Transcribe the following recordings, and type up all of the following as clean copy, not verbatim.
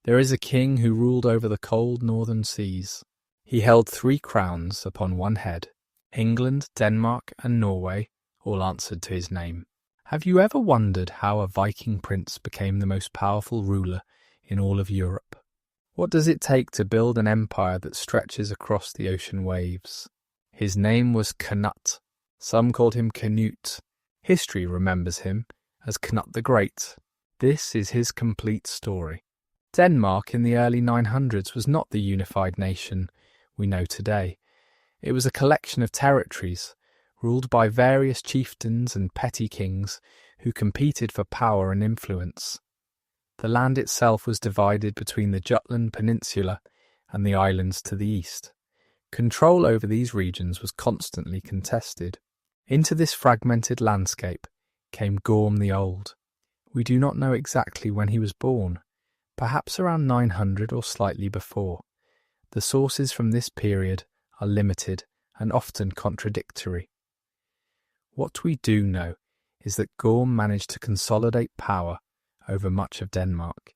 There is a king who ruled over the cold northern seas. He held 3 crowns upon one head. England, Denmark, and Norway all answered to his name. Have you ever wondered how a Viking prince became the most powerful ruler in all of Europe? What does it take to build an empire that stretches across the ocean waves? His name was Cnut. Some called him Cnut. History remembers him as Cnut the Great. This is his complete story. Denmark in the early 900s was not the unified nation we know today. It was a collection of territories ruled by various chieftains and petty kings who competed for power and influence. The land itself was divided between the Jutland Peninsula and the islands to the east. Control over these regions was constantly contested. Into this fragmented landscape came Gorm the Old. We do not know exactly when he was born, perhaps around 900 or slightly before. The sources from this period are limited and often contradictory. What we do know is that Gorm managed to consolidate power over much of Denmark.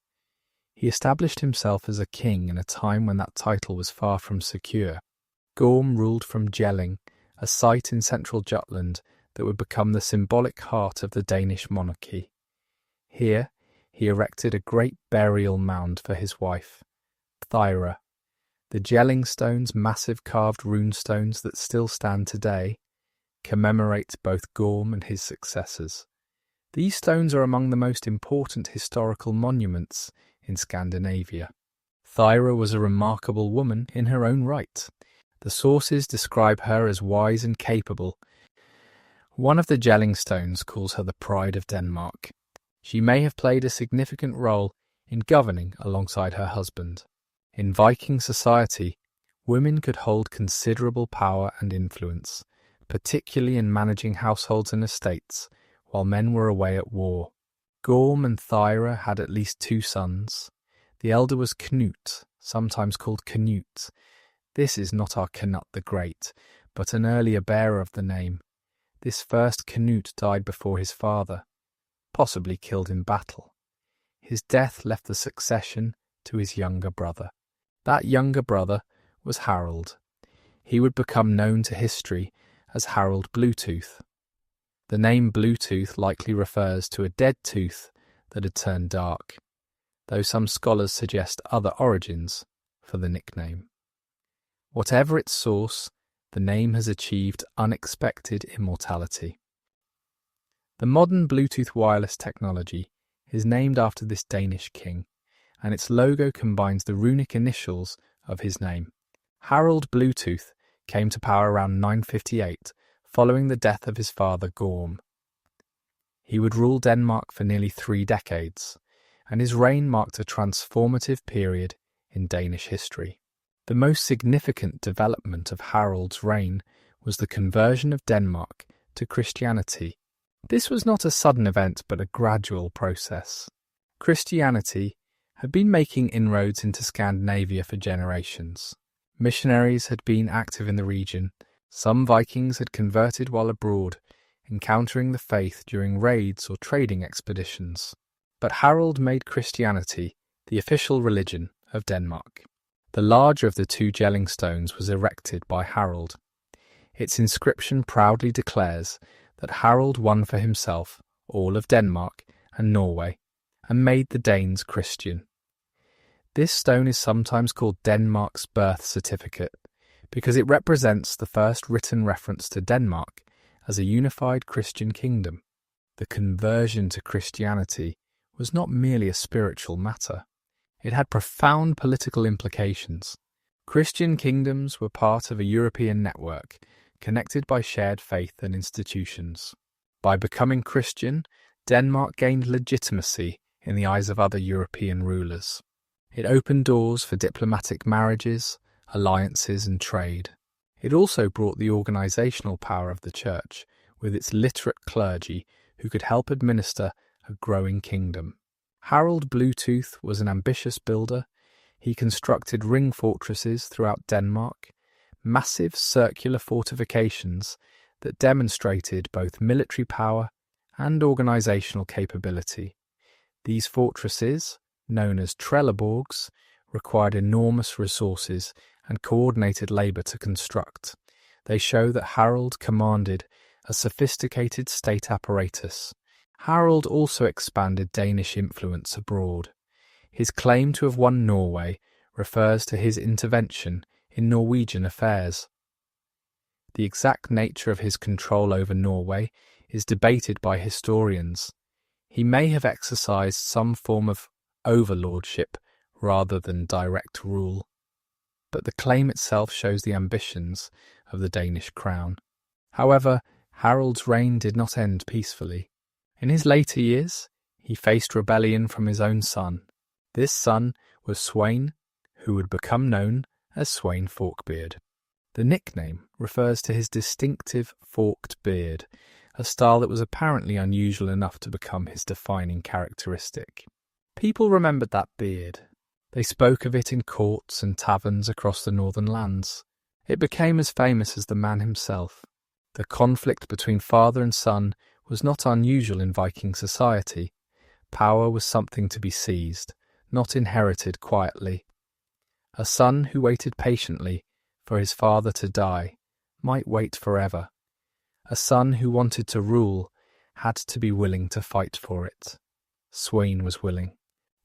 He established himself as a king in a time when that title was far from secure. Gorm ruled from Jelling, a site in central Jutland that would become the symbolic heart of the Danish monarchy. Here, he erected a great burial mound for his wife, Thyra. The Jelling stones, massive carved rune stones that still stand today, commemorate both Gorm and his successors. These stones are among the most important historical monuments in Scandinavia. Thyra was a remarkable woman in her own right. The sources describe her as wise and capable. One of the Jelling stones calls her the pride of Denmark. She may have played a significant role in governing alongside her husband. In Viking society, women could hold considerable power and influence, particularly in managing households and estates, while men were away at war. Gorm and Thyra had at least 2 sons. The elder was Cnut, sometimes called Cnut. This is not our Cnut the Great, but an earlier bearer of the name. This first Cnut died before his father, possibly killed in battle. His death left the succession to his younger brother. That younger brother was Harald. He would become known to history as Harald Bluetooth. The name Bluetooth likely refers to a dead tooth that had turned dark, though some scholars suggest other origins for the nickname. Whatever its source, the name has achieved unexpected immortality. The modern Bluetooth wireless technology is named after this Danish king, and its logo combines the runic initials of his name. Harald Bluetooth came to power around 958, following the death of his father Gorm. He would rule Denmark for nearly 3 decades, and his reign marked a transformative period in Danish history. The most significant development of Harald's reign was the conversion of Denmark to Christianity. This was not a sudden event, but a gradual process. Christianity had been making inroads into Scandinavia for generations. Missionaries had been active in the region. Some Vikings had converted while abroad, encountering the faith during raids or trading expeditions. But Harald made Christianity the official religion of Denmark. The larger of the 2 Jelling stones was erected by Harald. Its inscription proudly declares that Harald won for himself all of Denmark and Norway and made the Danes Christian. This stone is sometimes called Denmark's birth certificate because it represents the first written reference to Denmark as a unified Christian kingdom. The conversion to Christianity was not merely a spiritual matter. It had profound political implications. Christian kingdoms were part of a European network, connected by shared faith and institutions. By becoming Christian, Denmark gained legitimacy in the eyes of other European rulers. It opened doors for diplomatic marriages, alliances and trade. It also brought the organisational power of the Church, with its literate clergy who could help administer a growing kingdom. Harald Bluetooth was an ambitious builder. He constructed ring fortresses throughout Denmark, massive circular fortifications that demonstrated both military power and organisational capability. These fortresses, known as trelleborgs, required enormous resources and coordinated labour to construct. They show that Harold commanded a sophisticated state apparatus. Harold also expanded Danish influence abroad. His claim to have won Norway refers to his intervention in Norwegian affairs. The exact nature of his control over Norway is debated by historians. He may have exercised some form of overlordship rather than direct rule, but the claim itself shows the ambitions of the Danish crown. However, Harold's reign did not end peacefully. In his later years, he faced rebellion from his own son. This son was Sweyn, who would become known as Sweyn Forkbeard. The nickname refers to his distinctive forked beard, a style that was apparently unusual enough to become his defining characteristic. People remembered that beard. They spoke of it in courts and taverns across the northern lands. It became as famous as the man himself. The conflict between father and son was not unusual in Viking society. Power was something to be seized, not inherited quietly. A son who waited patiently for his father to die might wait forever. A son who wanted to rule had to be willing to fight for it. Sweyn was willing.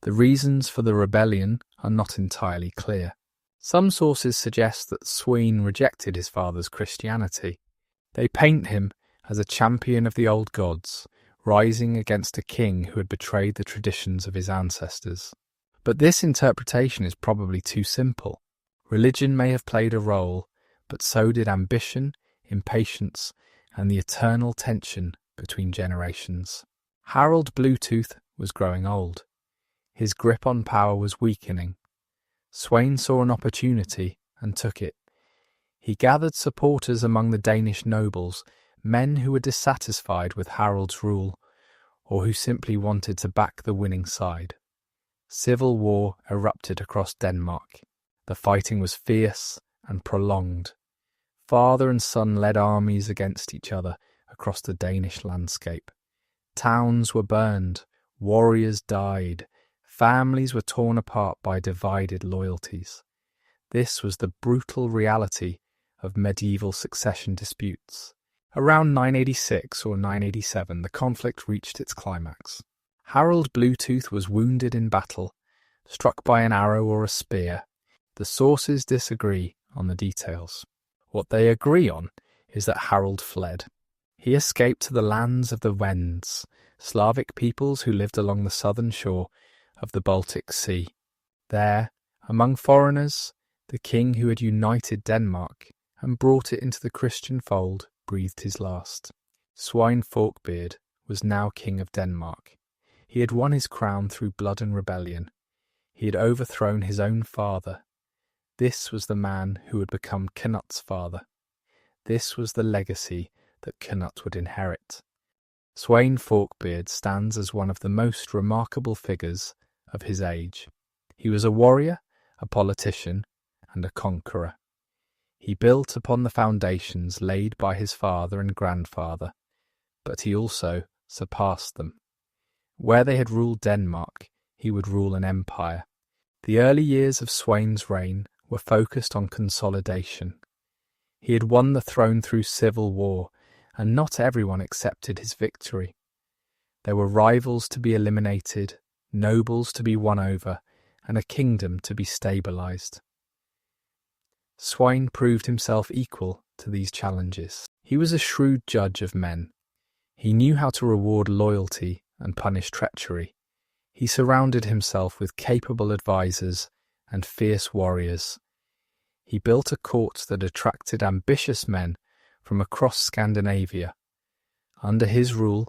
The reasons for the rebellion are not entirely clear. Some sources suggest that Sweyn rejected his father's Christianity. They paint him as a champion of the old gods, rising against a king who had betrayed the traditions of his ancestors. But this interpretation is probably too simple. Religion may have played a role, but so did ambition, impatience, and the eternal tension between generations. Harold Bluetooth was growing old. His grip on power was weakening. Sweyn saw an opportunity and took it. He gathered supporters among the Danish nobles, men who were dissatisfied with Harold's rule, or who simply wanted to back the winning side. Civil war erupted across Denmark. The fighting was fierce and prolonged. Father and son led armies against each other across the Danish landscape. Towns were burned, warriors died, families were torn apart by divided loyalties. This was the brutal reality of medieval succession disputes. Around 986 or 987, the conflict reached its climax. Harold Bluetooth was wounded in battle, struck by an arrow or a spear. The sources disagree on the details. What they agree on is that Harold fled. He escaped to the lands of the Wends, Slavic peoples who lived along the southern shore of the Baltic Sea. There, among foreigners, the king who had united Denmark and brought it into the Christian fold breathed his last. Sweyn Forkbeard was now king of Denmark. He had won his crown through blood and rebellion. He had overthrown his own father. This was the man who would become Cnut's father. This was the legacy that Cnut would inherit. Sweyn Forkbeard stands as one of the most remarkable figures of his age. He was a warrior, a politician, and a conqueror. He built upon the foundations laid by his father and grandfather, but he also surpassed them. Where they had ruled Denmark, he would rule an empire. The early years of Sweyn's reign were focused on consolidation. He had won the throne through civil war, and not everyone accepted his victory. There were rivals to be eliminated, nobles to be won over, and a kingdom to be stabilised. Sweyn proved himself equal to these challenges. He was a shrewd judge of men. He knew how to reward loyalty and punish treachery. He surrounded himself with capable advisors and fierce warriors. He built a court that attracted ambitious men from across Scandinavia. Under his rule,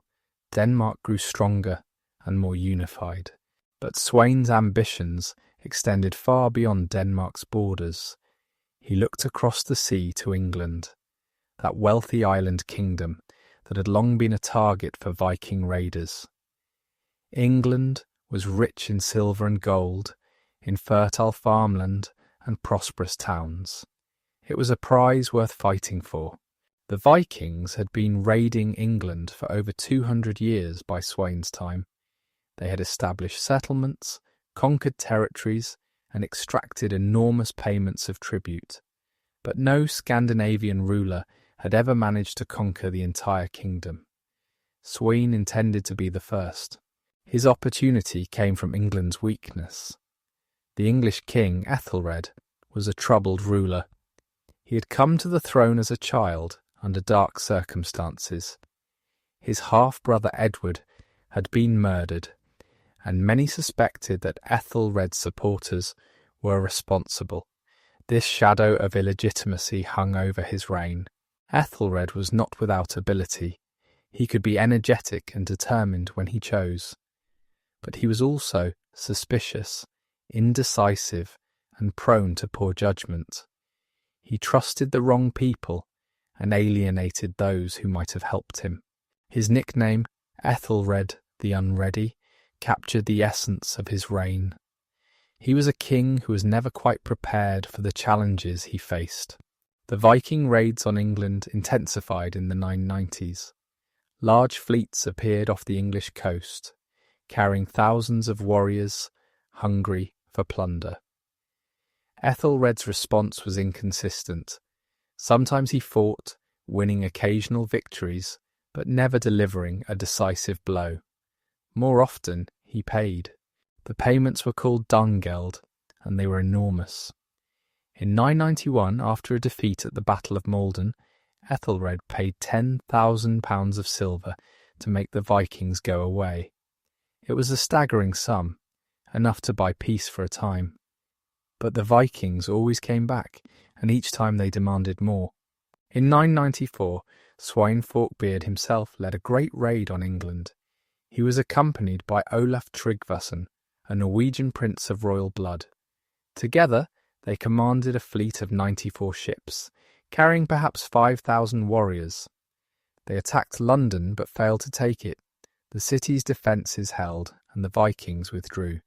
Denmark grew stronger and more unified. But Sweyn's ambitions extended far beyond Denmark's borders. He looked across the sea to England, that wealthy island kingdom that had long been a target for Viking raiders. England was rich in silver and gold, in fertile farmland and prosperous towns. It was a prize worth fighting for. The Vikings had been raiding England for over 200 years by Sweyn's time. They had established settlements, conquered territories, and extracted enormous payments of tribute. But no Scandinavian ruler had ever managed to conquer the entire kingdom. Sweyn intended to be the first. His opportunity came from England's weakness. The English king, Ethelred, was a troubled ruler. He had come to the throne as a child under dark circumstances. His half-brother Edward had been murdered, and many suspected that Ethelred's supporters were responsible. This shadow of illegitimacy hung over his reign. Ethelred was not without ability. He could be energetic and determined when he chose. But he was also suspicious, indecisive, and prone to poor judgment. He trusted the wrong people and alienated those who might have helped him. His nickname, Ethelred the Unready, captured the essence of his reign. He was a king who was never quite prepared for the challenges he faced. The Viking raids on England intensified in the 990s. Large fleets appeared off the English coast, carrying thousands of warriors hungry for plunder. Ethelred's response was inconsistent. Sometimes he fought, winning occasional victories, but never delivering a decisive blow. More often, he paid. The payments were called Dungeld, and they were enormous. In 991, after a defeat at the Battle of Malden, Ethelred paid 10,000 pounds of silver to make the Vikings go away. It was a staggering sum, enough to buy peace for a time. But the Vikings always came back, and each time they demanded more. In 994, Sweyn Forkbeard himself led a great raid on England. He was accompanied by Olaf Tryggvason, a Norwegian prince of royal blood. Together, they commanded a fleet of 94 ships, carrying perhaps 5,000 warriors. They attacked London but failed to take it. The city's defences held, and the Vikings withdrew.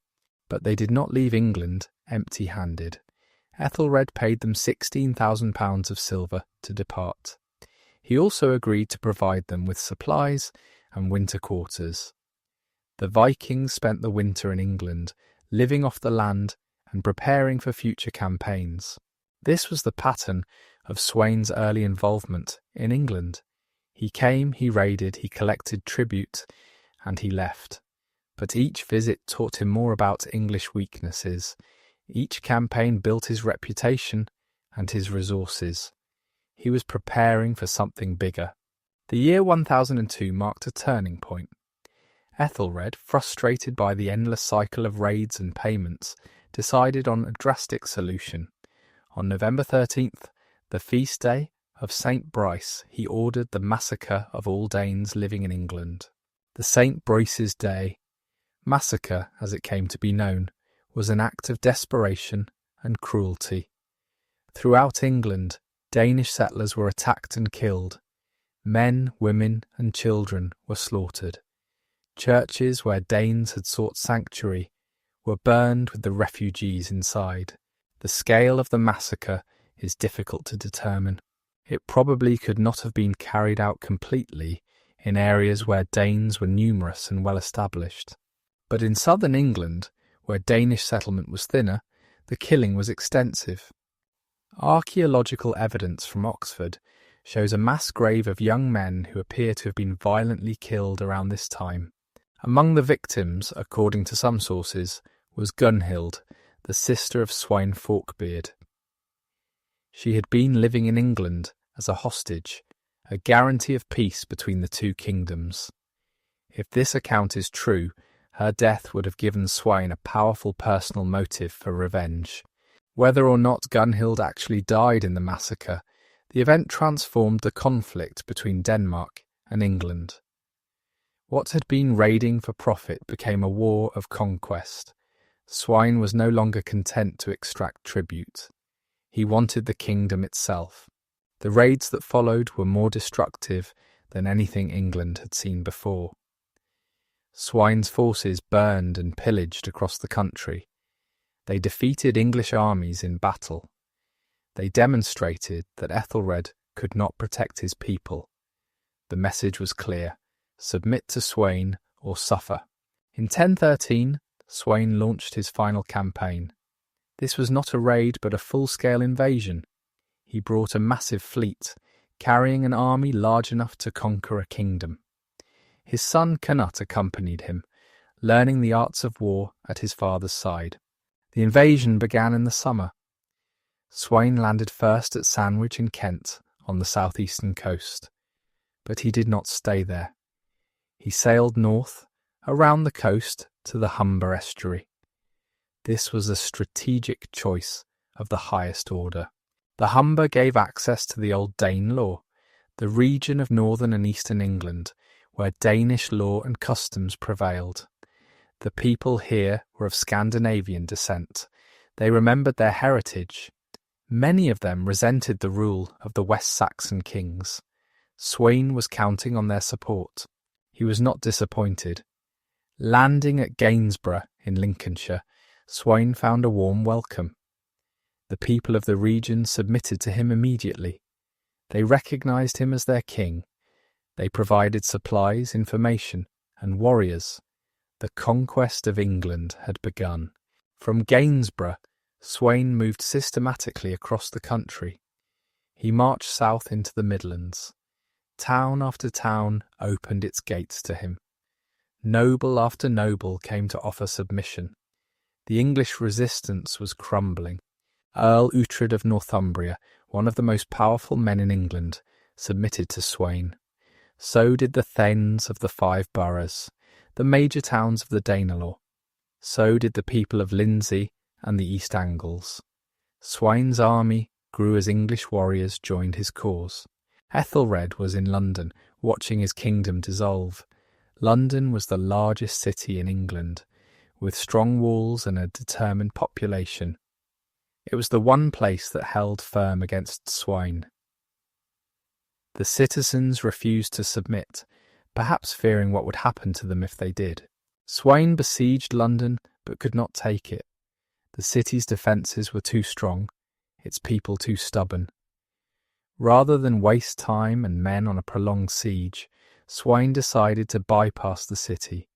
But they did not leave England empty-handed. Ethelred paid them 16,000 pounds of silver to depart. He also agreed to provide them with supplies and winter quarters. The Vikings spent the winter in England, living off the land and preparing for future campaigns. This was the pattern of Sweyn's early involvement in England. He came, he raided, he collected tribute, and he left. But each visit taught him more about English weaknesses. Each campaign built his reputation and his resources. He was preparing for something bigger. The year 1002 marked a turning point. Ethelred, frustrated by the endless cycle of raids and payments, decided on a drastic solution. On November 13th, the feast day of St. Brice, he ordered the massacre of all Danes living in England. The St. Brice's Day, massacre as it came to be known, was an act of desperation and cruelty. Throughout England, Danish settlers were attacked and killed. Men, women, and children were slaughtered. Churches where Danes had sought sanctuary were burned with the refugees inside. The scale of the massacre is difficult to determine. It probably could not have been carried out completely in areas where Danes were numerous and well established. But in southern England, where Danish settlement was thinner, the killing was extensive. Archaeological evidence from Oxford shows a mass grave of young men who appear to have been violently killed around this time. Among the victims, according to some sources, was Gunhild, the sister of Sweyn Forkbeard. She had been living in England as a hostage, a guarantee of peace between the two kingdoms. If this account is true, her death would have given Sweyn a powerful personal motive for revenge. Whether or not Gunhild actually died in the massacre, the event transformed the conflict between Denmark and England. What had been raiding for profit became a war of conquest. Sweyn was no longer content to extract tribute. He wanted the kingdom itself. The raids that followed were more destructive than anything England had seen before. Sweyn's forces burned and pillaged across the country. They defeated English armies in battle. They demonstrated that Ethelred could not protect his people. The message was clear: submit to Sweyn or suffer. In 1013, Sweyn launched his final campaign. This was not a raid but a full-scale invasion. He brought a massive fleet, carrying an army large enough to conquer a kingdom. His son Cnut accompanied him, learning the arts of war at his father's side. The invasion began in the summer. Sweyn landed first at Sandwich in Kent, on the southeastern coast. But he did not stay there. He sailed north, around the coast, to the Humber estuary. This was a strategic choice of the highest order. The Humber gave access to the old Dane law, the region of northern and eastern England, where Danish law and customs prevailed. The people here were of Scandinavian descent. They remembered their heritage. Many of them resented the rule of the West Saxon kings. Sweyn was counting on their support. He was not disappointed. Landing at Gainsborough in Lincolnshire, Sweyn found a warm welcome. The people of the region submitted to him immediately. They recognised him as their king. They provided supplies, information, and warriors. The conquest of England had begun. From Gainsborough, Sweyn moved systematically across the country. He marched south into the Midlands. Town after town opened its gates to him. Noble after noble came to offer submission. The English resistance was crumbling. Earl Uhtred of Northumbria, one of the most powerful men in England, submitted to Sweyn. So did the thanes of the 5 boroughs, the major towns of the Danelaw. So did the people of Lindsey and the East Angles. Sweyn's army grew as English warriors joined his cause. Ethelred was in London, watching his kingdom dissolve. London was the largest city in England, with strong walls and a determined population. It was the one place that held firm against Sweyn. The citizens refused to submit, perhaps fearing what would happen to them if they did. Sweyn besieged London, but could not take it. The city's defences were too strong, its people too stubborn. Rather than waste time and men on a prolonged siege, Sweyn decided to bypass the city.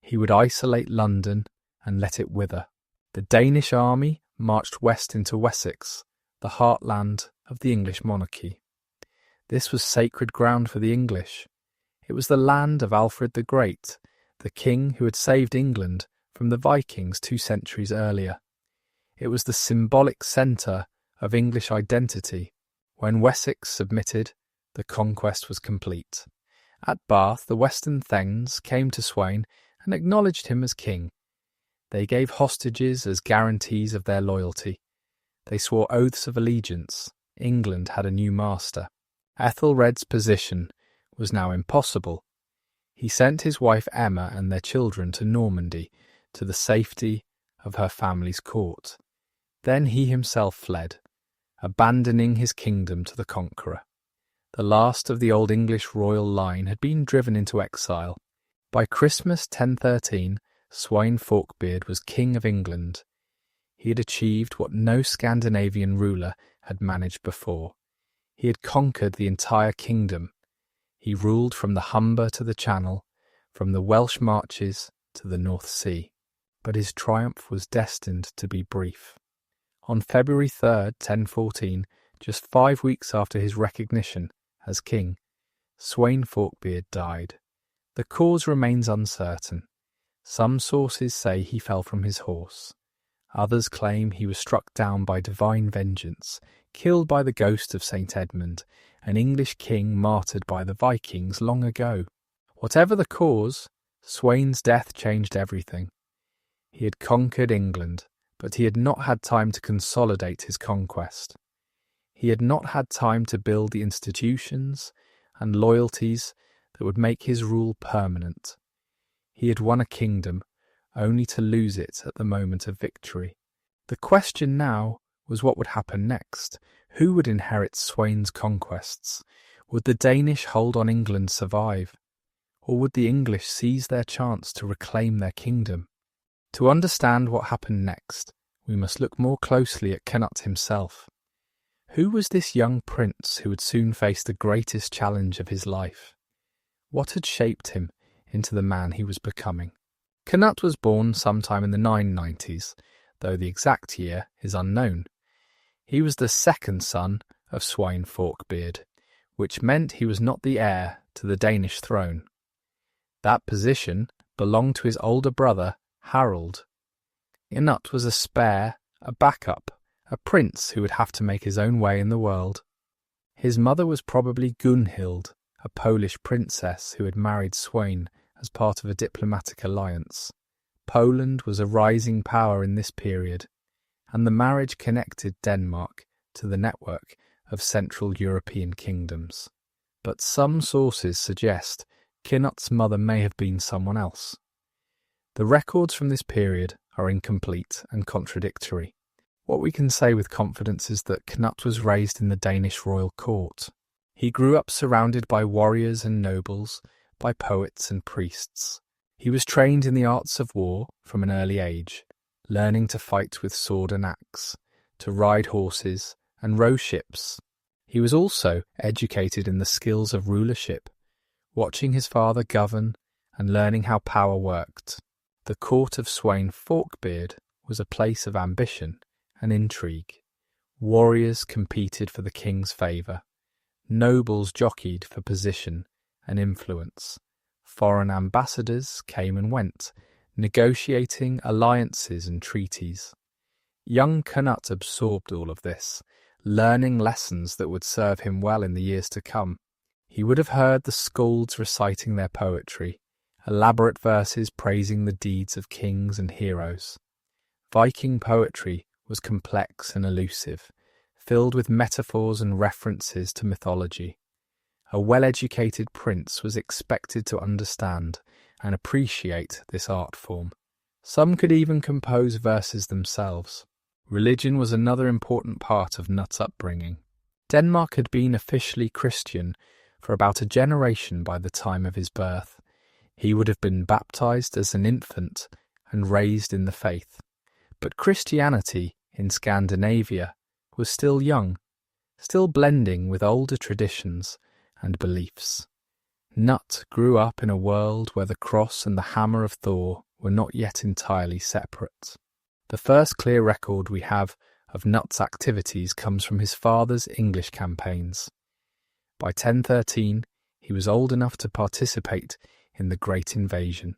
He would isolate London and let it wither. The Danish army marched west into Wessex, the heartland of the English monarchy. This was sacred ground for the English. It was the land of Alfred the Great, the king who had saved England from the Vikings 2 centuries earlier. It was the symbolic centre of English identity. When Wessex submitted, the conquest was complete. At Bath, the Western thanes came to Sweyn and acknowledged him as king. They gave hostages as guarantees of their loyalty. They swore oaths of allegiance. England had a new master. Ethelred's position was now impossible. He sent his wife Emma and their children to Normandy, to the safety of her family's court. Then he himself fled, abandoning his kingdom to the conqueror. The last of the old English royal line had been driven into exile. By Christmas 1013, Sweyn Forkbeard was King of England. He had achieved what no Scandinavian ruler had managed before. He had conquered the entire kingdom. He ruled from the Humber to the Channel, from the Welsh Marches to the North Sea. But his triumph was destined to be brief. On February 3rd, 1014, just 5 weeks after his recognition as king, Sweyn Forkbeard died. The cause remains uncertain. Some sources say he fell from his horse. Others claim he was struck down by divine vengeance, killed by the ghost of St. Edmund, an English king martyred by the Vikings long ago. Whatever the cause, Sweyn's death changed everything. He had conquered England, but he had not had time to consolidate his conquest. He had not had time to build the institutions and loyalties that would make his rule permanent. He had won a kingdom, only to lose it at the moment of victory. The question now was what would happen next. Who would inherit Sweyn's conquests? Would the Danish hold on England survive? Or would the English seize their chance to reclaim their kingdom? To understand what happened next, we must look more closely at Cnut himself. Who was this young prince who would soon face the greatest challenge of his life? What had shaped him into the man he was becoming? Cnut was born sometime in the 990s, though the exact year is unknown. He was the second son of Svein Forkbeard, which meant he was not the heir to the Danish throne. That position belonged to his older brother, Harold. Cnut was a spare, a backup, a prince who would have to make his own way in the world. His mother was probably Gunhild, a Polish princess who had married Sweyn as part of a diplomatic alliance. Poland was a rising power in this period, and the marriage connected Denmark to the network of Central European kingdoms. But some sources suggest Cnut's mother may have been someone else. The records from this period are incomplete and contradictory. What we can say with confidence is that Cnut was raised in the Danish royal court. He grew up surrounded by warriors and nobles, by poets and priests. He was trained in the arts of war from an early age, learning to fight with sword and axe, to ride horses and row ships. He was also educated in the skills of rulership, watching his father govern and learning how power worked. The court of Svein Forkbeard was a place of ambition and intrigue. Warriors competed for the king's favour. Nobles jockeyed for position and influence. Foreign ambassadors came and went, negotiating alliances and treaties. Young Cnut absorbed all of this, learning lessons that would serve him well in the years to come. He would have heard the skalds reciting their poetry, elaborate verses praising the deeds of kings and heroes. Viking poetry was complex and elusive, filled with metaphors and references to mythology. A well-educated prince was expected to understand and appreciate this art form. Some could even compose verses themselves. Religion was another important part of Cnut's upbringing. Denmark had been officially Christian for about a generation by the time of his birth. He would have been baptized as an infant and raised in the faith. But Christianity in Scandinavia was still young, still blending with older traditions and beliefs. Cnut grew up in a world where the cross and the hammer of Thor were not yet entirely separate. The first clear record we have of Cnut's activities comes from his father's English campaigns. By 1013, he was old enough to participate in the Great Invasion.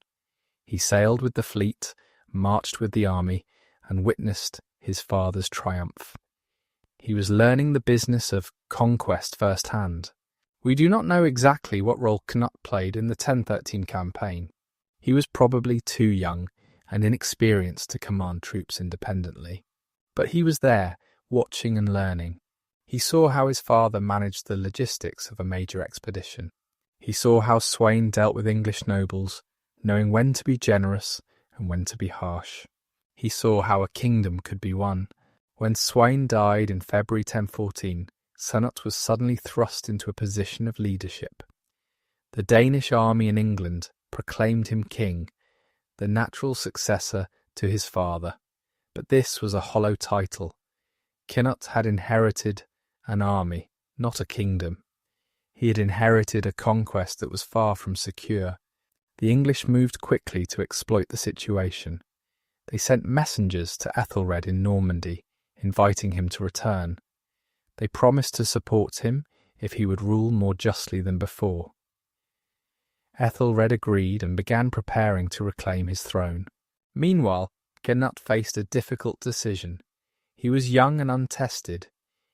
He sailed with the fleet, marched with the army, and witnessed his father's triumph. He was learning the business of conquest firsthand. We do not know exactly what role Cnut played in the 1013 campaign. He was probably too young and inexperienced to command troops independently. But he was there, watching and learning. He saw how his father managed the logistics of a major expedition. He saw how Sweyn dealt with English nobles, knowing when to be generous and when to be harsh. He saw how a kingdom could be won. When Sweyn died in February 1014, Cnut was suddenly thrust into a position of leadership. The Danish army in England proclaimed him king, the natural successor to his father. But this was a hollow title. Cnut had inherited an army, not a kingdom. He had inherited a conquest that was far from secure. The English moved quickly to exploit the situation. They sent messengers to Ethelred in Normandy, inviting him to return. They promised to support him if he would rule more justly than before. Ethelred agreed and began preparing to reclaim his throne. Meanwhile, Cnut faced a difficult decision. He was young and untested.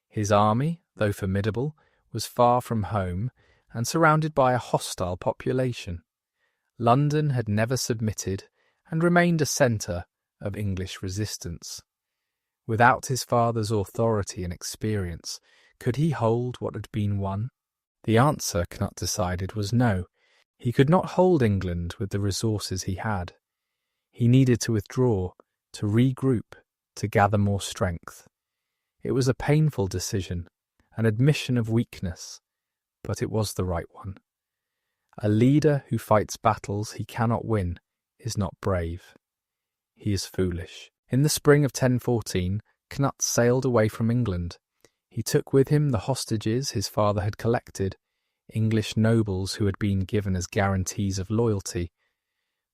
His army, though formidable, was far from home and surrounded by a hostile population. London had never submitted and remained a centre of English resistance. Without his father's authority and experience, could he hold what had been won? The answer, Cnut decided, was no. He could not hold England with the resources he had. He needed to withdraw, to regroup, to gather more strength. It was a painful decision, an admission of weakness, but it was the right one. A leader who fights battles he cannot win is not brave. He is foolish. In the spring of 1014, Cnut sailed away from England. He took with him the hostages his father had collected, English nobles who had been given as guarantees of loyalty.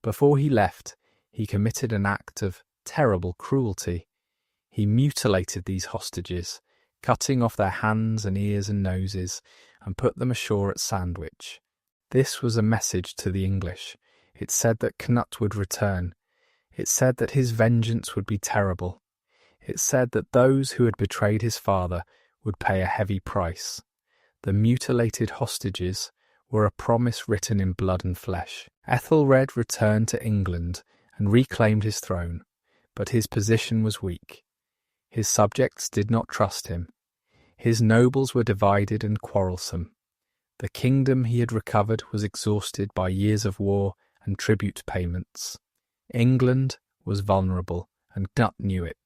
Before he left, he committed an act of terrible cruelty. He mutilated these hostages, cutting off their hands and ears and noses, and put them ashore at Sandwich. This was a message to the English. It said that Cnut would return. It said that his vengeance would be terrible. It said that those who had betrayed his father would pay a heavy price. The mutilated hostages were a promise written in blood and flesh. Ethelred returned to England and reclaimed his throne, but his position was weak. His subjects did not trust him. His nobles were divided and quarrelsome. The kingdom he had recovered was exhausted by years of war and tribute payments. England was vulnerable, and Cnut knew it.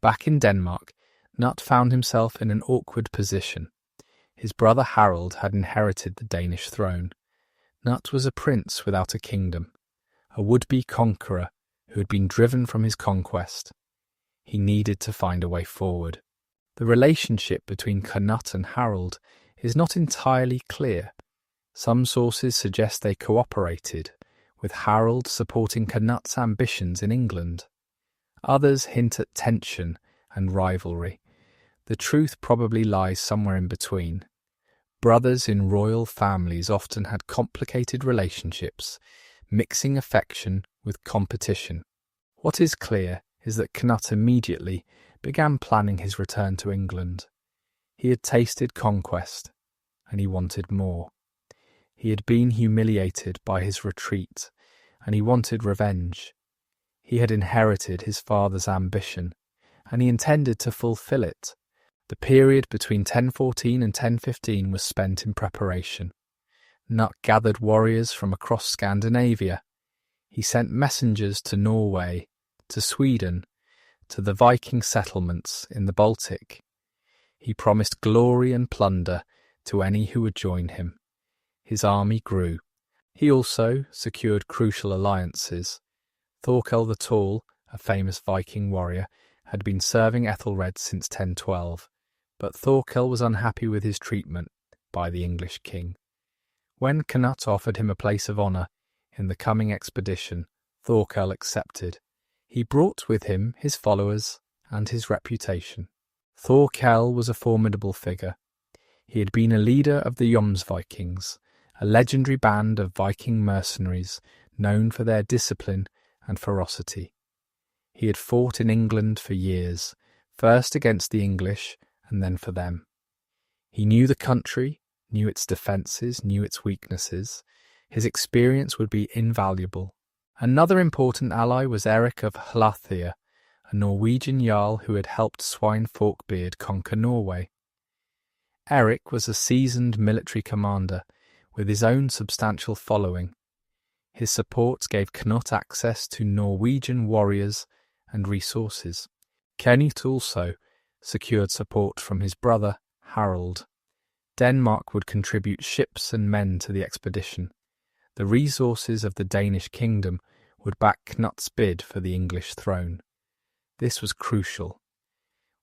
Back in Denmark, Cnut found himself in an awkward position. His brother Harold had inherited the Danish throne. Cnut was a prince without a kingdom, a would-be conqueror who had been driven from his conquest. He needed to find a way forward. The relationship between Cnut and Harold is not entirely clear. Some sources suggest they cooperated, with Harold supporting Cnut's ambitions in England. Others hint at tension and rivalry. The truth probably lies somewhere in between. Brothers in royal families often had complicated relationships, mixing affection with competition. What is clear is that Cnut immediately began planning his return to England. He had tasted conquest, and he wanted more. He had been humiliated by his retreat, and he wanted revenge. He had inherited his father's ambition, and he intended to fulfill it. The period between 1014 and 1015 was spent in preparation. Cnut gathered warriors from across Scandinavia. He sent messengers to Norway, to Sweden, to the Viking settlements in the Baltic. He promised glory and plunder to any who would join him. His army grew. He also secured crucial alliances. Thorkel the Tall, a famous Viking warrior, had been serving Ethelred since 1012, but Thorkel was unhappy with his treatment by the English king. When Cnut offered him a place of honour in the coming expedition, Thorkel accepted. He brought with him his followers and his reputation. Thorkel was a formidable figure. He had been a leader of the Jomsvikings, a legendary band of Viking mercenaries known for their discipline and ferocity. He had fought in England for years, first against the English and then for them. He knew the country, knew its defences, knew its weaknesses. His experience would be invaluable. Another important ally was Eric of Hlathir, a Norwegian jarl who had helped Svein Forkbeard conquer Norway. Eric was a seasoned military commander with his own substantial following. His support gave Cnut access to Norwegian warriors and resources. Cnut also secured support from his brother Harold. Denmark would contribute ships and men to the expedition. The resources of the Danish kingdom would back Cnut's bid for the English throne. This was crucial.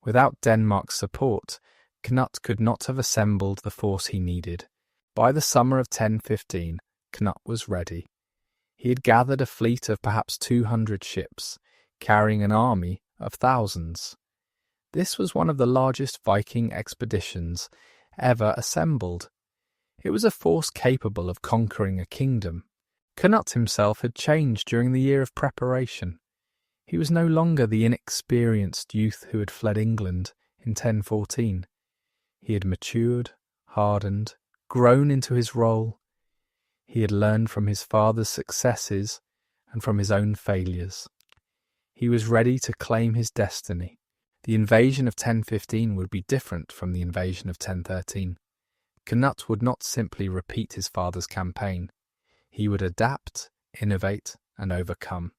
Without Denmark's support, Cnut could not have assembled the force he needed. By the summer of 1015, Cnut was ready. He had gathered a fleet of perhaps 200 ships, carrying an army of thousands. This was one of the largest Viking expeditions ever assembled. It was a force capable of conquering a kingdom. Cnut himself had changed during the year of preparation. He was no longer the inexperienced youth who had fled England in 1014. He had matured, hardened, grown into his role. He had learned from his father's successes and from his own failures. He was ready to claim his destiny. The invasion of 1015 would be different from the invasion of 1013. Cnut would not simply repeat his father's campaign. He would adapt, innovate, and overcome.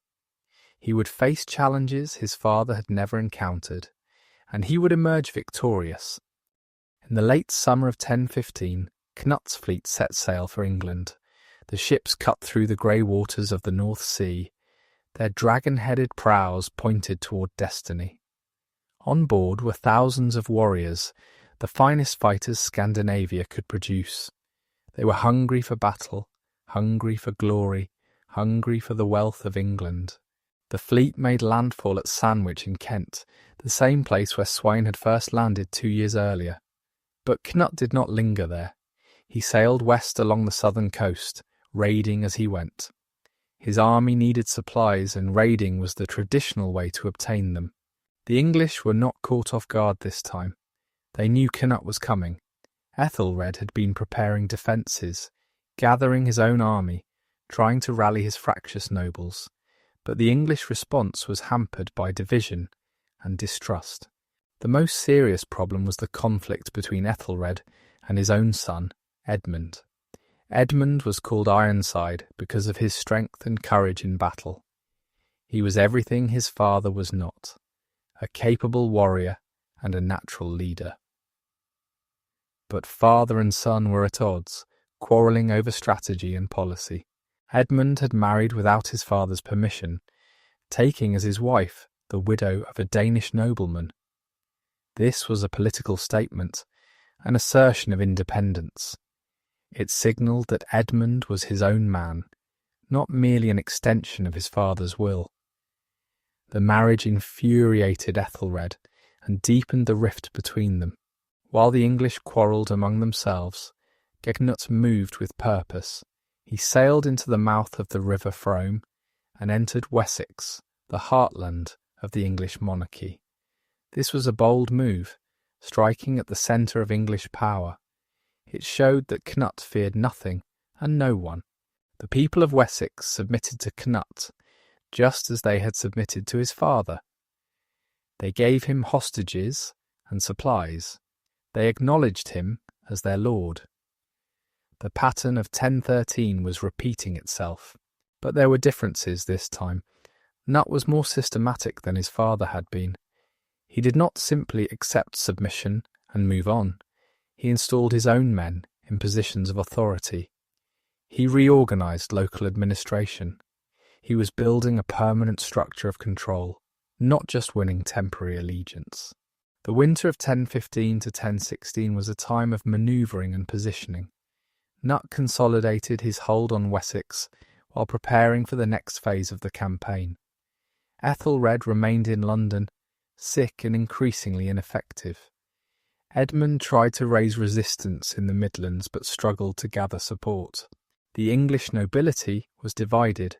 He would face challenges his father had never encountered, and he would emerge victorious. In the late summer of 1015, Cnut's fleet set sail for England. The ships cut through the grey waters of the North Sea. Their dragon-headed prows pointed toward destiny. On board were thousands of warriors, the finest fighters Scandinavia could produce. They were hungry for battle, hungry for glory, hungry for the wealth of England. The fleet made landfall at Sandwich in Kent, the same place where Sweyn had first landed 2 years earlier. But Cnut did not linger there. He sailed west along the southern coast, raiding as he went. His army needed supplies, and raiding was the traditional way to obtain them. The English were not caught off guard this time. They knew Cnut was coming. Ethelred had been preparing defences, gathering his own army, trying to rally his fractious nobles. But the English response was hampered by division and distrust. The most serious problem was the conflict between Ethelred and his own son, Edmund. Edmund was called Ironside because of his strength and courage in battle. He was everything his father was not, a capable warrior and a natural leader. But father and son were at odds, quarrelling over strategy and policy. Edmund had married without his father's permission, taking as his wife the widow of a Danish nobleman. This was a political statement, an assertion of independence. It signalled that Edmund was his own man, not merely an extension of his father's will. The marriage infuriated Ethelred and deepened the rift between them. While the English quarrelled among themselves, Cnut moved with purpose. He sailed into the mouth of the River Frome and entered Wessex, the heartland of the English monarchy. This was a bold move, striking at the centre of English power. It showed that Cnut feared nothing and no one. The people of Wessex submitted to Cnut, just as they had submitted to his father. They gave him hostages and supplies. They acknowledged him as their lord. The pattern of 1013 was repeating itself, but there were differences this time. Cnut was more systematic than his father had been. He did not simply accept submission and move on. He installed his own men in positions of authority. He reorganized local administration. He was building a permanent structure of control, not just winning temporary allegiance. The winter of 1015 to 1016 was a time of manoeuvring and positioning. Cnut consolidated his hold on Wessex while preparing for the next phase of the campaign. Ethelred remained in London, sick and increasingly ineffective. Edmund tried to raise resistance in the Midlands but struggled to gather support. The English nobility was divided.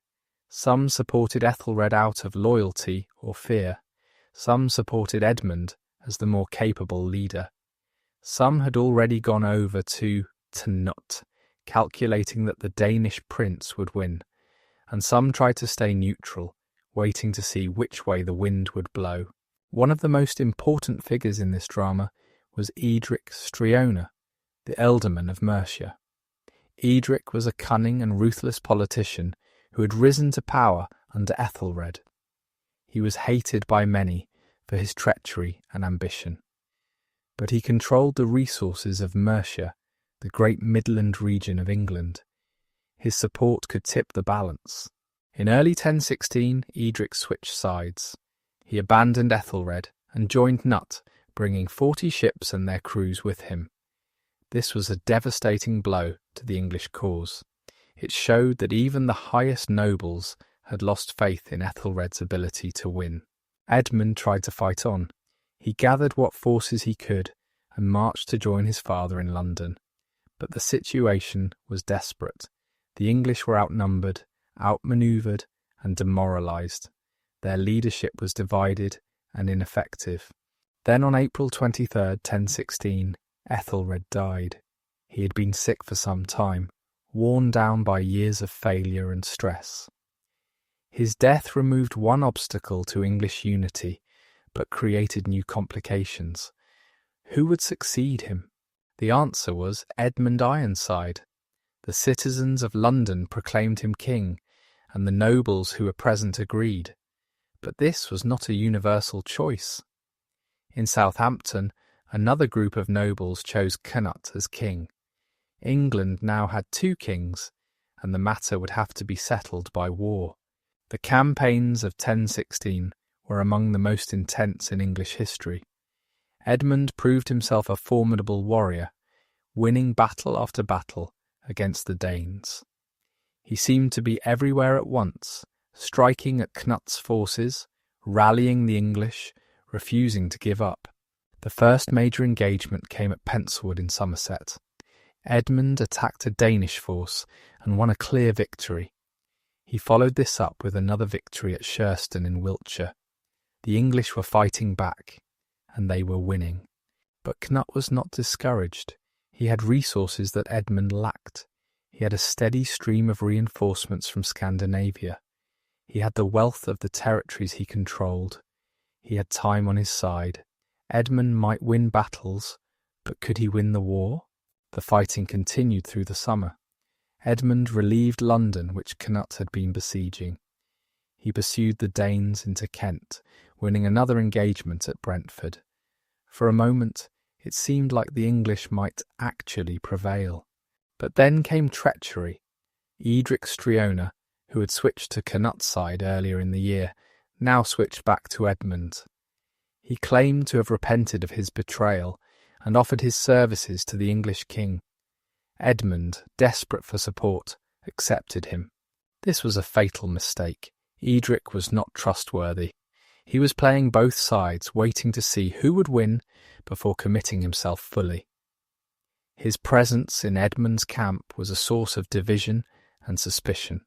Some supported Ethelred out of loyalty or fear. Some supported Edmund as the more capable leader. Some had already gone over to Cnut, calculating that the Danish prince would win, and some tried to stay neutral, waiting to see which way the wind would blow. One of the most important figures in this drama was Edric Striona, the ealdorman of Mercia. Edric was a cunning and ruthless politician who had risen to power under Ethelred. He was hated by many for his treachery and ambition. But he controlled the resources of Mercia, the great Midland region of England. His support could tip the balance. In early 1016, Edric switched sides. He abandoned Ethelred and joined Cnut, bringing 40 ships and their crews with him. This was a devastating blow to the English cause. It showed that even the highest nobles had lost faith in Ethelred's ability to win. Edmund tried to fight on. He gathered what forces he could and marched to join his father in London. But the situation was desperate. The English were outnumbered, outmanoeuvred, and demoralised. Their leadership was divided and ineffective. Then on April 23rd, 1016, Ethelred died. He had been sick for some time, worn down by years of failure and stress. His death removed one obstacle to English unity, but created new complications. Who would succeed him? The answer was Edmund Ironside. The citizens of London proclaimed him king, and the nobles who were present agreed. But this was not a universal choice. In Southampton, another group of nobles chose Cnut as king. England now had 2 kings, and the matter would have to be settled by war. The campaigns of 1016 were among the most intense in English history. Edmund proved himself a formidable warrior, winning battle after battle against the Danes. He seemed to be everywhere at once, striking at Cnut's forces, rallying the English, refusing to give up. The first major engagement came at Pencewood in Somerset. Edmund attacked a Danish force and won a clear victory. He followed this up with another victory at Shurston in Wiltshire. The English were fighting back, and they were winning. But Cnut was not discouraged. He had resources that Edmund lacked. He had a steady stream of reinforcements from Scandinavia. He had the wealth of the territories he controlled. He had time on his side. Edmund might win battles, but could he win the war? The fighting continued through the summer. Edmund relieved London, which Cnut had been besieging. He pursued the Danes into Kent, winning another engagement at Brentford. For a moment, it seemed like the English might actually prevail. But then came treachery. Edric Striona, who had switched to Cnut's side earlier in the year, now switched back to Edmund. He claimed to have repented of his betrayal and offered his services to the English king. Edmund, desperate for support, accepted him. This was a fatal mistake. Edric was not trustworthy. He was playing both sides, waiting to see who would win before committing himself fully. His presence in Edmund's camp was a source of division and suspicion.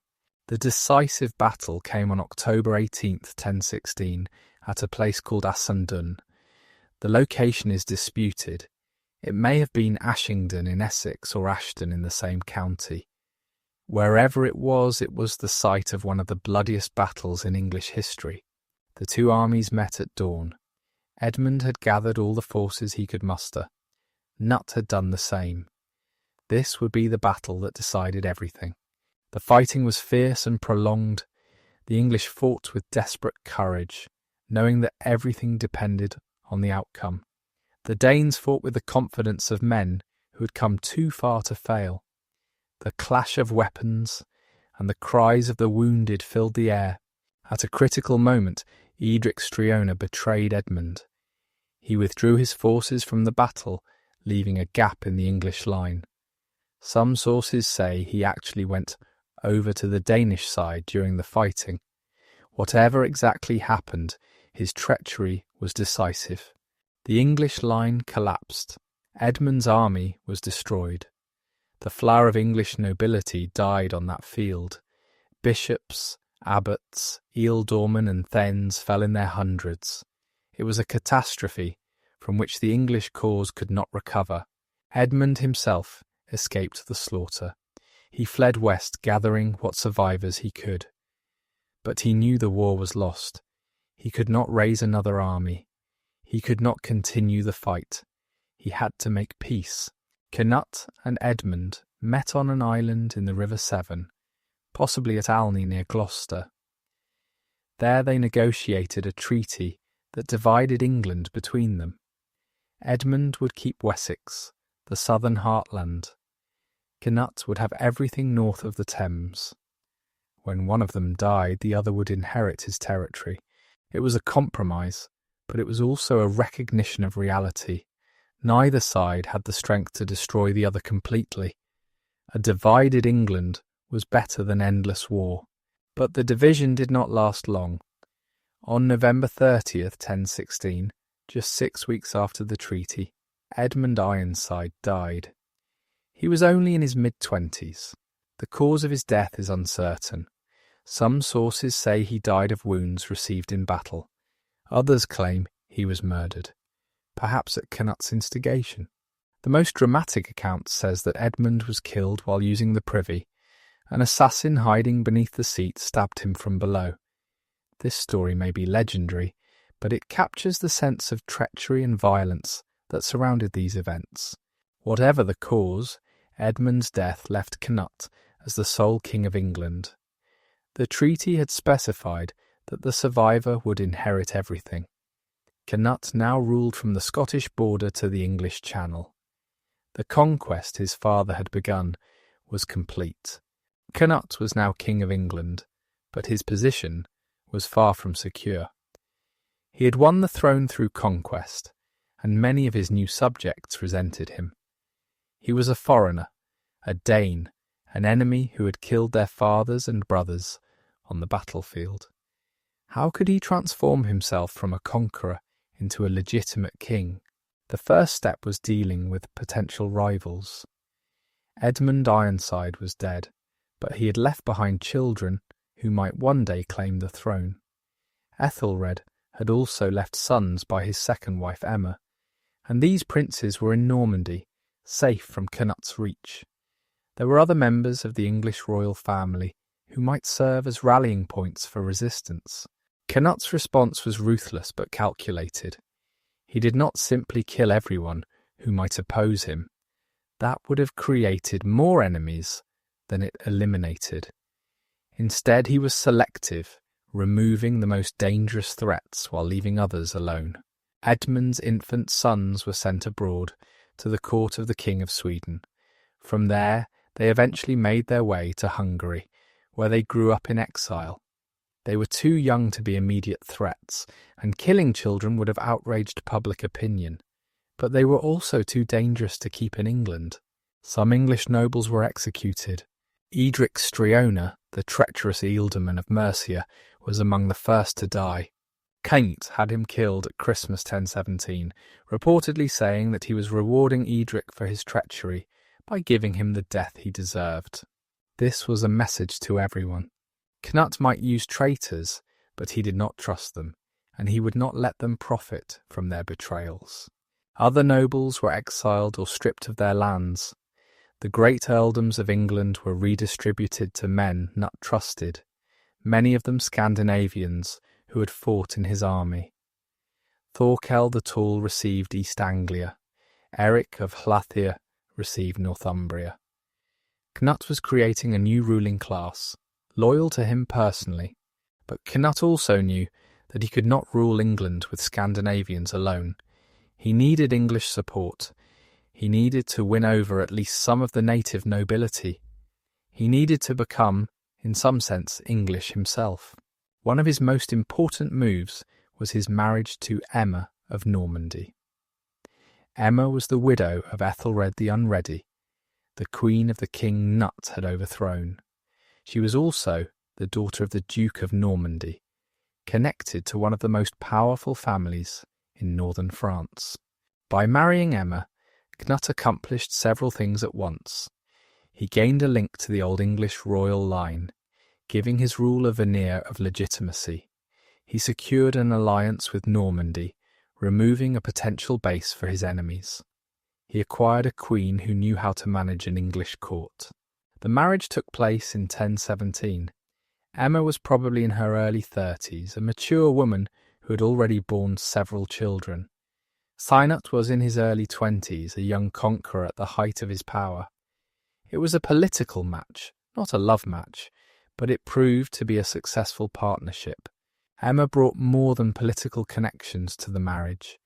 The decisive battle came on October 18th, 1016, at a place called Assandun. The location is disputed. It may have been Ashington in Essex or Ashton in the same county. Wherever it was the site of one of the bloodiest battles in English history. The two armies met at dawn. Edmund had gathered all the forces he could muster. Cnut had done the same. This would be the battle that decided everything. The fighting was fierce and prolonged. The English fought with desperate courage, knowing that everything depended on the outcome. The Danes fought with the confidence of men who had come too far to fail. The clash of weapons and the cries of the wounded filled the air. At a critical moment, Edric Striona betrayed Edmund. He withdrew his forces from the battle, leaving a gap in the English line. Some sources say he actually went over to the Danish side during the fighting. Whatever exactly happened, his treachery was decisive. The English line collapsed. Edmund's army was destroyed. The flower of English nobility died on that field. Bishops, abbots, ealdormen and thanes fell in their hundreds. It was a catastrophe from which the English cause could not recover. Edmund himself escaped the slaughter. He fled west, gathering what survivors he could. But he knew the war was lost. He could not raise another army. He could not continue the fight. He had to make peace. Cnut and Edmund met on an island in the River Severn, possibly at Alney near Gloucester. There they negotiated a treaty that divided England between them. Edmund would keep Wessex, the southern heartland. Cnut would have everything north of the Thames. When one of them died, the other would inherit his territory. It was a compromise, but it was also a recognition of reality. Neither side had the strength to destroy the other completely. A divided England was better than endless war. But the division did not last long. On November 30th, 1016, just 6 weeks after the treaty, Edmund Ironside died. He was only in his mid-20s. The cause of his death is uncertain. Some sources say he died of wounds received in battle. Others claim he was murdered, perhaps at Cnut's instigation. The most dramatic account says that Edmund was killed while using the privy. An assassin hiding beneath the seat stabbed him from below. This story may be legendary, but it captures the sense of treachery and violence that surrounded these events. Whatever the cause, Edmund's death left Cnut as the sole king of England. The treaty had specified that the survivor would inherit everything. Cnut now ruled from the Scottish border to the English Channel. The conquest his father had begun was complete. Cnut was now king of England, but his position was far from secure. He had won the throne through conquest, and many of his new subjects resented him. He was a foreigner, a Dane, an enemy who had killed their fathers and brothers on the battlefield. How could he transform himself from a conqueror into a legitimate king? The first step was dealing with potential rivals. Edmund Ironside was dead, but he had left behind children who might one day claim the throne. Ethelred had also left sons by his second wife Emma, and these princes were in Normandy, safe from Cnut's reach. There were other members of the English royal family who might serve as rallying points for resistance. Cnut's response was ruthless but calculated. He did not simply kill everyone who might oppose him. That would have created more enemies than it eliminated. Instead, he was selective, removing the most dangerous threats while leaving others alone. Edmund's infant sons were sent abroad to the court of the King of Sweden. From there, they eventually made their way to Hungary, where they grew up in exile. They were too young to be immediate threats, and killing children would have outraged public opinion. But they were also too dangerous to keep in England. Some English nobles were executed. Edric Striona, the treacherous ealdorman of Mercia, was among the first to die. Cnut had him killed at Christmas 1017, reportedly saying that he was rewarding Edric for his treachery by giving him the death he deserved. This was a message to everyone. Cnut might use traitors, but he did not trust them, and he would not let them profit from their betrayals. Other nobles were exiled or stripped of their lands. The great earldoms of England were redistributed to men Cnut trusted, many of them Scandinavians who had fought in his army. Thorkel the Tall received East Anglia. Eric of Hlathir received Northumbria. Cnut was creating a new ruling class, loyal to him personally, but Cnut also knew that he could not rule England with Scandinavians alone. He needed English support. He needed to win over at least some of the native nobility. He needed to become, in some sense, English himself. One of his most important moves was his marriage to Emma of Normandy. Emma was the widow of Ethelred the Unready, the queen of the king Cnut had overthrown. She was also the daughter of the Duke of Normandy, connected to one of the most powerful families in northern France. By marrying Emma, Cnut accomplished several things at once. He gained a link to the Old English royal line, giving his rule a veneer of legitimacy. He secured an alliance with Normandy, removing a potential base for his enemies. He acquired a queen who knew how to manage an English court. The marriage took place in 1017. Emma was probably in her early 30s, a mature woman who had already borne several children. Cnut was in his early 20s, a young conqueror at the height of his power. It was a political match, not a love match, but it proved to be a successful partnership. Emma brought more than political connections to the marriage.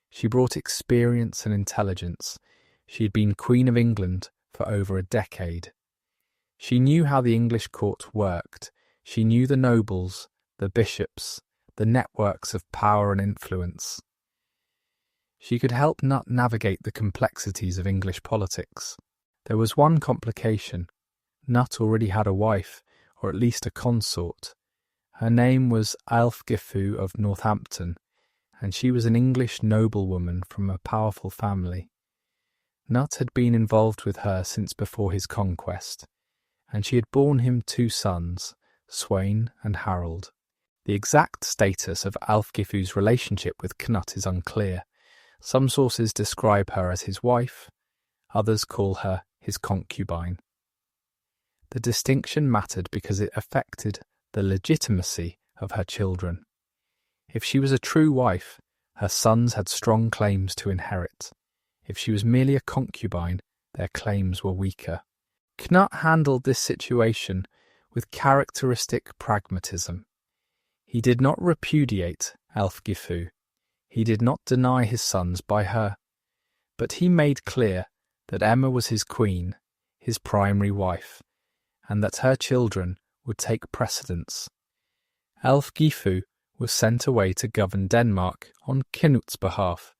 She brought experience and intelligence. She had been Queen of England for over a decade. She knew how the English court worked. She knew the nobles, the bishops, the networks of power and influence. She could help Cnut navigate the complexities of English politics. There was one complication. Cnut already had a wife, or at least a consort. Her name was Ælfgifu of Northampton, and she was an English noblewoman from a powerful family. Cnut had been involved with her since before his conquest, and she had borne him 2 sons, Sweyn and Harold. The exact status of Ælfgifu's relationship with Cnut is unclear. Some sources describe her as his wife, others call her his concubine. The distinction mattered because it affected the legitimacy of her children. If she was a true wife, her sons had strong claims to inherit. If she was merely a concubine, their claims were weaker. Cnut handled this situation with characteristic pragmatism. He did not repudiate Ælfgifu. He did not deny his sons by her, but he made clear that Emma was his queen, his primary wife, and that her children would take precedence. Ælfgifu was sent away to govern Denmark on Cnut's behalf,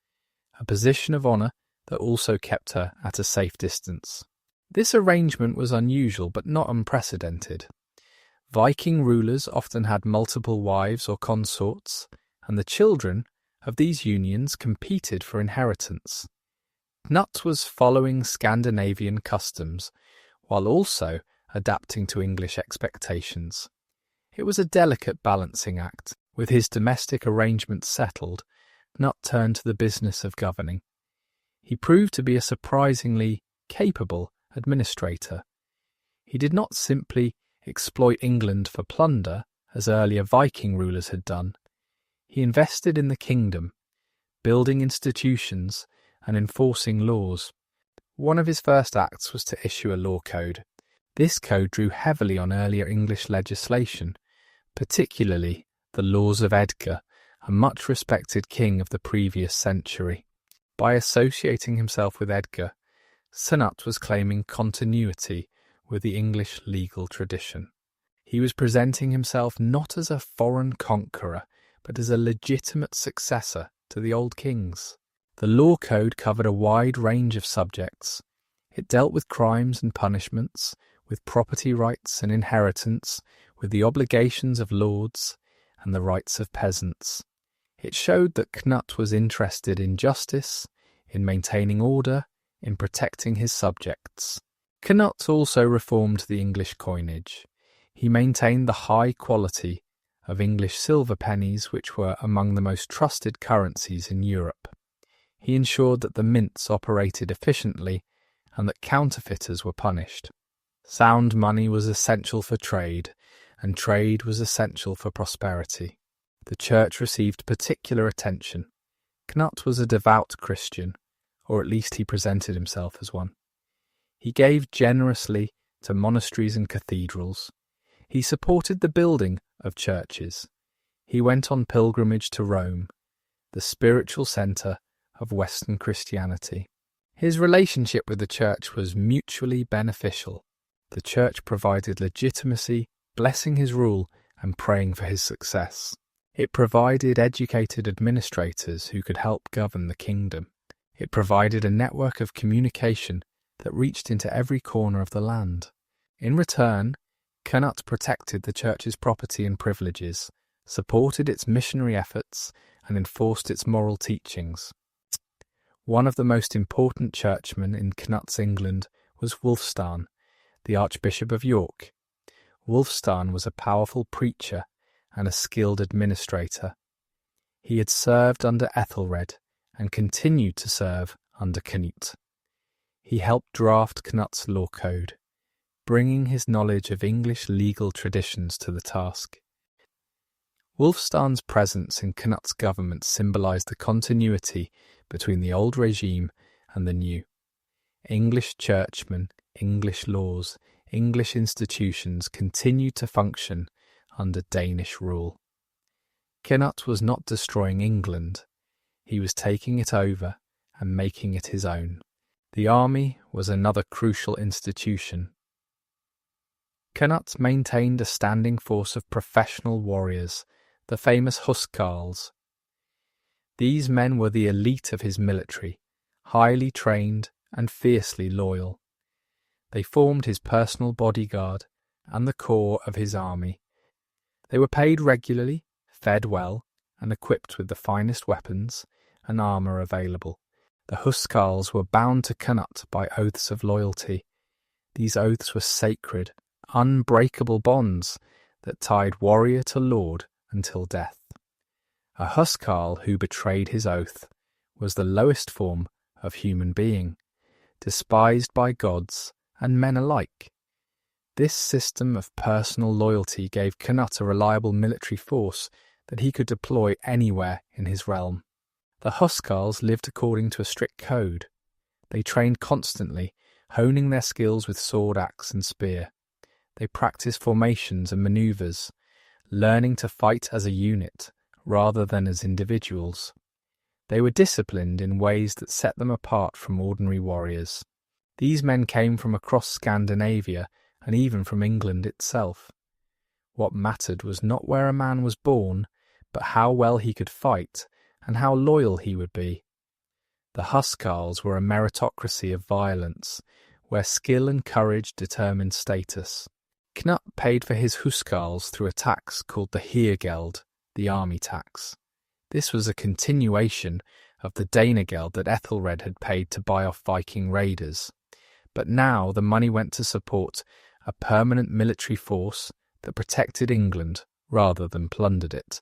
a position of honour that also kept her at a safe distance. This arrangement was unusual but not unprecedented. Viking rulers often had multiple wives or consorts, and the children of these unions competed for inheritance. Cnut was following Scandinavian customs, while also adapting to English expectations. It was a delicate balancing act. With his domestic arrangements settled, Cnut turned to the business of governing. He proved to be a surprisingly capable administrator. He did not simply exploit England for plunder, as earlier Viking rulers had done. He invested in the kingdom, building institutions and enforcing laws. One of his first acts was to issue a law code. This code drew heavily on earlier English legislation, particularly the laws of Edgar, a much respected king of the previous century. By associating himself with Edgar, Cnut was claiming continuity with the English legal tradition. He was presenting himself not as a foreign conqueror, but as a legitimate successor to the old kings. The law code covered a wide range of subjects. It dealt with crimes and punishments, with property rights and inheritance, with the obligations of lords and the rights of peasants. It showed that Cnut was interested in justice, in maintaining order, in protecting his subjects. Cnut also reformed the English coinage. He maintained the high quality of English silver pennies, which were among the most trusted currencies in Europe. He ensured that the mints operated efficiently and that counterfeiters were punished. Sound money was essential for trade, and trade was essential for prosperity. The church received particular attention. Cnut was a devout Christian, or at least he presented himself as one. He gave generously to monasteries and cathedrals. He supported the building of churches. He went on pilgrimage to Rome, the spiritual centre of Western Christianity. His relationship with the church was mutually beneficial. The church provided legitimacy, blessing his rule and praying for his success. It provided educated administrators who could help govern the kingdom. It provided a network of communication that reached into every corner of the land. In return, Cnut protected the church's property and privileges, supported its missionary efforts, and enforced its moral teachings. One of the most important churchmen in Cnut's England was Wulfstan, the Archbishop of York. Wulfstan was a powerful preacher and a skilled administrator. He had served under Ethelred and continued to serve under Cnut. He helped draft Cnut's law code, bringing his knowledge of English legal traditions to the task. Wulfstan's presence in Cnut's government symbolised the continuity between the old regime and the new. English churchmen, English laws, English institutions continued to function under Danish rule. Cnut was not destroying England. He was taking it over and making it his own. The army was another crucial institution. Cnut maintained a standing force of professional warriors, the famous huskarls. These men were the elite of his military, highly trained and fiercely loyal. They formed his personal bodyguard and the core of his army. They were paid regularly, fed well, and equipped with the finest weapons and armour available. The huskarls were bound to Cnut by oaths of loyalty. These oaths were sacred, unbreakable bonds that tied warrior to lord until death. A huskarl who betrayed his oath was the lowest form of human being, despised by gods and men alike. This system of personal loyalty gave Cnut a reliable military force that he could deploy anywhere in his realm. The huskarls lived according to a strict code. They trained constantly, honing their skills with sword, axe and spear. They practiced formations and manoeuvres, learning to fight as a unit rather than as individuals. They were disciplined in ways that set them apart from ordinary warriors. These men came from across Scandinavia and even from England itself. What mattered was not where a man was born, but how well he could fight and how loyal he would be. The huskarls were a meritocracy of violence, where skill and courage determined status. Cnut paid for his huskarls through a tax called the heergeld, the army tax. This was a continuation of the danageld that Ethelred had paid to buy off Viking raiders. But now the money went to support a permanent military force that protected England rather than plundered it.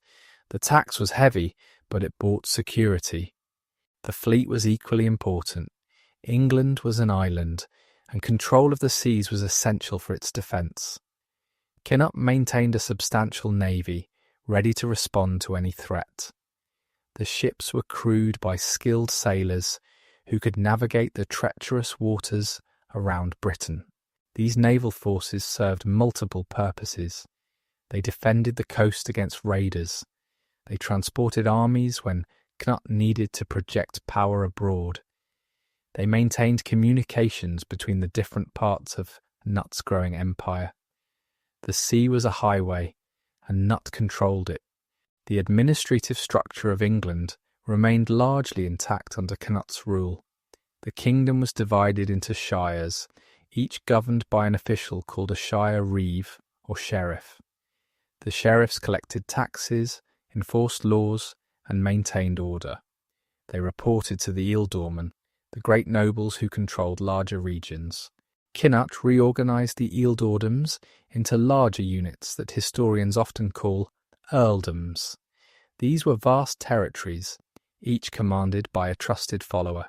The tax was heavy, but it bought security. The fleet was equally important. England was an island, and control of the seas was essential for its defence. Cnut maintained a substantial navy, ready to respond to any threat. The ships were crewed by skilled sailors who could navigate the treacherous waters around Britain. These naval forces served multiple purposes. They defended the coast against raiders. They transported armies when Cnut needed to project power abroad. They maintained communications between the different parts of Cnut's growing empire. The sea was a highway, and Cnut controlled it. The administrative structure of England remained largely intact under Cnut's rule. The kingdom was divided into shires, each governed by an official called a shire reeve or sheriff. The sheriffs collected taxes, enforced laws, and maintained order. They reported to the ealdormen, the great nobles who controlled larger regions. Cnut reorganised the ealdordoms into larger units that historians often call earldoms. These were vast territories, each commanded by a trusted follower.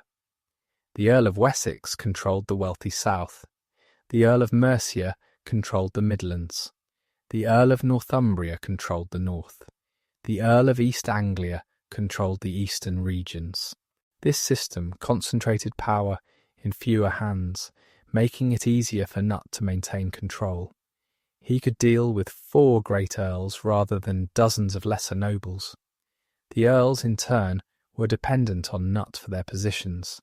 The Earl of Wessex controlled the wealthy south. The Earl of Mercia controlled the Midlands. The Earl of Northumbria controlled the north. The Earl of East Anglia controlled the eastern regions. This system concentrated power in fewer hands, making it easier for Cnut to maintain control. He could deal with 4 great earls rather than dozens of lesser nobles. The earls, in turn, were dependent on Cnut for their positions.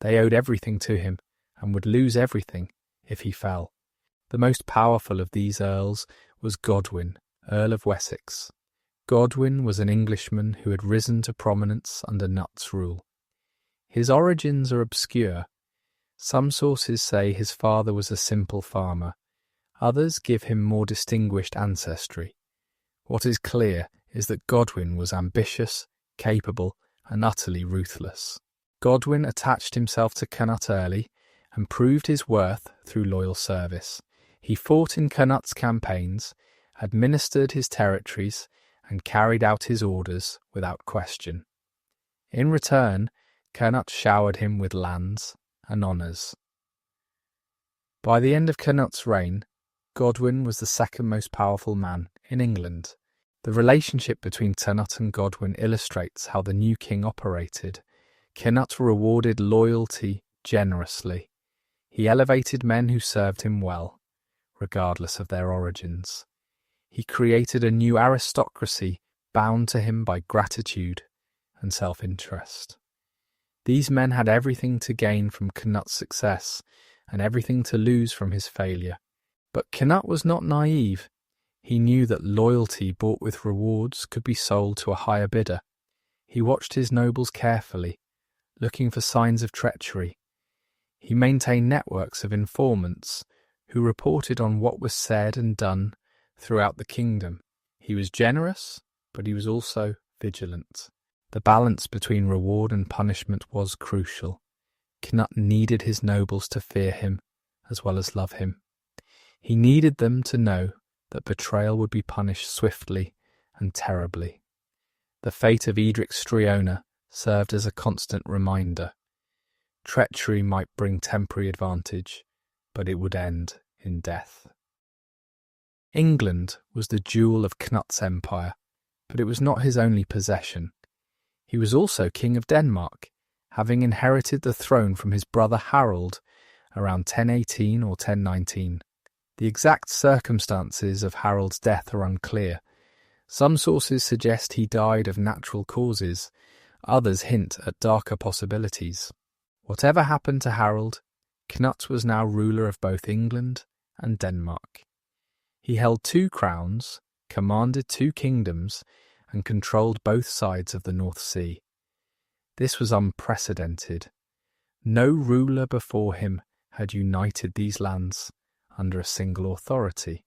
They owed everything to him and would lose everything if he fell. The most powerful of these earls was Godwin, Earl of Wessex. Godwin was an Englishman who had risen to prominence under Cnut's rule. His origins are obscure. Some sources say his father was a simple farmer. Others give him more distinguished ancestry. What is clear is that Godwin was ambitious, capable, and utterly ruthless. Godwin attached himself to Cnut early and proved his worth through loyal service. He fought in Cnut's campaigns, administered his territories, and carried out his orders without question. In return, Cnut showered him with lands and honours. By the end of Cnut's reign, Godwin was the second most powerful man in England. The relationship between Cnut and Godwin illustrates how the new king operated. Cnut rewarded loyalty generously. He elevated men who served him well, regardless of their origins. He created a new aristocracy bound to him by gratitude and self-interest. These men had everything to gain from Cnut's success and everything to lose from his failure. But Cnut was not naive. He knew that loyalty bought with rewards could be sold to a higher bidder. He watched his nobles carefully, looking for signs of treachery. He maintained networks of informants who reported on what was said and done throughout the kingdom. He was generous, but he was also vigilant. The balance between reward and punishment was crucial. Cnut needed his nobles to fear him as well as love him. He needed them to know that betrayal would be punished swiftly and terribly. The fate of Edric Striona served as a constant reminder. Treachery might bring temporary advantage, but it would end in death. England was the jewel of Cnut's empire, but it was not his only possession. He was also King of Denmark, having inherited the throne from his brother Harold around 1018 or 1019. The exact circumstances of Harold's death are unclear. Some sources suggest he died of natural causes, others hint at darker possibilities. Whatever happened to Harold, Cnut was now ruler of both England and Denmark. He held 2 crowns, commanded 2 kingdoms, and controlled both sides of the North Sea. This was unprecedented. No ruler before him had united these lands under a single authority.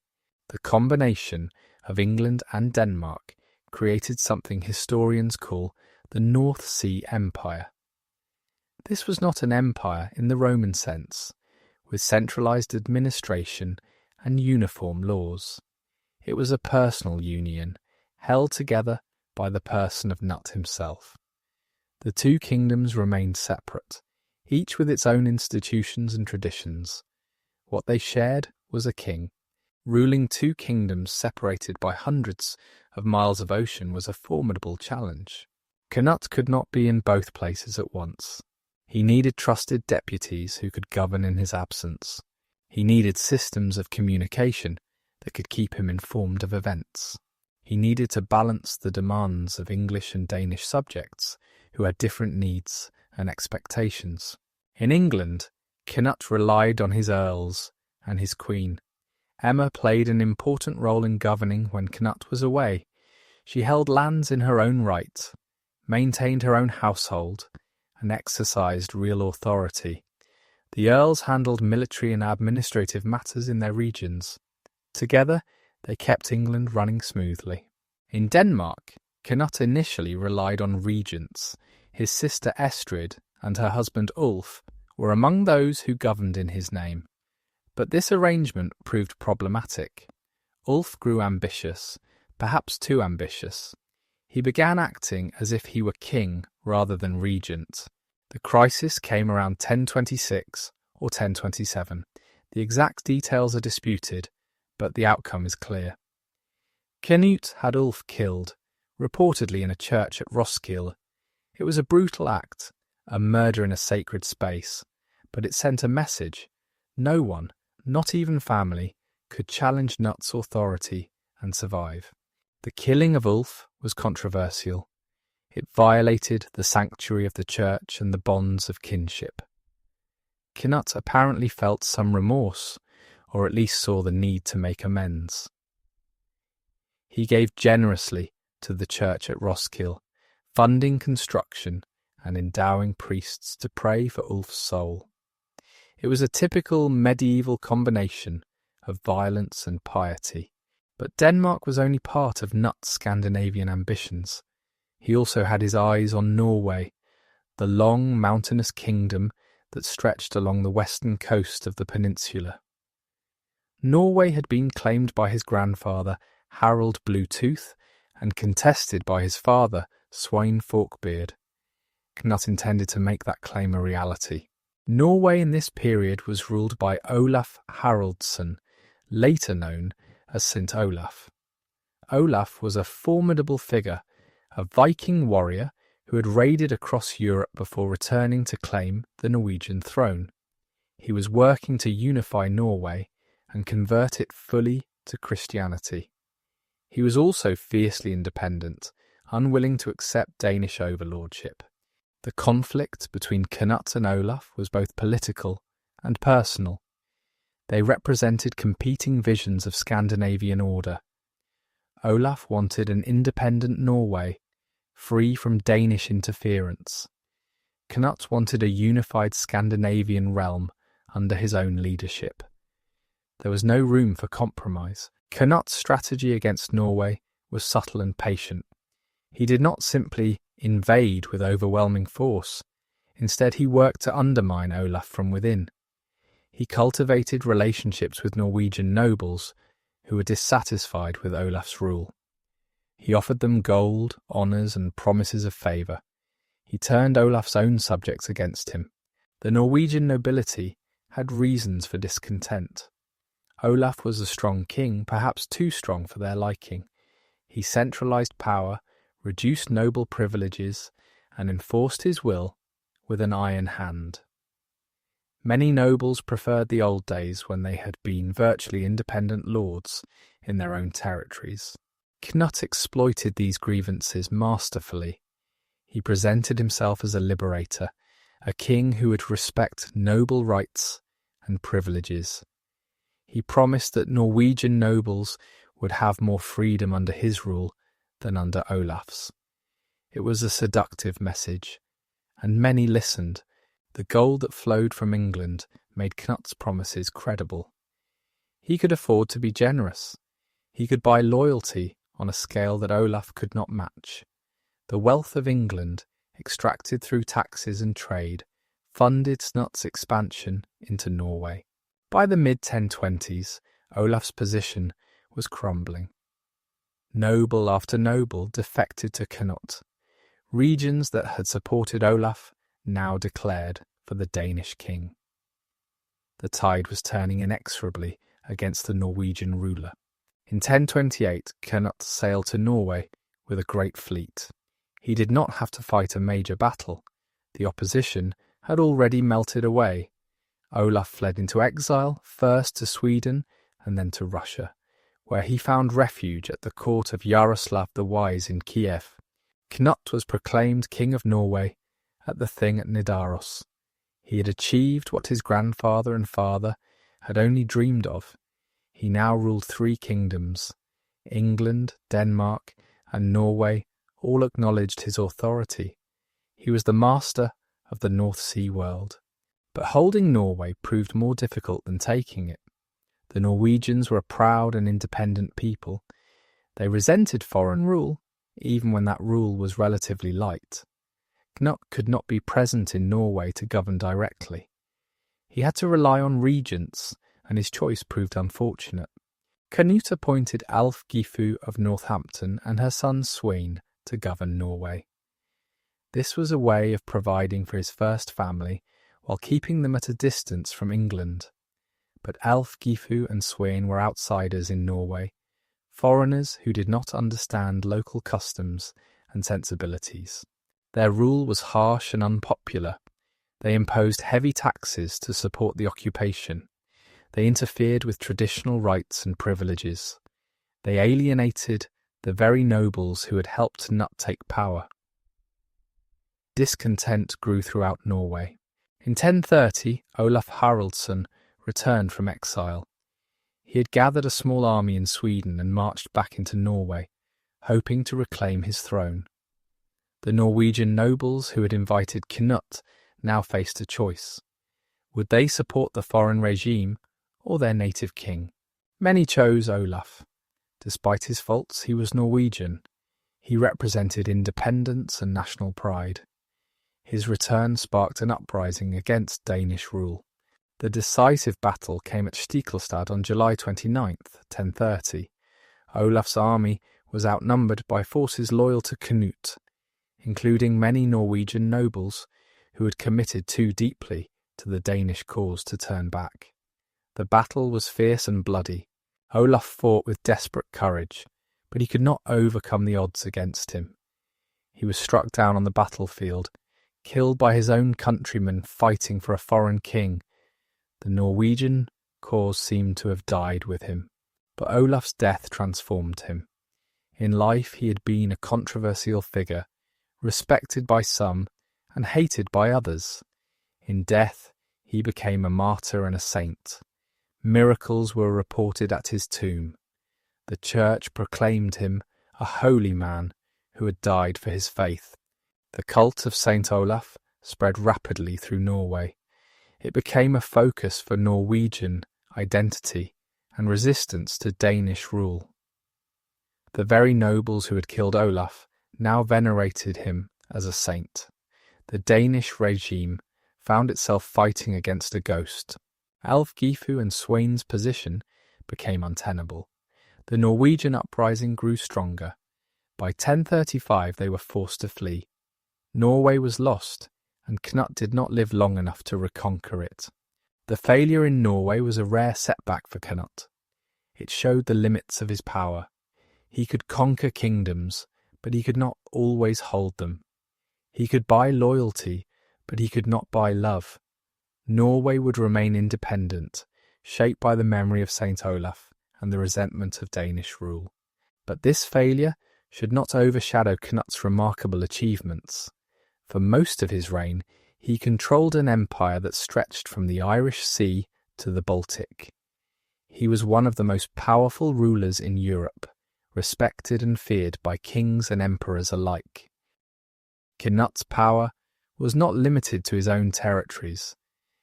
The combination of England and Denmark created something historians call the North Sea Empire. This was not an empire in the Roman sense, with centralized administration and uniform laws. It was a personal union, held together by the person of Cnut himself. The two kingdoms remained separate, each with its own institutions and traditions. What they shared was a king. Ruling two kingdoms separated by hundreds of miles of ocean was a formidable challenge. Cnut could not be in both places at once. He needed trusted deputies who could govern in his absence. He needed systems of communication that could keep him informed of events. He needed to balance the demands of English and Danish subjects who had different needs and expectations. In England, Cnut relied on his earls and his queen. Emma played an important role in governing when Cnut was away. She held lands in her own right, maintained her own household, and exercised real authority. The earls handled military and administrative matters in their regions. Together, they kept England running smoothly. In Denmark, Cnut initially relied on regents. His sister Estrid and her husband Ulf were among those who governed in his name. But this arrangement proved problematic. Ulf grew ambitious, perhaps too ambitious. He began acting as if he were king rather than regent. The crisis came around 1026 or 1027. The exact details are disputed, but the outcome is clear. Cnut had Ulf killed, reportedly in a church at Roskilde. It was a brutal act, a murder in a sacred space, but it sent a message. No one, not even family, could challenge Cnut's authority and survive. The killing of Ulf was controversial. It violated the sanctuary of the church and the bonds of kinship. Cnut apparently felt some remorse, or at least saw the need to make amends. He gave generously to the church at Roskilde, funding construction and endowing priests to pray for Ulf's soul. It was a typical medieval combination of violence and piety. But Denmark was only part of Cnut's Scandinavian ambitions. He also had his eyes on Norway, the long mountainous kingdom that stretched along the western coast of the peninsula. Norway had been claimed by his grandfather, Harald Bluetooth, and contested by his father, Svein Forkbeard. Cnut intended to make that claim a reality. Norway in this period was ruled by Olaf Haraldsson, later known as St. Olaf. Olaf was a formidable figure, a Viking warrior who had raided across Europe before returning to claim the Norwegian throne. He was working to unify Norway and convert it fully to Christianity. He was also fiercely independent, unwilling to accept Danish overlordship. The conflict between Cnut and Olaf was both political and personal. They represented competing visions of Scandinavian order. Olaf wanted an independent Norway, free from Danish interference. Cnut wanted a unified Scandinavian realm under his own leadership. There was no room for compromise. Cnut's strategy against Norway was subtle and patient. He did not simply invade with overwhelming force. Instead, he worked to undermine Olaf from within. He cultivated relationships with Norwegian nobles who were dissatisfied with Olaf's rule. He offered them gold, honours and promises of favour. He turned Olaf's own subjects against him. The Norwegian nobility had reasons for discontent. Olaf was a strong king, perhaps too strong for their liking. He centralised power, reduced noble privileges, and enforced his will with an iron hand. Many nobles preferred the old days when they had been virtually independent lords in their own territories. Cnut exploited these grievances masterfully. He presented himself as a liberator, a king who would respect noble rights and privileges. He promised that Norwegian nobles would have more freedom under his rule than under Olaf's. It was a seductive message, and many listened. The gold that flowed from England made Cnut's promises credible. He could afford to be generous. He could buy loyalty on a scale that Olaf could not match. The wealth of England, extracted through taxes and trade, funded Cnut's expansion into Norway. By the mid-1020s, Olaf's position was crumbling. Noble after noble defected to Cnut. Regions that had supported Olaf now declared for the Danish king. The tide was turning inexorably against the Norwegian ruler. In 1028, Cnut sailed to Norway with a great fleet. He did not have to fight a major battle. The opposition had already melted away. Olaf fled into exile, first to Sweden and then to Russia, where he found refuge at the court of Yaroslav the Wise in Kiev. Cnut was proclaimed King of Norway at the Thing at Nidaros. He had achieved what his grandfather and father had only dreamed of. He now ruled 3 kingdoms. England, Denmark, and Norway all acknowledged his authority. He was the master of the North Sea world. But holding Norway proved more difficult than taking it. The Norwegians were a proud and independent people. They resented foreign rule, even when that rule was relatively light. Cnut could not be present in Norway to govern directly. He had to rely on regents, and his choice proved unfortunate. Canute appointed Ælfgifu of Northampton and her son Sweyn to govern Norway. This was a way of providing for his first family while keeping them at a distance from England. But Ælfgifu and Sweyn were outsiders in Norway, foreigners who did not understand local customs and sensibilities. Their rule was harsh and unpopular. They imposed heavy taxes to support the occupation. They interfered with traditional rights and privileges. They alienated the very nobles who had helped Cnut take power. Discontent grew throughout Norway. In 1030, Olaf Haraldsson returned from exile. He had gathered a small army in Sweden and marched back into Norway, hoping to reclaim his throne. The Norwegian nobles who had invited Cnut now faced a choice. Would they support the foreign regime or their native king? Many chose Olaf. Despite his faults, he was Norwegian. He represented independence and national pride. His return sparked an uprising against Danish rule. The decisive battle came at Stiklestad on July 29th, 1030. Olaf's army was outnumbered by forces loyal to Cnut, including many Norwegian nobles who had committed too deeply to the Danish cause to turn back. The battle was fierce and bloody. Olaf fought with desperate courage, but he could not overcome the odds against him. He was struck down on the battlefield, killed by his own countrymen fighting for a foreign king. The Norwegian cause seemed to have died with him, but Olaf's death transformed him. In life he had been a controversial figure, respected by some and hated by others. In death he became a martyr and a saint. Miracles were reported at his tomb. The church proclaimed him a holy man who had died for his faith. The cult of Saint Olaf spread rapidly through Norway. It became a focus for Norwegian identity and resistance to Danish rule. The very nobles who had killed Olaf now venerated him as a saint. The Danish regime found itself fighting against a ghost. Ælfgifu and Sweyn's position became untenable. The Norwegian uprising grew stronger. By 1035 they were forced to flee. Norway was lost, and Cnut did not live long enough to reconquer it. The failure in Norway was a rare setback for Cnut. It showed the limits of his power. He could conquer kingdoms, but he could not always hold them. He could buy loyalty, but he could not buy love. Norway would remain independent, shaped by the memory of Saint Olaf and the resentment of Danish rule. But this failure should not overshadow Cnut's remarkable achievements. For most of his reign, he controlled an empire that stretched from the Irish Sea to the Baltic. He was one of the most powerful rulers in Europe, respected and feared by kings and emperors alike. Cnut's power was not limited to his own territories.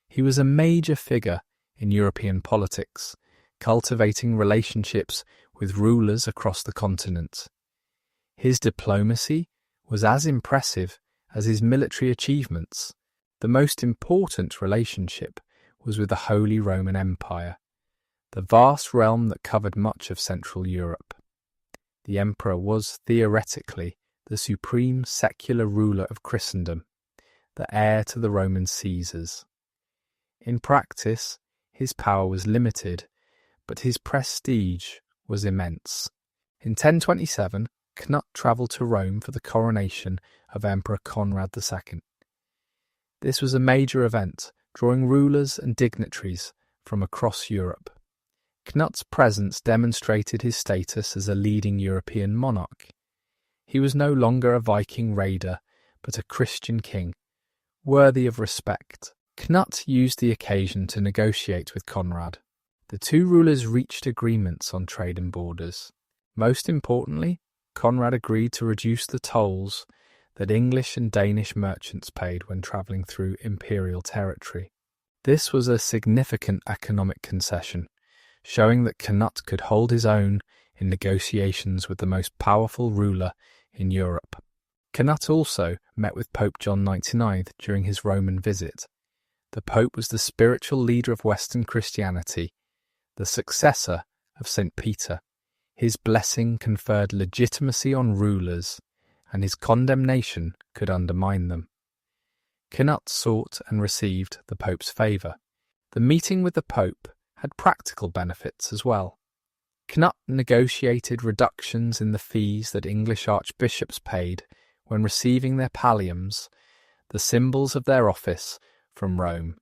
He was a major figure in European politics, cultivating relationships with rulers across the continent. His diplomacy was as impressive as his military achievements. The most important relationship was with the Holy Roman Empire, the vast realm that covered much of Central Europe. The emperor was theoretically the supreme secular ruler of Christendom, the heir to the Roman Caesars. In practice, his power was limited, but his prestige was immense. In 1027, Cnut travelled to Rome for the coronation of Emperor Conrad II. This was a major event, drawing rulers and dignitaries from across Europe. Cnut's presence demonstrated his status as a leading European monarch. He was no longer a Viking raider, but a Christian king, worthy of respect. Cnut used the occasion to negotiate with Conrad. The two rulers reached agreements on trade and borders. Most importantly, Conrad agreed to reduce the tolls that English and Danish merchants paid when travelling through imperial territory. This was a significant economic concession, showing that Cnut could hold his own in negotiations with the most powerful ruler in Europe. Cnut also met with Pope John XXIX during his Roman visit. The Pope was the spiritual leader of Western Christianity, the successor of St. Peter. His blessing conferred legitimacy on rulers, and his condemnation could undermine them. Cnut sought and received the Pope's favour. The meeting with the Pope had practical benefits as well. Cnut negotiated reductions in the fees that English archbishops paid when receiving their palliums, the symbols of their office, from Rome.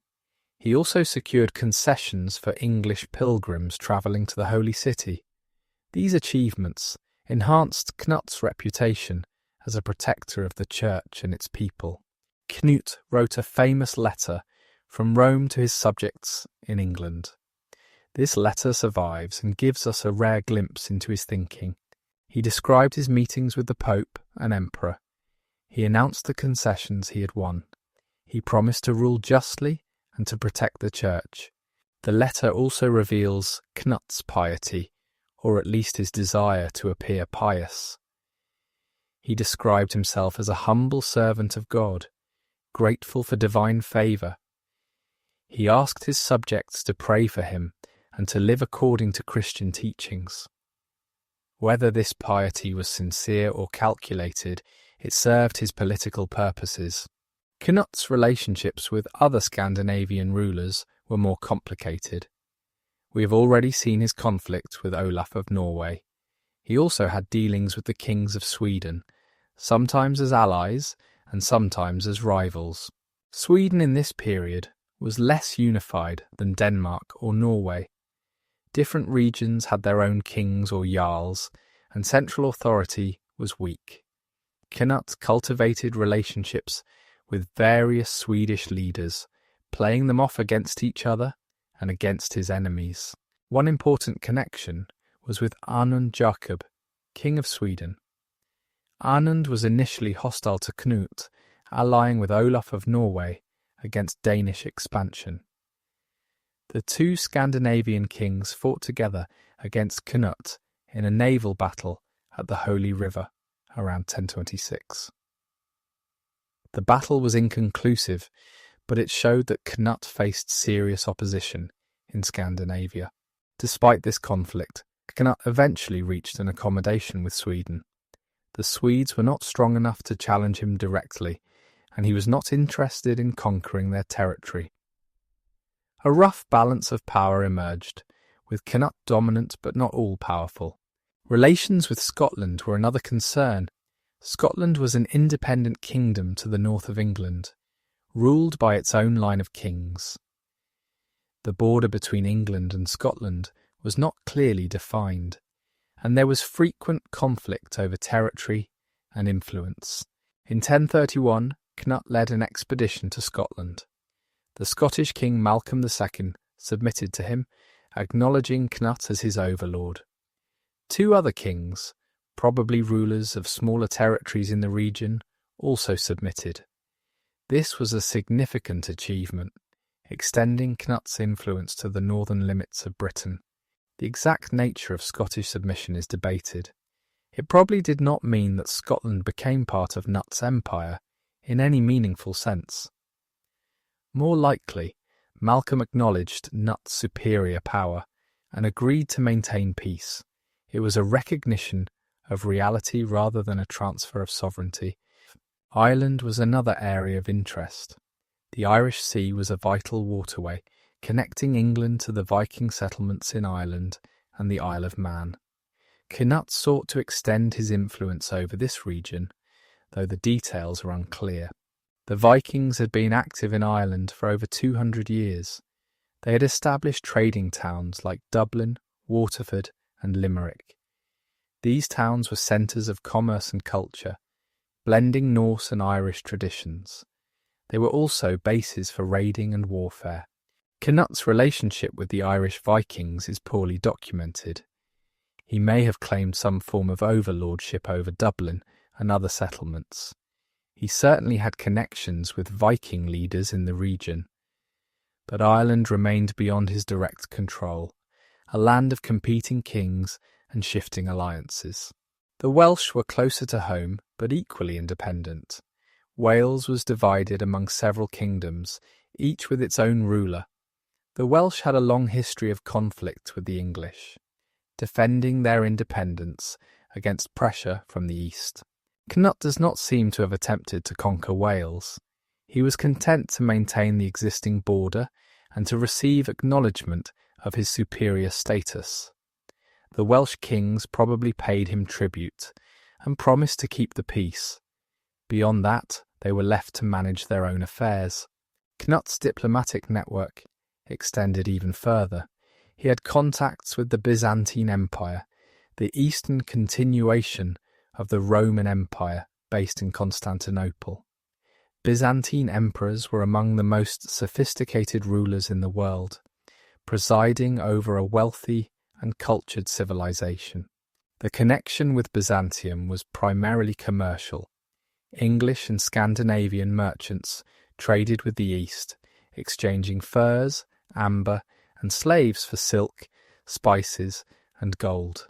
He also secured concessions for English pilgrims travelling to the Holy City. These achievements enhanced Cnut's reputation as a protector of the Church and its people. Cnut wrote a famous letter from Rome to his subjects in England. This letter survives and gives us a rare glimpse into his thinking. He described his meetings with the Pope and Emperor. He announced the concessions he had won. He promised to rule justly and to protect the Church. The letter also reveals Cnut's piety, or at least his desire to appear pious. He described himself as a humble servant of God, grateful for divine favour. He asked his subjects to pray for him and to live according to Christian teachings. Whether this piety was sincere or calculated, it served his political purposes. Cnut's relationships with other Scandinavian rulers were more complicated. We have already seen his conflict with Olaf of Norway. He also had dealings with the kings of Sweden, sometimes as allies and sometimes as rivals. Sweden in this period was less unified than Denmark or Norway. Different regions had their own kings or jarls, and central authority was weak. Cnut cultivated relationships with various Swedish leaders, playing them off against each other and against his enemies. One important connection was with Anund Jakob, King of Sweden. Anund was initially hostile to Cnut, allying with Olaf of Norway against Danish expansion. The two Scandinavian kings fought together against Cnut in a naval battle at the Holy River around 1026. The battle was inconclusive, but it showed that Cnut faced serious opposition in Scandinavia. Despite this conflict, Cnut eventually reached an accommodation with Sweden. The Swedes were not strong enough to challenge him directly, and he was not interested in conquering their territory. A rough balance of power emerged, with Cnut dominant but not all-powerful. Relations with Scotland were another concern. Scotland was an independent kingdom to the north of England, ruled by its own line of kings. The border between England and Scotland was not clearly defined, and there was frequent conflict over territory and influence. In 1031, Cnut led an expedition to Scotland. The Scottish king Malcolm II submitted to him, acknowledging Cnut as his overlord. Two other kings, probably rulers of smaller territories in the region, also submitted. This was a significant achievement, extending Cnut's influence to the northern limits of Britain. The exact nature of Scottish submission is debated. It probably did not mean that Scotland became part of Cnut's empire in any meaningful sense. More likely, Malcolm acknowledged Cnut's superior power and agreed to maintain peace. It was a recognition of reality rather than a transfer of sovereignty. Ireland was another area of interest. The Irish Sea was a vital waterway, connecting England to the Viking settlements in Ireland and the Isle of Man. Cnut sought to extend his influence over this region, though the details are unclear. The Vikings had been active in Ireland for over 200 years. They had established trading towns like Dublin, Waterford, and Limerick. These towns were centres of commerce and culture, blending Norse and Irish traditions. They were also bases for raiding and warfare. Cnut's relationship with the Irish Vikings is poorly documented. He may have claimed some form of overlordship over Dublin and other settlements. He certainly had connections with Viking leaders in the region. But Ireland remained beyond his direct control, a land of competing kings and shifting alliances. The Welsh were closer to home, but equally independent. Wales was divided among several kingdoms, each with its own ruler. The Welsh had a long history of conflict with the English, defending their independence against pressure from the east. Cnut does not seem to have attempted to conquer Wales. He was content to maintain the existing border and to receive acknowledgement of his superior status. The Welsh kings probably paid him tribute and promised to keep the peace. Beyond that, they were left to manage their own affairs. Cnut's diplomatic network extended even further. He had contacts with the Byzantine Empire, the eastern continuation of the Roman Empire based in Constantinople. Byzantine emperors were among the most sophisticated rulers in the world, presiding over a wealthy and cultured civilization. The connection with Byzantium was primarily commercial. English and Scandinavian merchants traded with the East, exchanging furs, amber, and slaves for silk, spices, and gold.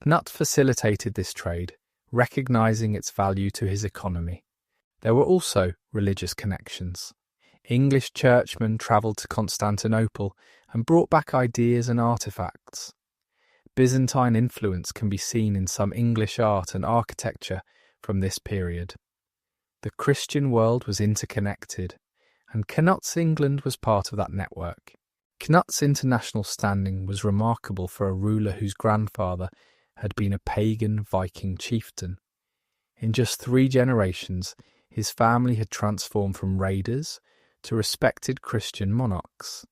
Cnut facilitated this trade, recognizing its value to his economy. There were also religious connections. English churchmen travelled to Constantinople and brought back ideas and artefacts. Byzantine influence can be seen in some English art and architecture from this period. The Christian world was interconnected, and Cnut's England was part of that network. Cnut's international standing was remarkable for a ruler whose grandfather had been a pagan Viking chieftain. In just 3 generations, his family had transformed from raiders to respected Christian monarchs.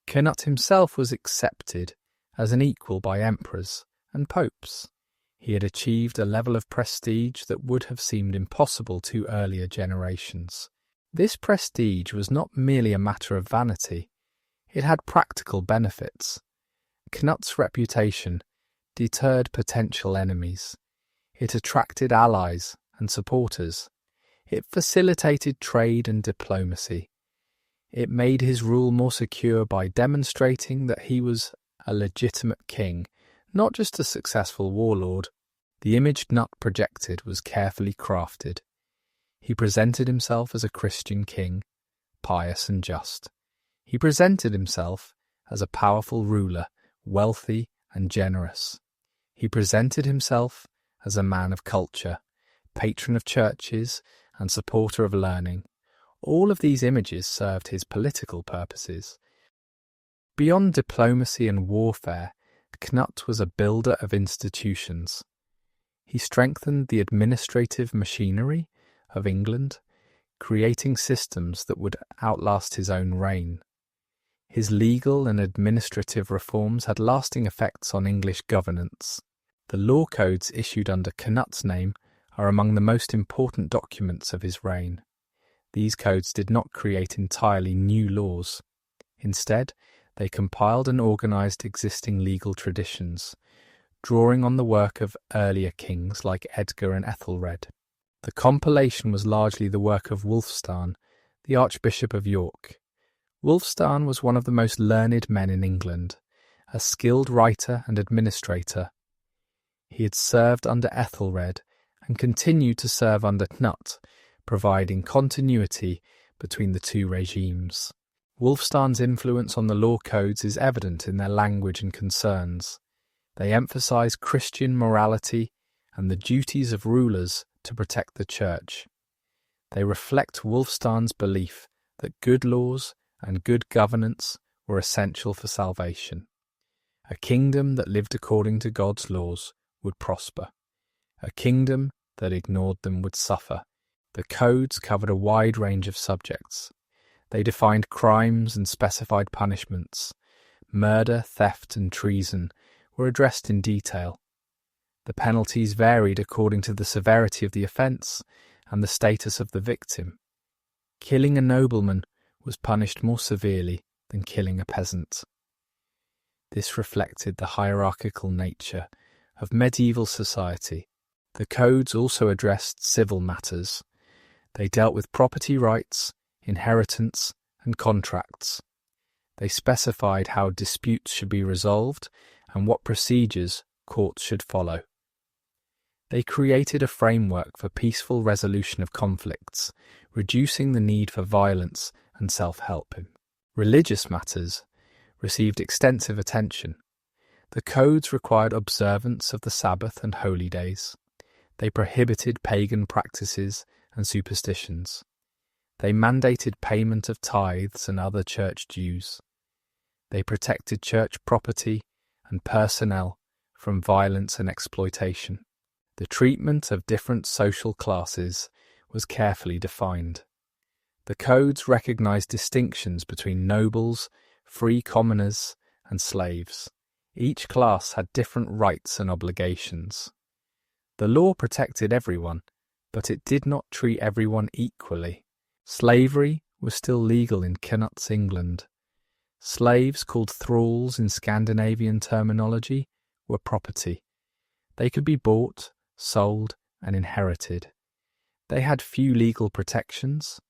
Cnut himself was accepted as an equal by emperors and popes. He had achieved a level of prestige that would have seemed impossible to earlier generations. This prestige was not merely a matter of vanity. It had practical benefits. Cnut's reputation deterred potential enemies. It attracted allies and supporters. It facilitated trade and diplomacy. It made his rule more secure by demonstrating that he was a legitimate king, not just a successful warlord. The image Cnut projected was carefully crafted. He presented himself as a Christian king, pious and just. He presented himself as a powerful ruler, wealthy and generous. He presented himself as a man of culture, patron of churches and supporter of learning. All of these images served his political purposes. Beyond diplomacy and warfare, Cnut was a builder of institutions. He strengthened the administrative machinery of England, creating systems that would outlast his own reign. His legal and administrative reforms had lasting effects on English governance. The law codes issued under Cnut's name are among the most important documents of his reign. These codes did not create entirely new laws. Instead, they compiled and organised existing legal traditions, drawing on the work of earlier kings like Edgar and Ethelred. The compilation was largely the work of Wulfstan, the Archbishop of York. Wulfstan was one of the most learned men in England, a skilled writer and administrator. He had served under Ethelred and continued to serve under Cnut, providing continuity between the two regimes. Wulfstan's influence on the law codes is evident in their language and concerns. They emphasize Christian morality and the duties of rulers to protect the church. They reflect Wulfstan's belief that good laws and good governance were essential for salvation. A kingdom that lived according to God's laws would prosper. A kingdom that ignored them would suffer. The codes covered a wide range of subjects. They defined crimes and specified punishments. Murder, theft, and treason were addressed in detail. The penalties varied according to the severity of the offence and the status of the victim. Killing a nobleman was punished more severely than killing a peasant. This reflected the hierarchical nature of medieval society. The codes also addressed civil matters. They dealt with property rights, inheritance, and contracts. They specified how disputes should be resolved and what procedures courts should follow. They created a framework for peaceful resolution of conflicts, reducing the need for violence and self-help. Religious matters received extensive attention. The codes required observance of the Sabbath and holy days. They prohibited pagan practices and superstitions. They mandated payment of tithes and other church dues. They protected church property and personnel from violence and exploitation. The treatment of different social classes was carefully defined. The codes recognized distinctions between nobles, free commoners, and slaves. Each class had different rights and obligations. The law protected everyone, but it did not treat everyone equally. Slavery was still legal in Cnut's England. Slaves, called thralls in Scandinavian terminology, were property. They could be bought, sold, and inherited. They had few legal protections.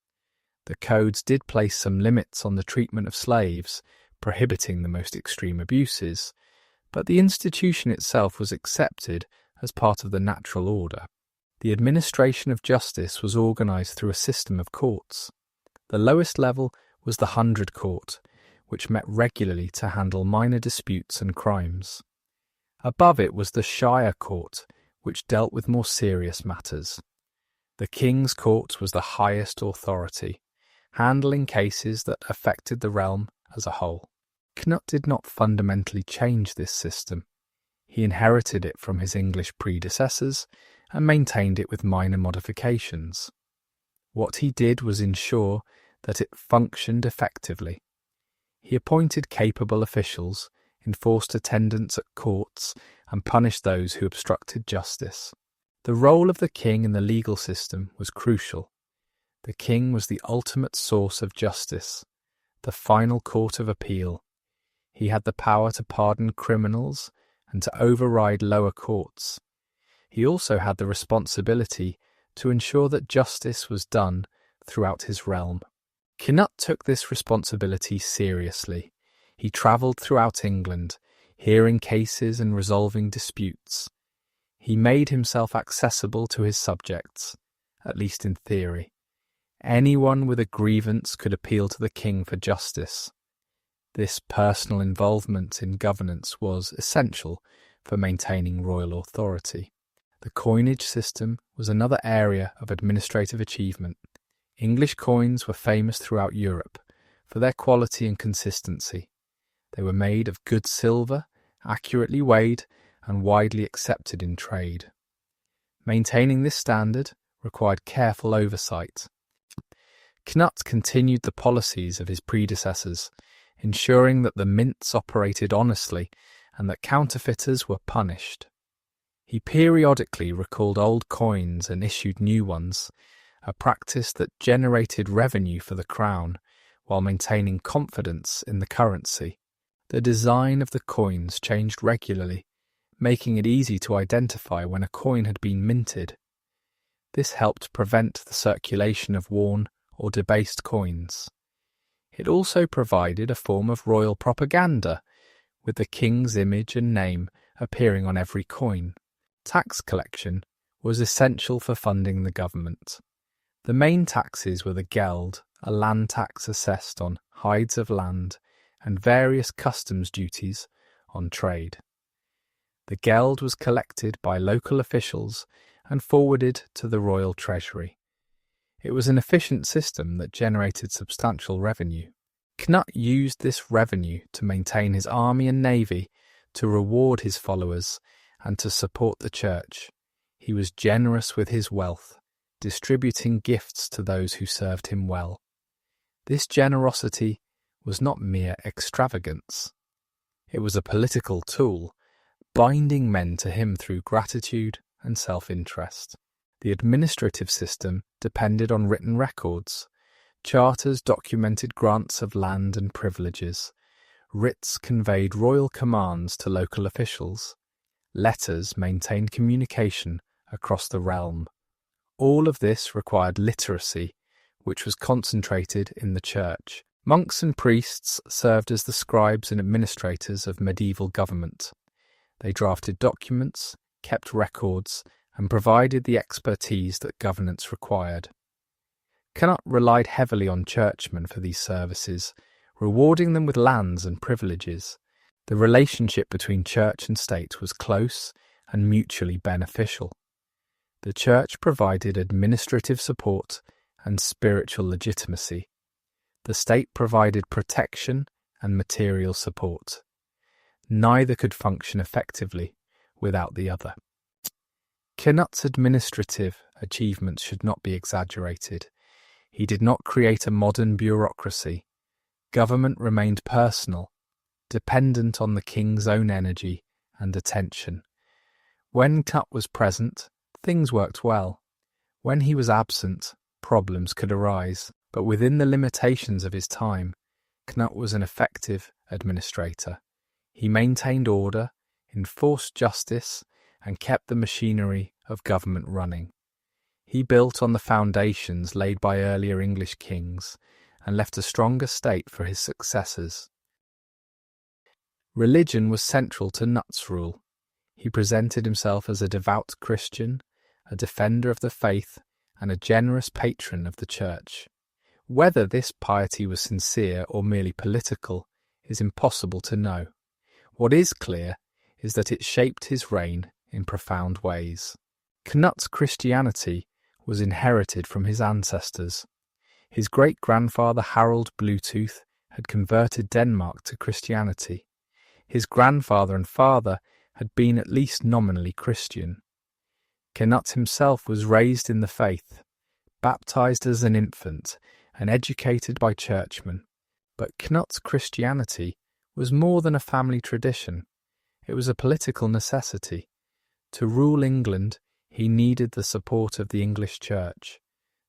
The codes did place some limits on the treatment of slaves, prohibiting the most extreme abuses, but the institution itself was accepted as part of the natural order. The administration of justice was organised through a system of courts. The lowest level was the 100 Court, which met regularly to handle minor disputes and crimes. Above it was the Shire Court, which dealt with more serious matters. The King's Court was the highest authority, handling cases that affected the realm as a whole. Cnut did not fundamentally change this system. He inherited it from his English predecessors and maintained it with minor modifications. What he did was ensure that it functioned effectively. He appointed capable officials, enforced attendance at courts, and punished those who obstructed justice. The role of the king in the legal system was crucial. The king was the ultimate source of justice, the final court of appeal. He had the power to pardon criminals and to override lower courts. He also had the responsibility to ensure that justice was done throughout his realm. Cnut took this responsibility seriously. He travelled throughout England, hearing cases and resolving disputes. He made himself accessible to his subjects, at least in theory. Anyone with a grievance could appeal to the king for justice. This personal involvement in governance was essential for maintaining royal authority. The coinage system was another area of administrative achievement. English coins were famous throughout Europe for their quality and consistency. They were made of good silver, accurately weighed, and widely accepted in trade. Maintaining this standard required careful oversight. Cnut continued the policies of his predecessors, ensuring that the mints operated honestly and that counterfeiters were punished. He periodically recalled old coins and issued new ones, a practice that generated revenue for the crown while maintaining confidence in the currency. The design of the coins changed regularly, making it easy to identify when a coin had been minted. This helped prevent the circulation of worn or debased coins. It also provided a form of royal propaganda, with the king's image and name appearing on every coin. Tax collection was essential for funding the government. The main taxes were the geld, a land tax assessed on hides of land, and various customs duties on trade. The geld was collected by local officials and forwarded to the royal treasury. It was an efficient system that generated substantial revenue. Cnut used this revenue to maintain his army and navy, to reward his followers, and to support the church. He was generous with his wealth, distributing gifts to those who served him well. This generosity was not mere extravagance. It was a political tool, binding men to him through gratitude and self-interest. The administrative system depended on written records. Charters documented grants of land and privileges. Writs conveyed royal commands to local officials. Letters maintained communication across the realm. All of this required literacy, which was concentrated in the church. Monks and priests served as the scribes and administrators of medieval government. They drafted documents, kept records, and provided the expertise that governance required. Cnut relied heavily on churchmen for these services, rewarding them with lands and privileges. The relationship between church and state was close and mutually beneficial. The church provided administrative support and spiritual legitimacy. The state provided protection and material support. Neither could function effectively without the other. Cnut's administrative achievements should not be exaggerated. He did not create a modern bureaucracy. Government remained personal, dependent on the king's own energy and attention. When Cnut was present, things worked well. When he was absent, problems could arise, but within the limitations of his time, Cnut was an effective administrator. He maintained order, enforced justice, and kept the machinery of government running. He built on the foundations laid by earlier English kings and left a stronger state for his successors. Religion was central to Cnut's rule. He presented himself as a devout Christian, a defender of the faith, and a generous patron of the church. Whether this piety was sincere or merely political is impossible to know. What is clear is that it shaped his reign in profound ways. Cnut's Christianity was inherited from his ancestors. His great-grandfather Harold Bluetooth had converted Denmark to Christianity. His grandfather and father had been at least nominally Christian. Cnut himself was raised in the faith, baptized as an infant, and educated by churchmen. But Cnut's Christianity was more than a family tradition. It was a political necessity. To rule England, he needed the support of the English church.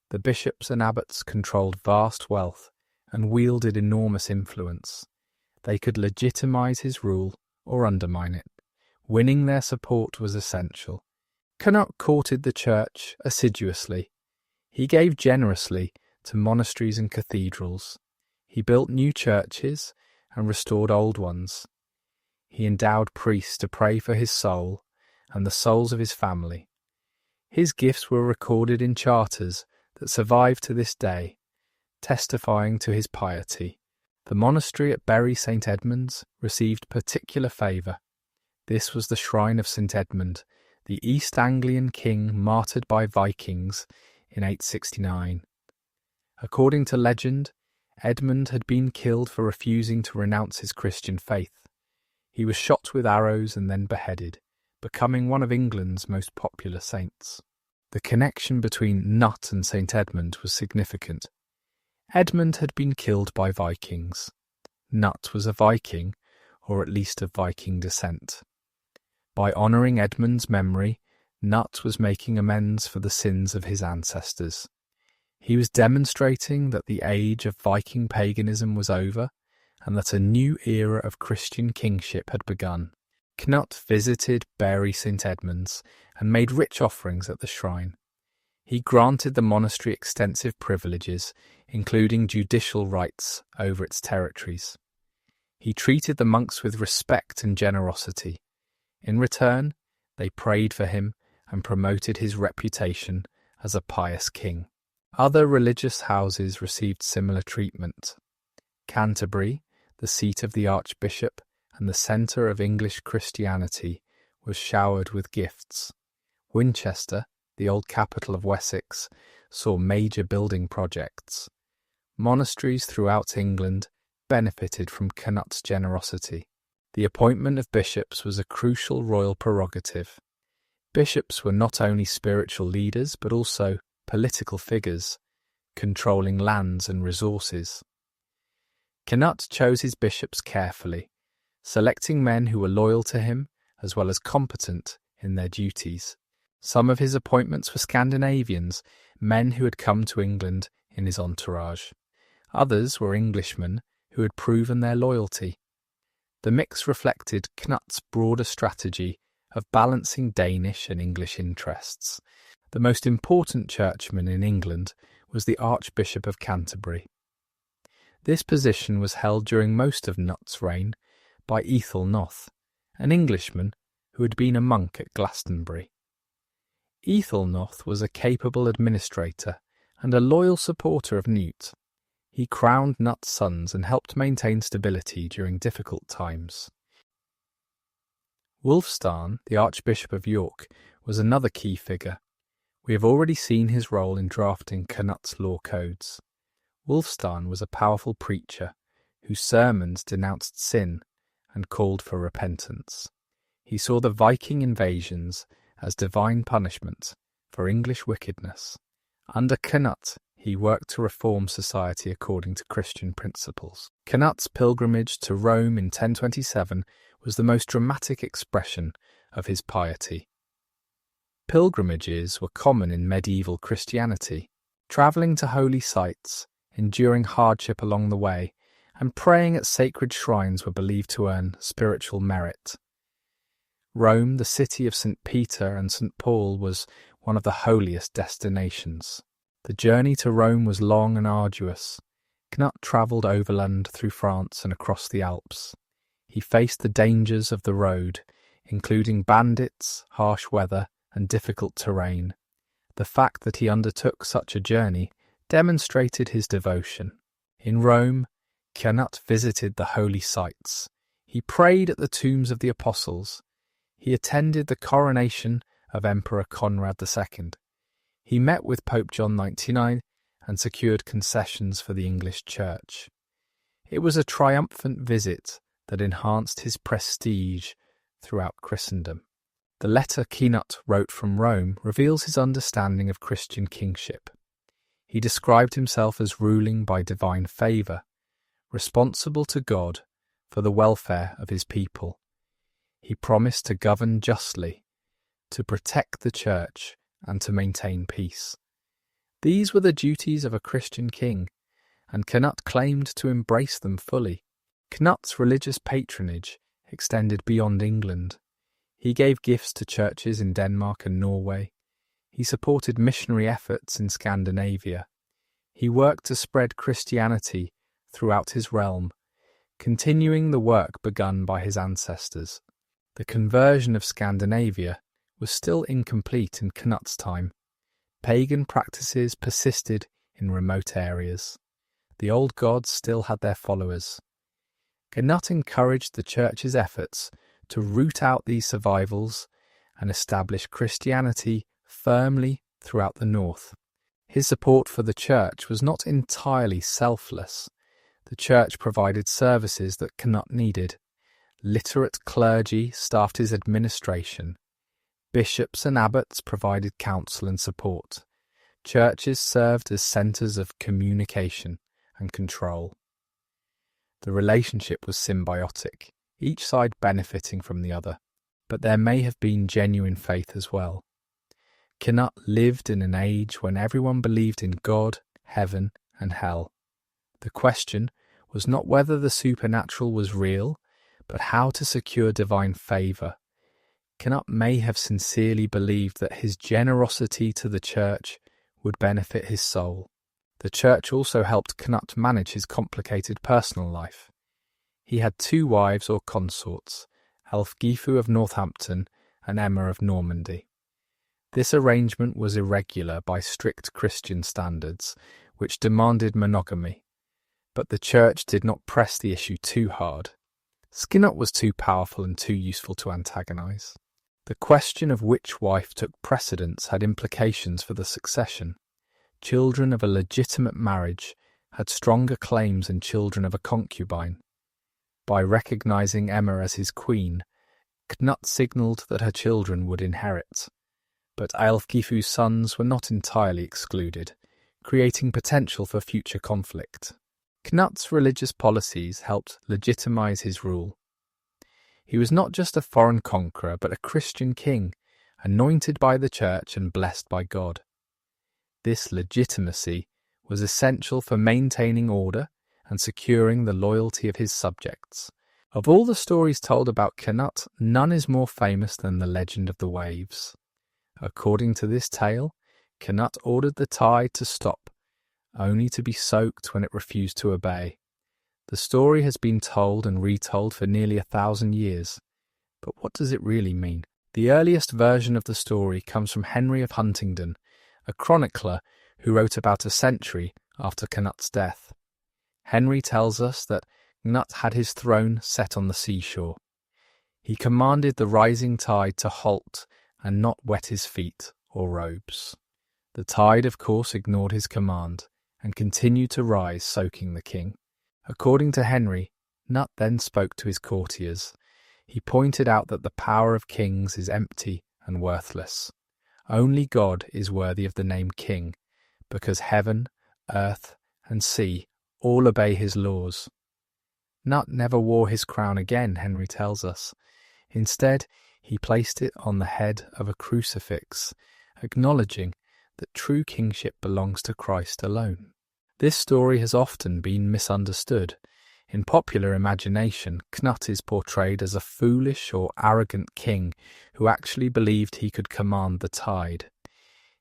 The bishops and abbots controlled vast wealth and wielded enormous influence. They could legitimize his rule or undermine it. Winning their support was essential. Cnut courted the church assiduously. He gave generously to monasteries and cathedrals. He built new churches and restored old ones. He endowed priests to pray for his soul and the souls of his family. His gifts were recorded in charters that survive to this day, testifying to his piety. The monastery at Bury St. Edmunds received particular favour. This was the shrine of St. Edmund, the East Anglian king martyred by Vikings in 869. According to legend, Edmund had been killed for refusing to renounce his Christian faith. He was shot with arrows and then beheaded, becoming one of England's most popular saints. The connection between Cnut and St. Edmund was significant. Edmund had been killed by Vikings. Cnut was a Viking, or at least of Viking descent. By honouring Edmund's memory, Cnut was making amends for the sins of his ancestors. He was demonstrating that the age of Viking paganism was over and that a new era of Christian kingship had begun. Cnut visited Bury St. Edmunds and made rich offerings at the shrine. He granted the monastery extensive privileges, including judicial rights over its territories. He treated the monks with respect and generosity. In return, they prayed for him and promoted his reputation as a pious king. Other religious houses received similar treatment. Canterbury, the seat of the archbishop and the centre of English Christianity, was showered with gifts. Winchester, the old capital of Wessex, saw major building projects. Monasteries throughout England benefited from Cnut's generosity. The appointment of bishops was a crucial royal prerogative. Bishops were not only spiritual leaders but also political figures, controlling lands and resources. Cnut chose his bishops carefully, selecting men who were loyal to him as well as competent in their duties. Some of his appointments were Scandinavians, men who had come to England in his entourage. Others were Englishmen who had proven their loyalty. The mix reflected Cnut's broader strategy of balancing Danish and English interests. The most important churchman in England was the Archbishop of Canterbury. This position was held during most of Cnut's reign by Aethelnoth, an Englishman who had been a monk at Glastonbury. Aethelnoth was a capable administrator and a loyal supporter of Cnut. He crowned Cnut's sons and helped maintain stability during difficult times. Wulfstan, the Archbishop of York, was another key figure. We have already seen his role in drafting Cnut's law codes. Wulfstan was a powerful preacher whose sermons denounced sin and called for repentance. He saw the Viking invasions as divine punishment for English wickedness. Under Cnut, he worked to reform society according to Christian principles. Cnut's pilgrimage to Rome in 1027 was the most dramatic expression of his piety. Pilgrimages were common in medieval Christianity. Travelling to holy sites, enduring hardship along the way, and praying at sacred shrines were believed to earn spiritual merit. Rome, the city of St. Peter and St. Paul, was one of the holiest destinations. The journey to Rome was long and arduous. Cnut travelled overland through France and across the Alps. He faced the dangers of the road, including bandits, harsh weather, and difficult terrain. The fact that he undertook such a journey demonstrated his devotion. In Rome, Cnut visited the holy sites. He prayed at the tombs of the apostles. He attended the coronation of Emperor Conrad II. He met with Pope John XXIX and secured concessions for the English Church. It was a triumphant visit that enhanced his prestige throughout Christendom. The letter Cnut wrote from Rome reveals his understanding of Christian kingship. He described himself as ruling by divine favour, responsible to God for the welfare of his people. He promised to govern justly, to protect the Church, and to maintain peace. These were the duties of a Christian king, and Cnut claimed to embrace them fully. Cnut's religious patronage extended beyond England. He gave gifts to churches in Denmark and Norway. He supported missionary efforts in Scandinavia. He worked to spread Christianity throughout his realm, continuing the work begun by his ancestors. The conversion of Scandinavia was still incomplete in Cnut's time. Pagan practices persisted in remote areas. The old gods still had their followers. Cnut encouraged the Church's efforts to root out these survivals and establish Christianity firmly throughout the north. His support for the Church was not entirely selfless. The Church provided services that Cnut needed. Literate clergy staffed his administration. Bishops and abbots provided counsel and support. Churches served as centres of communication and control. The relationship was symbiotic, each side benefiting from the other, but there may have been genuine faith as well. Cnut lived in an age when everyone believed in God, heaven, and hell. The question was not whether the supernatural was real, but how to secure divine favour. Cnut may have sincerely believed that his generosity to the Church would benefit his soul. The Church also helped Cnut manage his complicated personal life. He had 2 wives or consorts, Ælfgifu of Northampton and Emma of Normandy. This arrangement was irregular by strict Christian standards, which demanded monogamy, but the church did not press the issue too hard. Cnut was too powerful and too useful to antagonize. The question of which wife took precedence had implications for the succession. Children of a legitimate marriage had stronger claims than children of a concubine. By recognizing Emma as his queen, Cnut signalled that her children would inherit. But Ælfgifu's sons were not entirely excluded, creating potential for future conflict. Cnut's religious policies helped legitimize his rule. He was not just a foreign conqueror, but a Christian king, anointed by the church and blessed by God. This legitimacy was essential for maintaining order and securing the loyalty of his subjects. Of all the stories told about Cnut, none is more famous than the legend of the waves. According to this tale, Cnut ordered the tide to stop, only to be soaked when it refused to obey. The story has been told and retold for nearly 1,000 years. But what does it really mean? The earliest version of the story comes from Henry of Huntingdon, a chronicler who wrote about a century after Cnut's death. Henry tells us that Cnut had his throne set on the seashore. He commanded the rising tide to halt and not wet his feet or robes. The tide, of course, ignored his command and continued to rise, soaking the king. According to Henry, Cnut then spoke to his courtiers. He pointed out that the power of kings is empty and worthless. Only God is worthy of the name king, because heaven, earth, and sea all obey his laws. Cnut never wore his crown again, Henry tells us. Instead, he placed it on the head of a crucifix, acknowledging that true kingship belongs to Christ alone. This story has often been misunderstood. In popular imagination, Cnut is portrayed as a foolish or arrogant king who actually believed he could command the tide.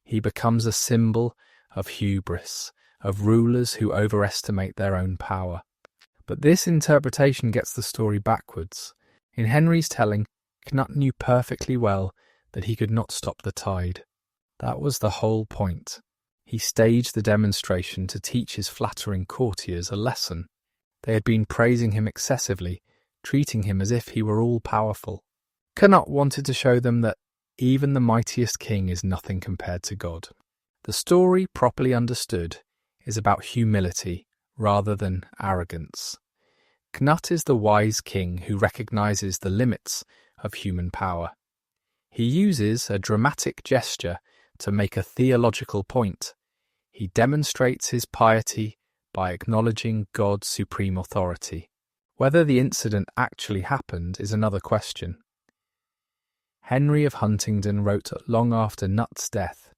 He becomes a symbol of hubris, of rulers who overestimate their own power. But this interpretation gets the story backwards. In Henry's telling, Cnut knew perfectly well that he could not stop the tide. That was the whole point. He staged the demonstration to teach his flattering courtiers a lesson. They had been praising him excessively, treating him as if he were all-powerful. Cnut wanted to show them that even the mightiest king is nothing compared to God. The story, properly understood, is about humility rather than arrogance. Cnut is the wise king who recognizes the limits of human power. He uses a dramatic gesture to make a theological point. He demonstrates his piety by acknowledging God's supreme authority. Whether the incident actually happened is another question. Henry of Huntingdon wrote long after Cnut's death,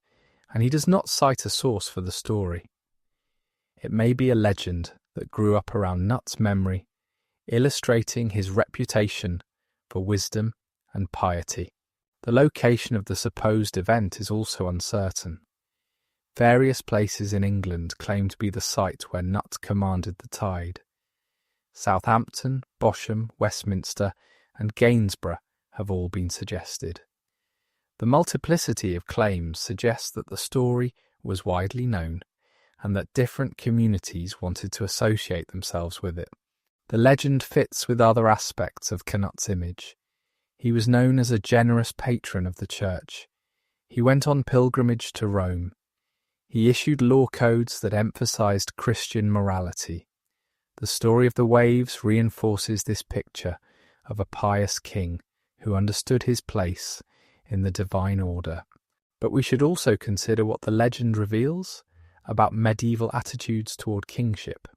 and he does not cite a source for the story. It may be a legend that grew up around Cnut's memory, illustrating his reputation for wisdom and piety. The location of the supposed event is also uncertain. Various places in England claim to be the site where Cnut commanded the tide. Southampton, Bosham, Westminster, and Gainsborough have all been suggested. The multiplicity of claims suggests that the story was widely known and that different communities wanted to associate themselves with it. The legend fits with other aspects of Cnut's image. He was known as a generous patron of the church. He went on pilgrimage to Rome. He issued law codes that emphasized Christian morality. The story of the waves reinforces this picture of a pious king who understood his place in the divine order. But we should also consider what the legend reveals about medieval attitudes toward kingship.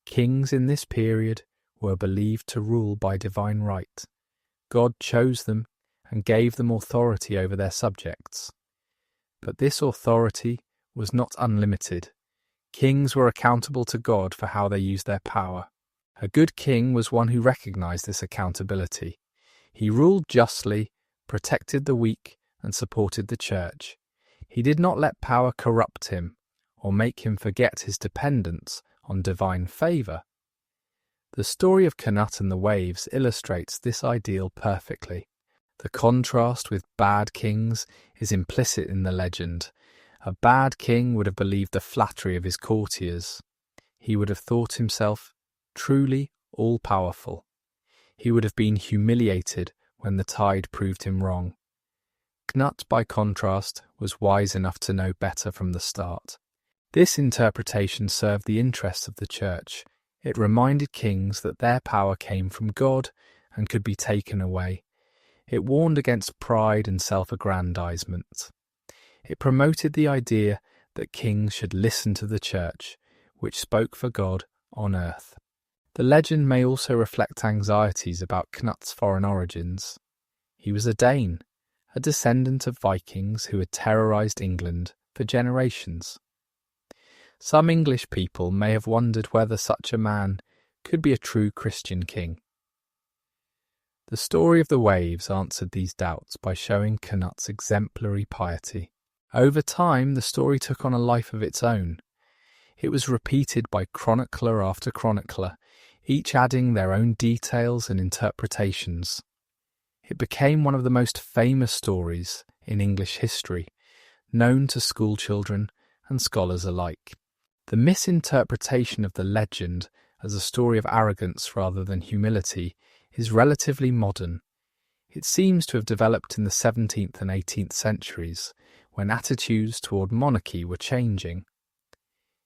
Kings in this period were believed to rule by divine right. God chose them and gave them authority over their subjects. But this authority was not unlimited. Kings were accountable to God for how they used their power. A good king was one who recognized this accountability. He ruled justly, protected the weak, and supported the church. He did not let power corrupt him or make him forget his dependence on divine favor. The story of Cnut and the waves illustrates this ideal perfectly. The contrast with bad kings is implicit in the legend. A bad king would have believed the flattery of his courtiers. He would have thought himself truly all-powerful. He would have been humiliated when the tide proved him wrong. Cnut, by contrast, was wise enough to know better from the start. This interpretation served the interests of the Church. It reminded kings that their power came from God and could be taken away. It warned against pride and self-aggrandizement. It promoted the idea that kings should listen to the Church, which spoke for God on earth. The legend may also reflect anxieties about Cnut's foreign origins. He was a Dane, a descendant of Vikings who had terrorized England for generations. Some English people may have wondered whether such a man could be a true Christian king. The story of the waves answered these doubts by showing Cnut's exemplary piety. Over time, the story took on a life of its own. It was repeated by chronicler after chronicler, each adding their own details and interpretations. It became one of the most famous stories in English history, known to schoolchildren and scholars alike. The misinterpretation of the legend as a story of arrogance rather than humility is relatively modern. It seems to have developed in the 17th and 18th centuries, when attitudes toward monarchy were changing.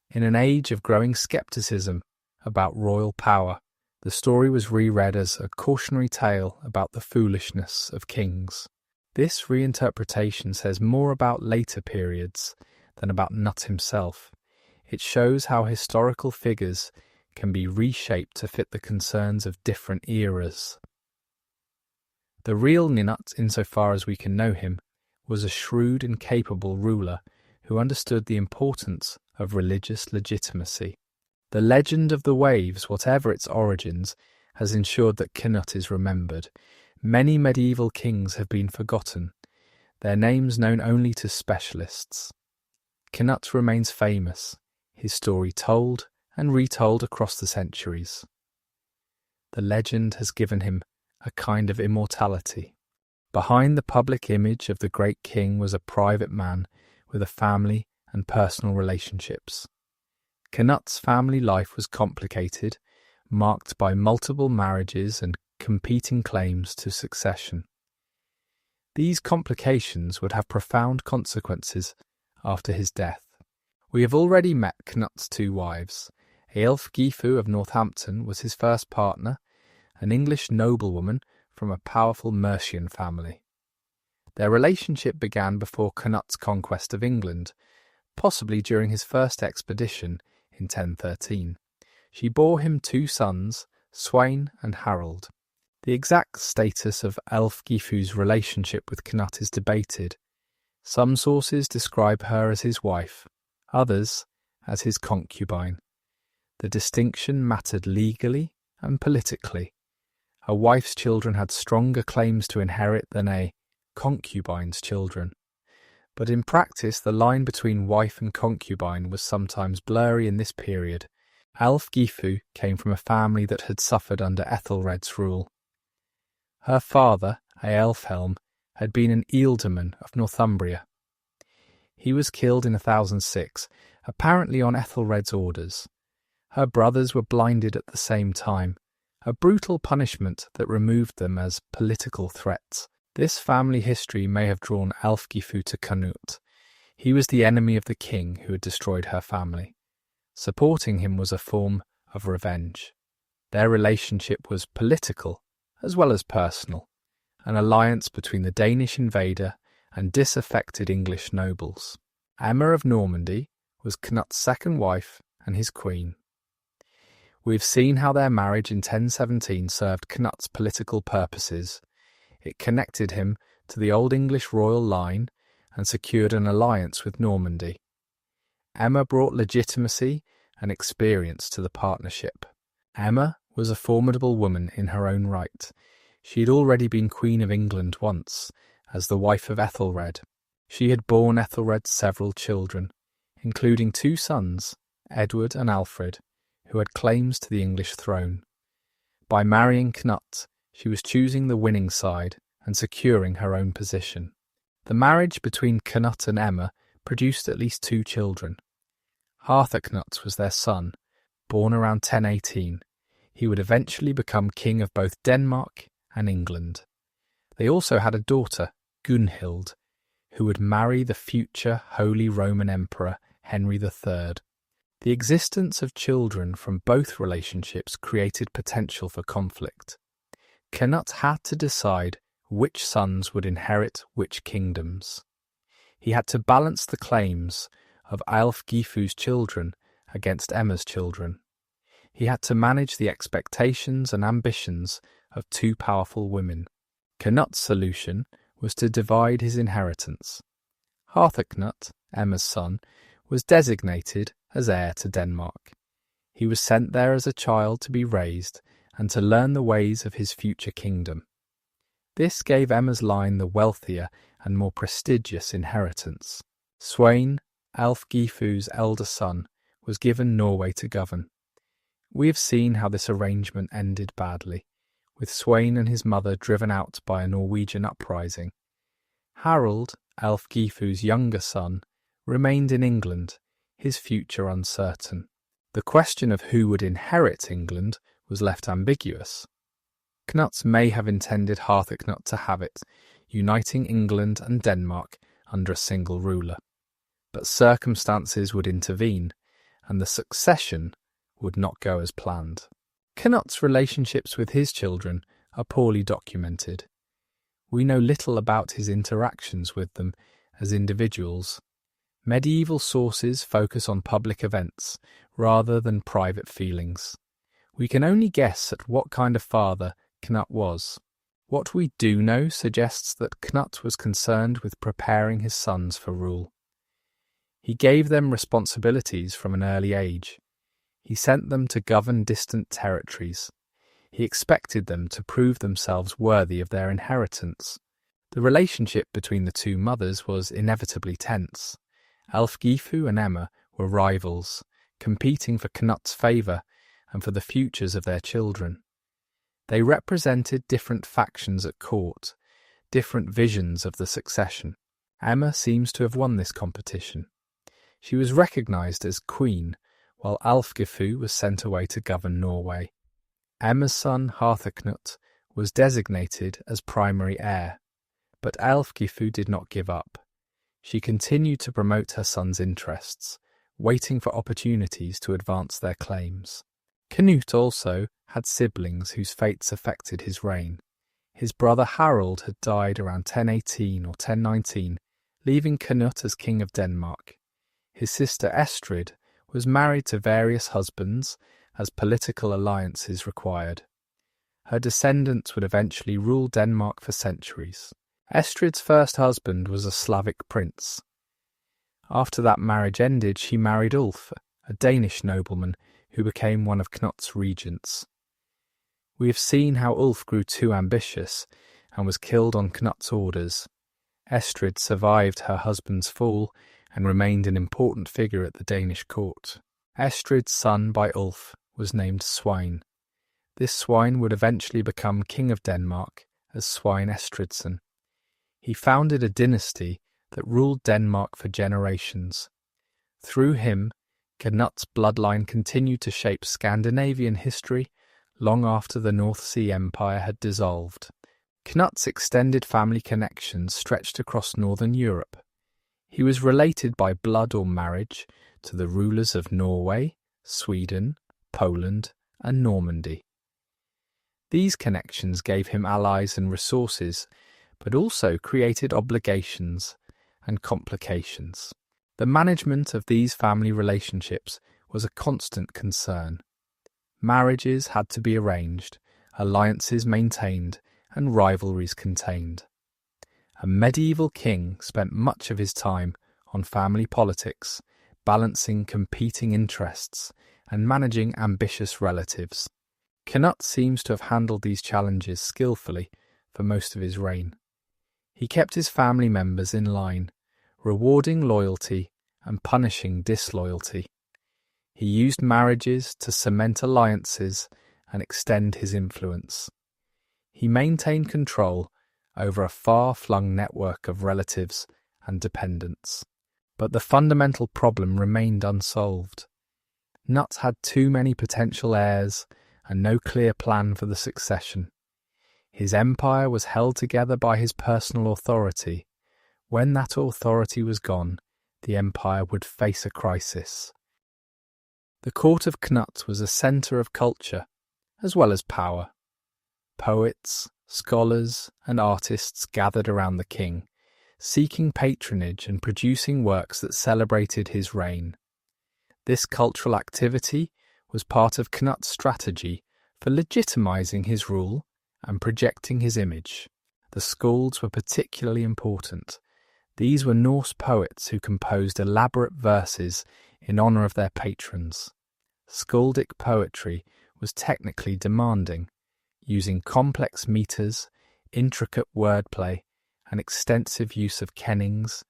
In an age of growing skepticism about royal power, the story was reread as a cautionary tale about the foolishness of kings. This reinterpretation says more about later periods than about Cnut himself. It shows how historical figures can be reshaped to fit the concerns of different eras. The real Cnut, insofar as we can know him, was a shrewd and capable ruler who understood the importance of religious legitimacy. The legend of the waves, whatever its origins, has ensured that Cnut is remembered. Many medieval kings have been forgotten, their names known only to specialists. Cnut remains famous, his story told and retold across the centuries. The legend has given him a kind of immortality. Behind the public image of the great king was a private man with a family and personal relationships. Cnut's family life was complicated, marked by multiple marriages and competing claims to succession. These complications would have profound consequences after his death. We have already met Cnut's two wives. Ealfgifu of Northampton was his first partner, an English noblewoman from a powerful Mercian family. Their relationship began before Cnut's conquest of England, possibly during his first expedition in 1013. She bore him two sons, Sweyn and Harold. The exact status of Ealfgifu's relationship with Cnut is debated. Some sources describe her as his wife, others as his concubine. The distinction mattered legally and politically. A wife's children had stronger claims to inherit than a concubine's children. But in practice, the line between wife and concubine was sometimes blurry in this period. Ealfgifu came from a family that had suffered under Ethelred's rule. Her father, Ealfhelm, had been an ealdorman of Northumbria. He was killed in 1006, apparently on Ethelred's orders. Her brothers were blinded at the same time, a brutal punishment that removed them as political threats. This family history may have drawn Ealfgifu to Cnut. He was the enemy of the king who had destroyed her family. Supporting him was a form of revenge. Their relationship was political as well as personal, an alliance between the Danish invader and disaffected English nobles. Emma of Normandy was Cnut's second wife and his queen. We've seen how their marriage in 1017 served Cnut's political purposes. It connected him to the Old English royal line and secured an alliance with Normandy. Emma brought legitimacy and experience to the partnership. Emma was a formidable woman in her own right. She had already been Queen of England once, as the wife of Ethelred. She had borne Ethelred several children, including two sons, Edward and Alfred, who had claims to the English throne. By marrying Cnut, she was choosing the winning side and securing her own position. The marriage between Cnut and Emma produced at least 2 children. Harthacnut was their son, born around 1018. He would eventually become king of both Denmark and England. They also had a daughter, Gunhild, who would marry the future Holy Roman Emperor Henry III. The existence of children from both relationships created potential for conflict. Cnut had to decide which sons would inherit which kingdoms. He had to balance the claims of Ælfgifu's children against Emma's children. He had to manage the expectations and ambitions of 2 powerful women. Cnut's solution was to divide his inheritance. Harthacnut, Emma's son, was designated as heir to Denmark. He was sent there as a child to be raised and to learn the ways of his future kingdom. This gave Emma's line the wealthier and more prestigious inheritance. Sweyn, Ælfgifu's elder son, was given Norway to govern. We have seen how this arrangement ended badly, with Sweyn and his mother driven out by a Norwegian uprising. Harald, Ælfgifu's younger son, remained in England, his future uncertain. The question of who would inherit England was left ambiguous. Cnut may have intended Harthacnut to have it, uniting England and Denmark under a single ruler. But circumstances would intervene, and the succession would not go as planned. Cnut's relationships with his children are poorly documented. We know little about his interactions with them as individuals. Medieval sources focus on public events rather than private feelings. We can only guess at what kind of father Cnut was. What we do know suggests that Cnut was concerned with preparing his sons for rule. He gave them responsibilities from an early age. He sent them to govern distant territories. He expected them to prove themselves worthy of their inheritance. The relationship between the 2 mothers was inevitably tense. Ælfgifu and Emma were rivals, competing for Cnut's favour and for the futures of their children. They represented different factions at court, different visions of the succession. Emma seems to have won this competition. She was recognised as queen, while Ælfgifu was sent away to govern Norway. Emma's son Harthacnut was designated as primary heir, but Ælfgifu did not give up. She continued to promote her son's interests, waiting for opportunities to advance their claims. Cnut also had siblings whose fates affected his reign. His brother Harald had died around 1018 or 1019, leaving Cnut as king of Denmark. His sister Estrid was married to various husbands as political alliances required. Her descendants would eventually rule Denmark for centuries. Estrid's first husband was a Slavic prince. After that marriage ended, she married Ulf, a Danish nobleman who became one of Cnut's regents. We have seen how Ulf grew too ambitious and was killed on Cnut's orders. Estrid survived her husband's fall and remained an important figure at the Danish court. Estrid's son by Ulf was named Sweyn. This Sweyn would eventually become king of Denmark as Sweyn Estridsson. He founded a dynasty that ruled Denmark for generations. Through him, Cnut's bloodline continued to shape Scandinavian history long after the North Sea Empire had dissolved. Cnut's extended family connections stretched across northern Europe. He was related by blood or marriage to the rulers of Norway, Sweden, Poland, and Normandy. These connections gave him allies and resources, but also created obligations and complications. The management of these family relationships was a constant concern. Marriages had to be arranged, alliances maintained, and rivalries contained. A medieval king spent much of his time on family politics, balancing competing interests and managing ambitious relatives. Cnut seems to have handled these challenges skillfully for most of his reign. He kept his family members in line, rewarding loyalty and punishing disloyalty. He used marriages to cement alliances and extend his influence. He maintained control over a far-flung network of relatives and dependents. But the fundamental problem remained unsolved. Cnut had too many potential heirs and no clear plan for the succession. His empire was held together by his personal authority. When that authority was gone, the empire would face a crisis. The court of Cnut was a centre of culture, as well as power. Poets, scholars, and artists gathered around the king, seeking patronage and producing works that celebrated his reign. This cultural activity was part of Cnut's strategy for legitimizing his rule and projecting his image. The skalds were particularly important. These were Norse poets who composed elaborate verses in honour of their patrons. Skaldic poetry was technically demanding, using complex metres, intricate wordplay, and extensive use of kennings,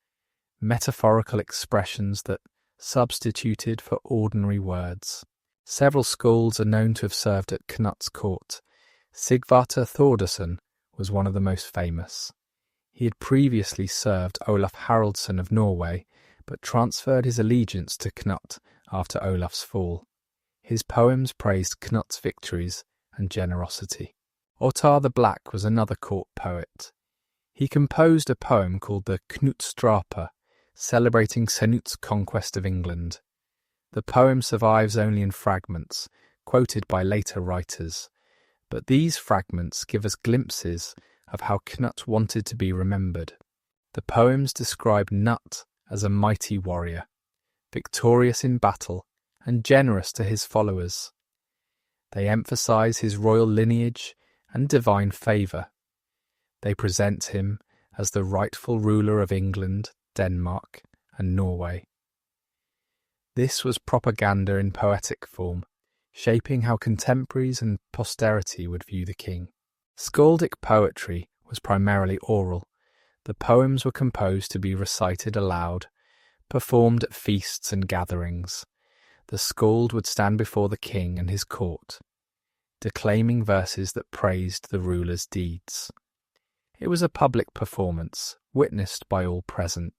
metaphorical expressions that substituted for ordinary words. Several skalds are known to have served at Cnut's court. Sigvartur Thordarson was one of the most famous. He had previously served Olaf Haraldsson of Norway, but transferred his allegiance to Cnut after Olaf's fall. His poems praised Cnut's victories and generosity. Ottar the Black was another court poet. He composed a poem called the Knutstrapa, celebrating Cnut's conquest of England. The poem survives only in fragments, quoted by later writers, but these fragments give us glimpses of how Cnut wanted to be remembered. The poems describe Cnut as a mighty warrior, victorious in battle and generous to his followers. They emphasize his royal lineage and divine favour. They present him as the rightful ruler of England, Denmark, and Norway. This was propaganda in poetic form, shaping how contemporaries and posterity would view the king. Skaldic poetry was primarily oral. The poems were composed to be recited aloud, performed at feasts and gatherings. The skald would stand before the king and his court, declaiming verses that praised the ruler's deeds. It was a public performance, witnessed by all present.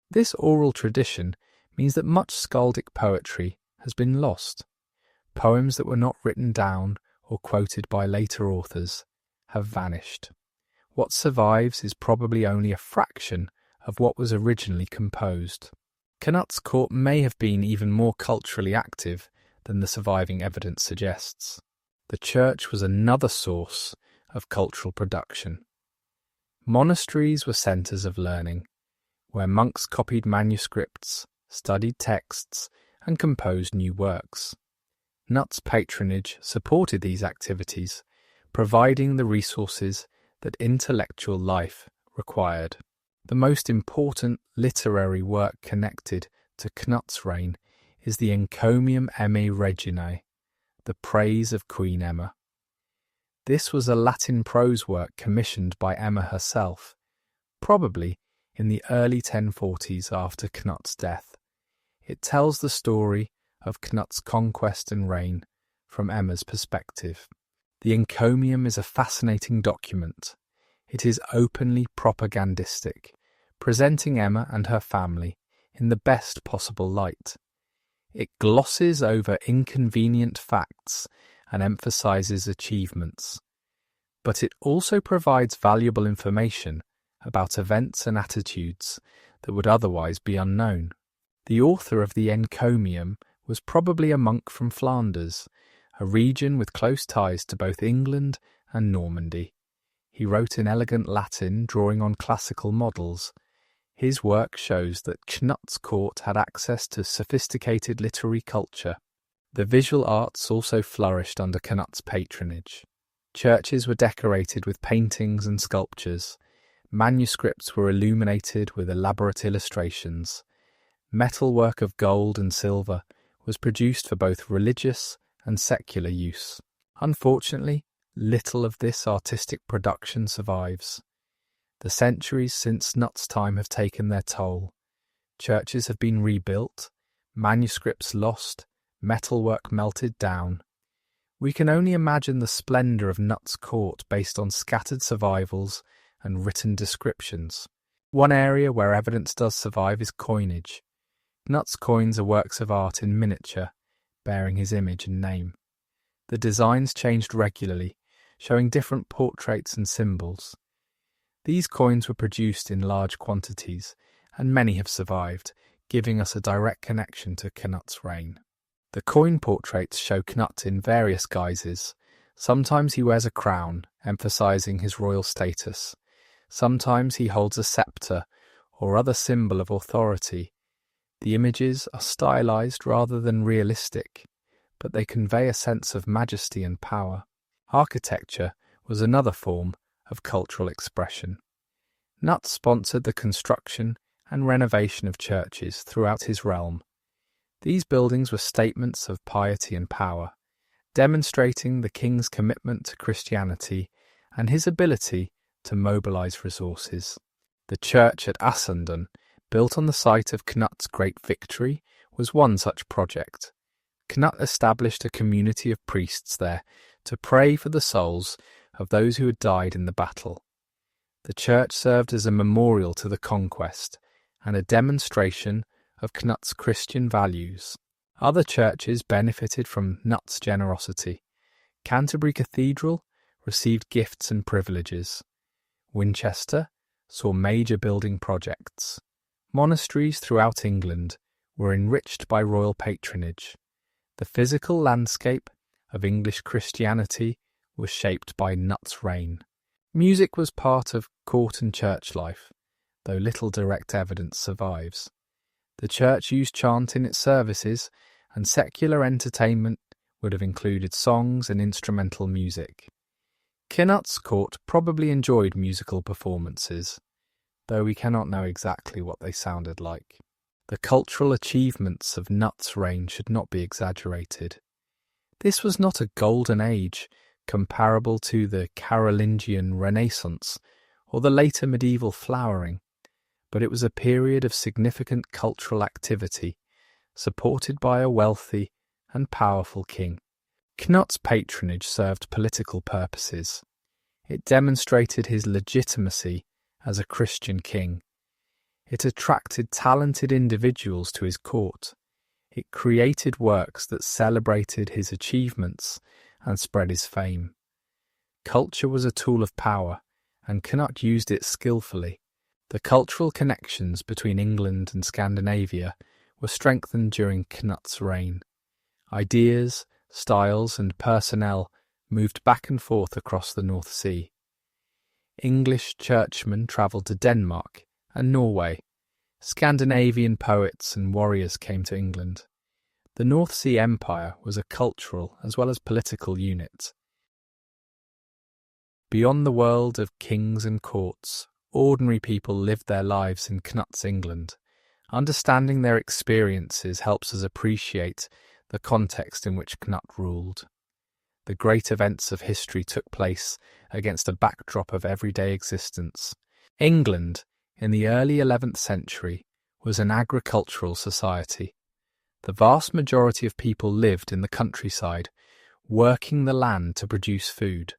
This oral tradition means that much skaldic poetry has been lost. Poems that were not written down or quoted by later authors have vanished. What survives is probably only a fraction of what was originally composed. Cnut's court may have been even more culturally active than the surviving evidence suggests. The church was another source of cultural production. Monasteries were centres of learning, where monks copied manuscripts, studied texts, and composed new works. Cnut's patronage supported these activities, providing the resources that intellectual life required. The most important literary work connected to Cnut's reign is the Encomium Emmae Reginae, the Praise of Queen Emma. This was a Latin prose work commissioned by Emma herself, probably in the early 1040s after Cnut's death. It tells the story of Cnut's conquest and reign from Emma's perspective. The Encomium is a fascinating document. It is openly propagandistic, presenting Emma and her family in the best possible light. It glosses over inconvenient facts and emphasizes achievements, but it also provides valuable information about events and attitudes that would otherwise be unknown. The author of the Encomium was probably a monk from Flanders, a region with close ties to both England and Normandy. He wrote in elegant Latin, drawing on classical models. His work shows that Cnut's court had access to sophisticated literary culture. The visual arts also flourished under Cnut's patronage. Churches were decorated with paintings and sculptures. Manuscripts were illuminated with elaborate illustrations. Metalwork of gold and silver was produced for both religious and secular use. Unfortunately, little of this artistic production survives. The centuries since Cnut's time have taken their toll. Churches have been rebuilt, manuscripts lost, metalwork melted down. We can only imagine the splendour of Cnut's court based on scattered survivals and written descriptions. One area where evidence does survive is coinage. Cnut's coins are works of art in miniature, bearing his image and name. The designs changed regularly, showing different portraits and symbols. These coins were produced in large quantities, and many have survived, giving us a direct connection to Cnut's reign. The coin portraits show Cnut in various guises. Sometimes he wears a crown, emphasizing his royal status. Sometimes he holds a scepter or other symbol of authority. The images are stylized rather than realistic, but they convey a sense of majesty and power. Architecture was another form of cultural expression. Cnut sponsored the construction and renovation of churches throughout his realm. These buildings were statements of piety and power, demonstrating the king's commitment to Christianity and his ability to mobilize resources. The church at Assundon, built on the site of Cnut's great victory, was one such project. Cnut established a community of priests there to pray for the souls of those who had died in the battle. The church served as a memorial to the conquest and a demonstration of Cnut's Christian values. Other churches benefited from Cnut's generosity. Canterbury Cathedral received gifts and privileges. Winchester saw major building projects. Monasteries throughout England were enriched by royal patronage. The physical landscape of English Christianity was shaped by Cnut's reign. Music was part of court and church life, though little direct evidence survives. The church used chant in its services, and secular entertainment would have included songs and instrumental music. Cnut's court probably enjoyed musical performances, though we cannot know exactly what they sounded like. The cultural achievements of Cnut's reign should not be exaggerated. This was not a golden age comparable to the Carolingian Renaissance or the later medieval flowering, but it was a period of significant cultural activity, supported by a wealthy and powerful king. Cnut's patronage served political purposes. It demonstrated his legitimacy as a Christian king. It attracted talented individuals to his court. It created works that celebrated his achievements and spread his fame. Culture was a tool of power, and Cnut used it skillfully. The cultural connections between England and Scandinavia were strengthened during Cnut's reign. Ideas, styles, and personnel moved back and forth across the North Sea. English churchmen travelled to Denmark and Norway. Scandinavian poets and warriors came to England. The North Sea Empire was a cultural as well as political unit. Beyond the world of kings and courts, ordinary people lived their lives in Cnut's England. Understanding their experiences helps us appreciate the context in which Cnut ruled. The great events of history took place against a backdrop of everyday existence. England, in the early 11th century, was an agricultural society. The vast majority of people lived in the countryside, working the land to produce food.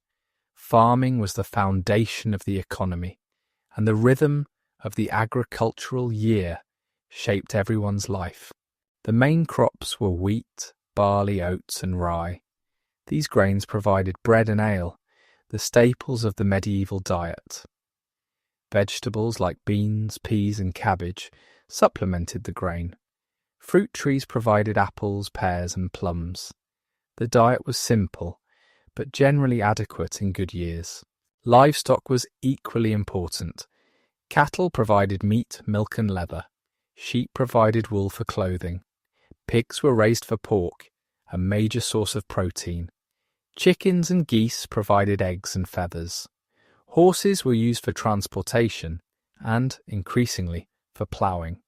Farming was the foundation of the economy, and the rhythm of the agricultural year shaped everyone's life. The main crops were wheat, barley, oats, and rye. These grains provided bread and ale, the staples of the medieval diet. Vegetables like beans, peas, and cabbage supplemented the grain. Fruit trees provided apples, pears, and plums. The diet was simple, but generally adequate in good years. Livestock was equally important. Cattle provided meat, milk, and leather. Sheep provided wool for clothing. Pigs were raised for pork, a major source of protein. Chickens and geese provided eggs and feathers. Horses were used for transportation and, increasingly, for ploughing.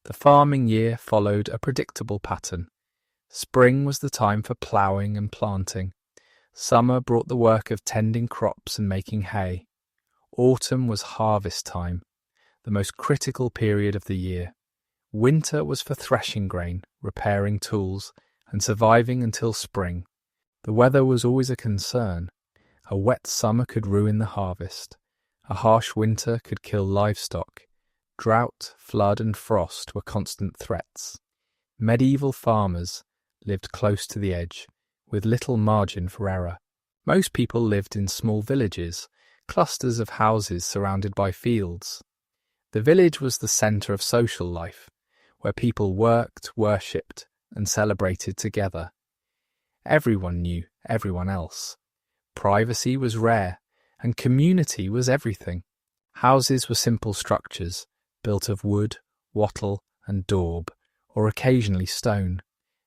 The farming year followed a predictable pattern. Spring was the time for ploughing and planting. Summer brought the work of tending crops and making hay. Autumn was harvest time, the most critical period of the year. Winter was for threshing grain, repairing tools, and surviving until spring. The weather was always a concern. A wet summer could ruin the harvest. A harsh winter could kill livestock. Drought, flood, and frost were constant threats. Medieval farmers lived close to the edge, with little margin for error. Most people lived in small villages, clusters of houses surrounded by fields. The village was the centre of social life, where people worked, worshipped, and celebrated together. Everyone knew everyone else. Privacy was rare, and community was everything. Houses were simple structures, built of wood, wattle, and daub, or occasionally stone.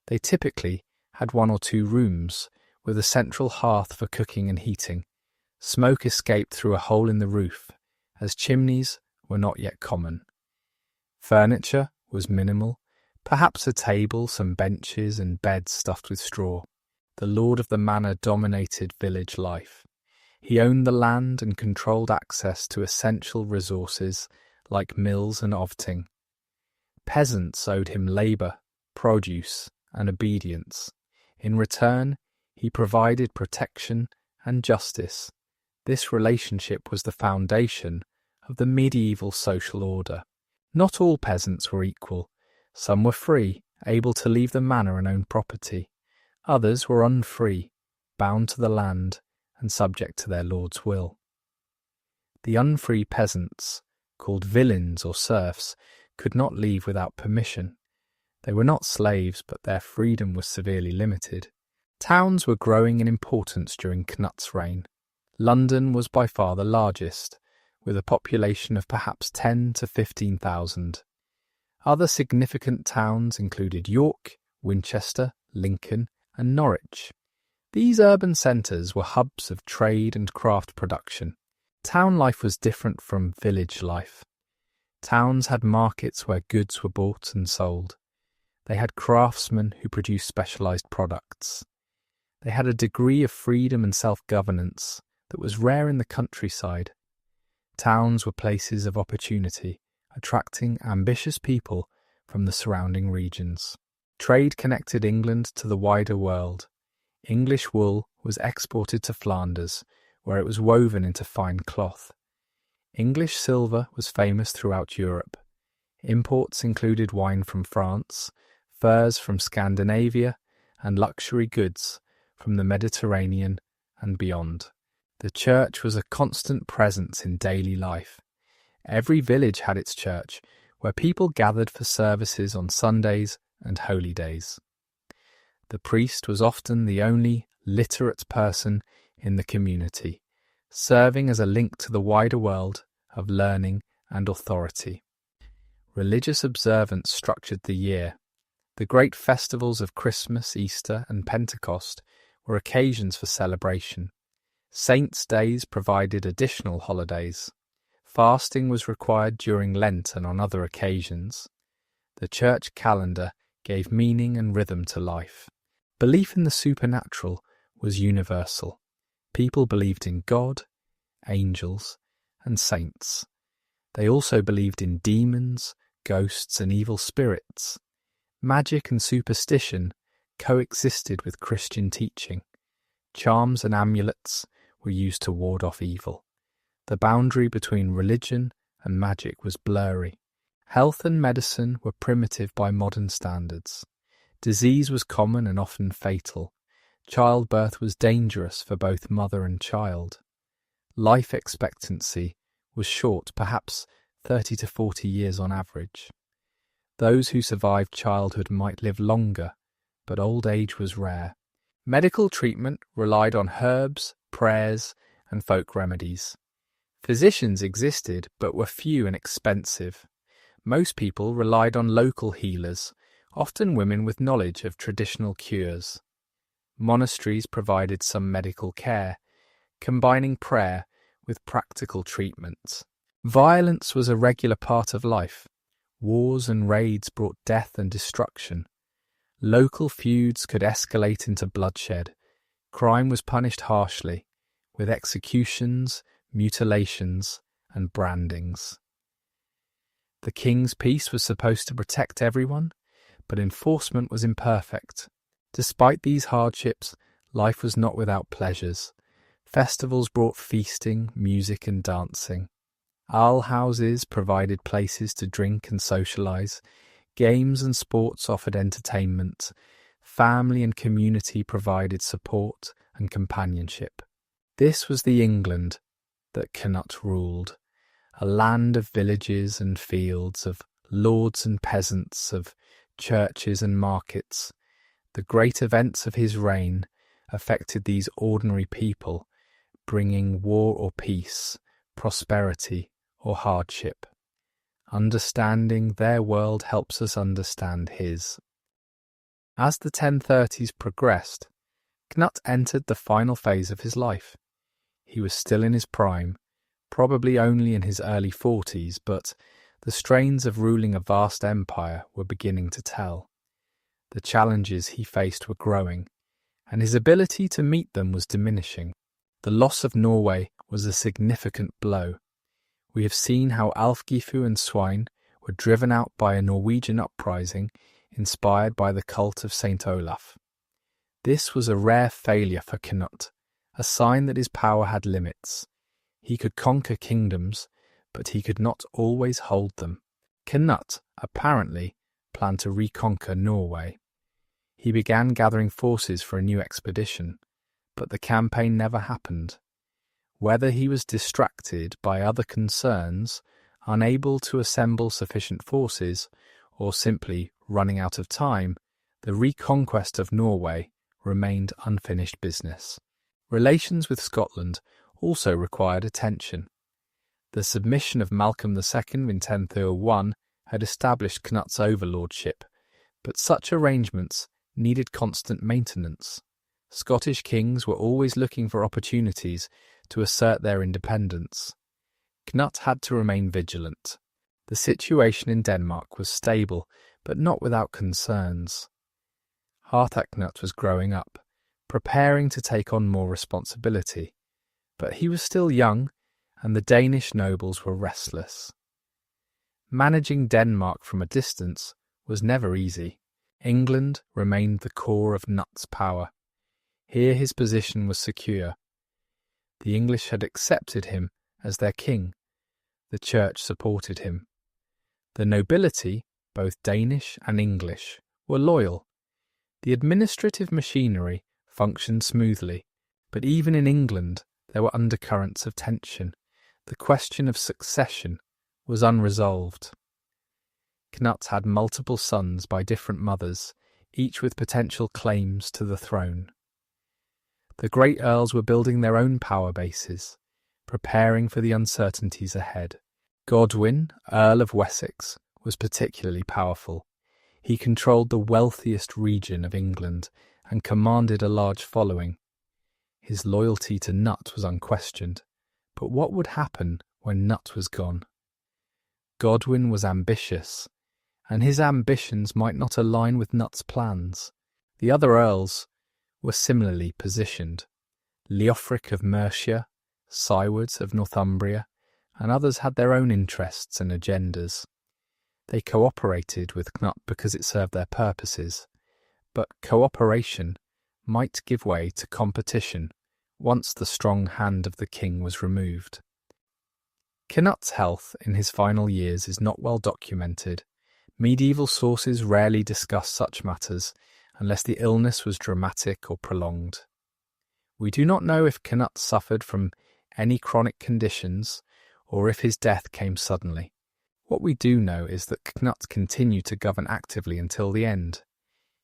They typically had 1 or 2 rooms, with a central hearth for cooking and heating. Smoke escaped through a hole in the roof, as chimneys were not yet common. Furniture was minimal, perhaps a table, some benches, and beds stuffed with straw. The lord of the manor dominated village life. He owned the land and controlled access to essential resources like mills and ovting. Peasants owed him labour, produce, and obedience. In return, he provided protection and justice. This relationship was the foundation of the medieval social order. Not all peasants were equal. Some were free, able to leave the manor and own property. Others were unfree, bound to the land and subject to their lord's will. The unfree peasants, called villeins or serfs, could not leave without permission. They were not slaves, but their freedom was severely limited. Towns were growing in importance during Cnut's reign. London was by far the largest, with a population of perhaps 10 to 15,000. Other significant towns included York, Winchester, Lincoln, and Norwich. These urban centres were hubs of trade and craft production. Town life was different from village life. Towns had markets where goods were bought and sold. They had craftsmen who produced specialised products. They had a degree of freedom and self-governance that was rare in the countryside. Towns were places of opportunity, attracting ambitious people from the surrounding regions. Trade connected England to the wider world. English wool was exported to Flanders, where it was woven into fine cloth. English silver was famous throughout Europe. Imports included wine from France, furs from Scandinavia, and luxury goods from the Mediterranean and beyond. The church was a constant presence in daily life. Every village had its church, where people gathered for services on Sundays and holy days. The priest was often the only literate person in the community, serving as a link to the wider world of learning and authority. Religious observance structured the year. The great festivals of Christmas, Easter, and Pentecost were occasions for celebration. Saints' days provided additional holidays. Fasting was required during Lent and on other occasions. The church calendar gave meaning and rhythm to life. Belief in the supernatural was universal. People believed in God, angels, and saints. They also believed in demons, ghosts, and evil spirits. Magic and superstition coexisted with Christian teaching. Charms and amulets were used to ward off evil. The boundary between religion and magic was blurry. Health and medicine were primitive by modern standards. Disease was common and often fatal. Childbirth was dangerous for both mother and child. Life expectancy was short, perhaps 30 to 40 years on average. Those who survived childhood might live longer, but old age was rare. Medical treatment relied on herbs, prayers, and folk remedies. Physicians existed, but were few and expensive. Most people relied on local healers, often women with knowledge of traditional cures. Monasteries provided some medical care, combining prayer with practical treatments. Violence was a regular part of life. Wars and raids brought death and destruction. Local feuds could escalate into bloodshed. Crime was punished harshly, with executions, mutilations, and brandings. The king's peace was supposed to protect everyone, but enforcement was imperfect. Despite these hardships, life was not without pleasures. Festivals brought feasting, music and dancing. Alehouses provided places to drink and socialise. Games and sports offered entertainment. Family and community provided support and companionship. This was the England that Cnut ruled, a land of villages and fields, of lords and peasants, of churches and markets. The great events of his reign affected these ordinary people, bringing war or peace, prosperity or hardship. Understanding their world helps us understand his. As the 1030s progressed, Cnut entered the final phase of his life. He was still in his prime, probably only in his early 40s, but the strains of ruling a vast empire were beginning to tell. The challenges he faced were growing, and his ability to meet them was diminishing. The loss of Norway was a significant blow. We have seen how Alfgifu and Svein were driven out by a Norwegian uprising inspired by the cult of Saint Olaf. This was a rare failure for Cnut, a sign that his power had limits. He could conquer kingdoms, but he could not always hold them. Cnut, apparently, planned to reconquer Norway. He began gathering forces for a new expedition, but the campaign never happened. Whether he was distracted by other concerns, unable to assemble sufficient forces, or simply running out of time, the reconquest of Norway remained unfinished business. Relations with Scotland also required attention. The submission of Malcolm II in 1001 had established Cnut's overlordship, but such arrangements needed constant maintenance. Scottish kings were always looking for opportunities to assert their independence. Cnut had to remain vigilant. The situation in Denmark was stable, but not without concerns. Harthacnut was growing up, preparing to take on more responsibility, but he was still young, and the Danish nobles were restless. Managing Denmark from a distance was never easy. England remained the core of Cnut's power. Here his position was secure. The English had accepted him as their king. The church supported him. The nobility, both Danish and English, were loyal. The administrative machinery functioned smoothly, but even in England there were undercurrents of tension. The question of succession was unresolved. Cnut had multiple sons by different mothers, each with potential claims to the throne. The great earls were building their own power bases, preparing for the uncertainties ahead. Godwin, Earl of Wessex, was particularly powerful. He controlled the wealthiest region of England and commanded a large following. His loyalty to Cnut was unquestioned, but what would happen when Cnut was gone? Godwin was ambitious, and his ambitions might not align with Cnut's plans. The other earls were similarly positioned. Leofric of Mercia, Siward of Northumbria, and others had their own interests and agendas. They cooperated with Cnut because it served their purposes, but cooperation might give way to competition once the strong hand of the king was removed. Cnut's health in his final years is not well documented. Medieval sources rarely discuss such matters unless the illness was dramatic or prolonged. We do not know if Cnut suffered from any chronic conditions or if his death came suddenly. What we do know is that Cnut continued to govern actively until the end.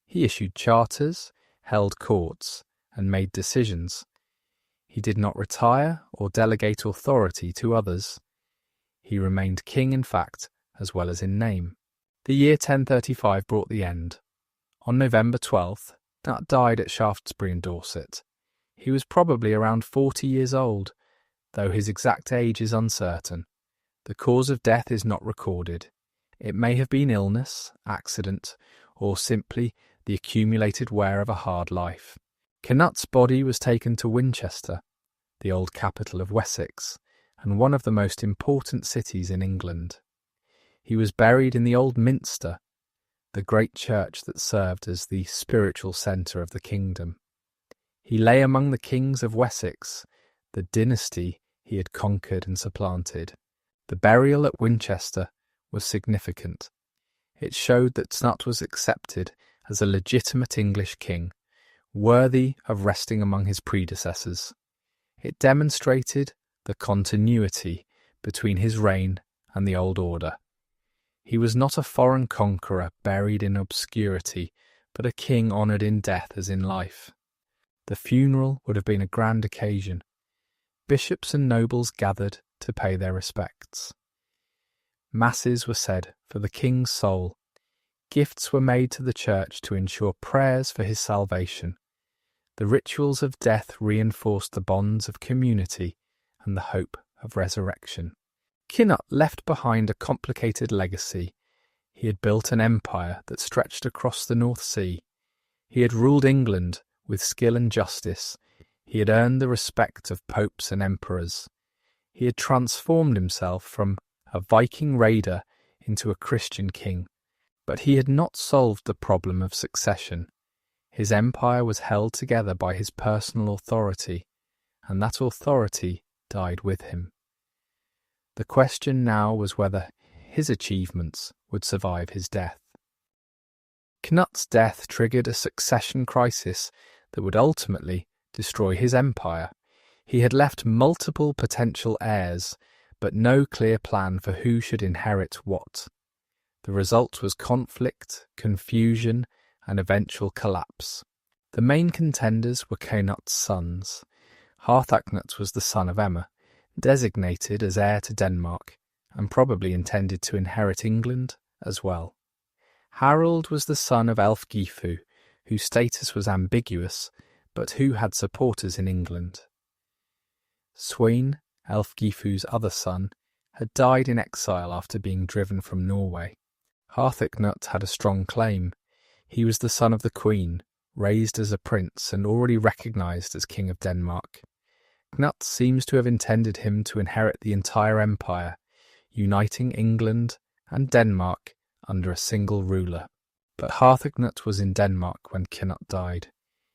He issued charters, held courts, and made decisions. He did not retire or delegate authority to others. He remained king in fact as well as in name. The year 1035 brought the end. On November 12th, Cnut died at Shaftesbury in Dorset. He was probably around 40 years old, though his exact age is uncertain. The cause of death is not recorded. It may have been illness, accident, or simply the accumulated wear of a hard life. Cnut's body was taken to Winchester, the old capital of Wessex, and one of the most important cities in England. He was buried in the old Minster, the great church that served as the spiritual centre of the kingdom. He lay among the kings of Wessex, the dynasty he had conquered and supplanted. The burial at Winchester was significant. It showed that Cnut was accepted as a legitimate English king, worthy of resting among his predecessors. It demonstrated the continuity between his reign and the old order. He was not a foreign conqueror buried in obscurity, but a king honoured in death as in life. The funeral would have been a grand occasion. Bishops and nobles gathered to pay their respects. Masses were said for the king's soul. Gifts were made to the church to ensure prayers for his salvation. The rituals of death reinforced the bonds of community and the hope of resurrection. Cnut left behind a complicated legacy. He had built an empire that stretched across the North Sea. He had ruled England with skill and justice. He had earned the respect of popes and emperors. He had transformed himself from a Viking raider into a Christian king. But he had not solved the problem of succession. His empire was held together by his personal authority, and that authority died with him. The question now was whether his achievements would survive his death. Cnut's death triggered a succession crisis that would ultimately destroy his empire. He had left multiple potential heirs, but no clear plan for who should inherit what. The result was conflict, confusion, and eventual collapse. The main contenders were Cnut's sons. Harthacnut was the son of Emma, designated as heir to Denmark, and probably intended to inherit England as well. Harold was the son of Ælfgifu, whose status was ambiguous, but who had supporters in England. Sweyn, Ælfgifu's other son, had died in exile after being driven from Norway. Harthacnut had a strong claim. He was the son of the queen, raised as a prince and already recognised as king of Denmark. Cnut seems to have intended him to inherit the entire empire, uniting England and Denmark under a single ruler. But Harthacnut was in Denmark when Cnut died.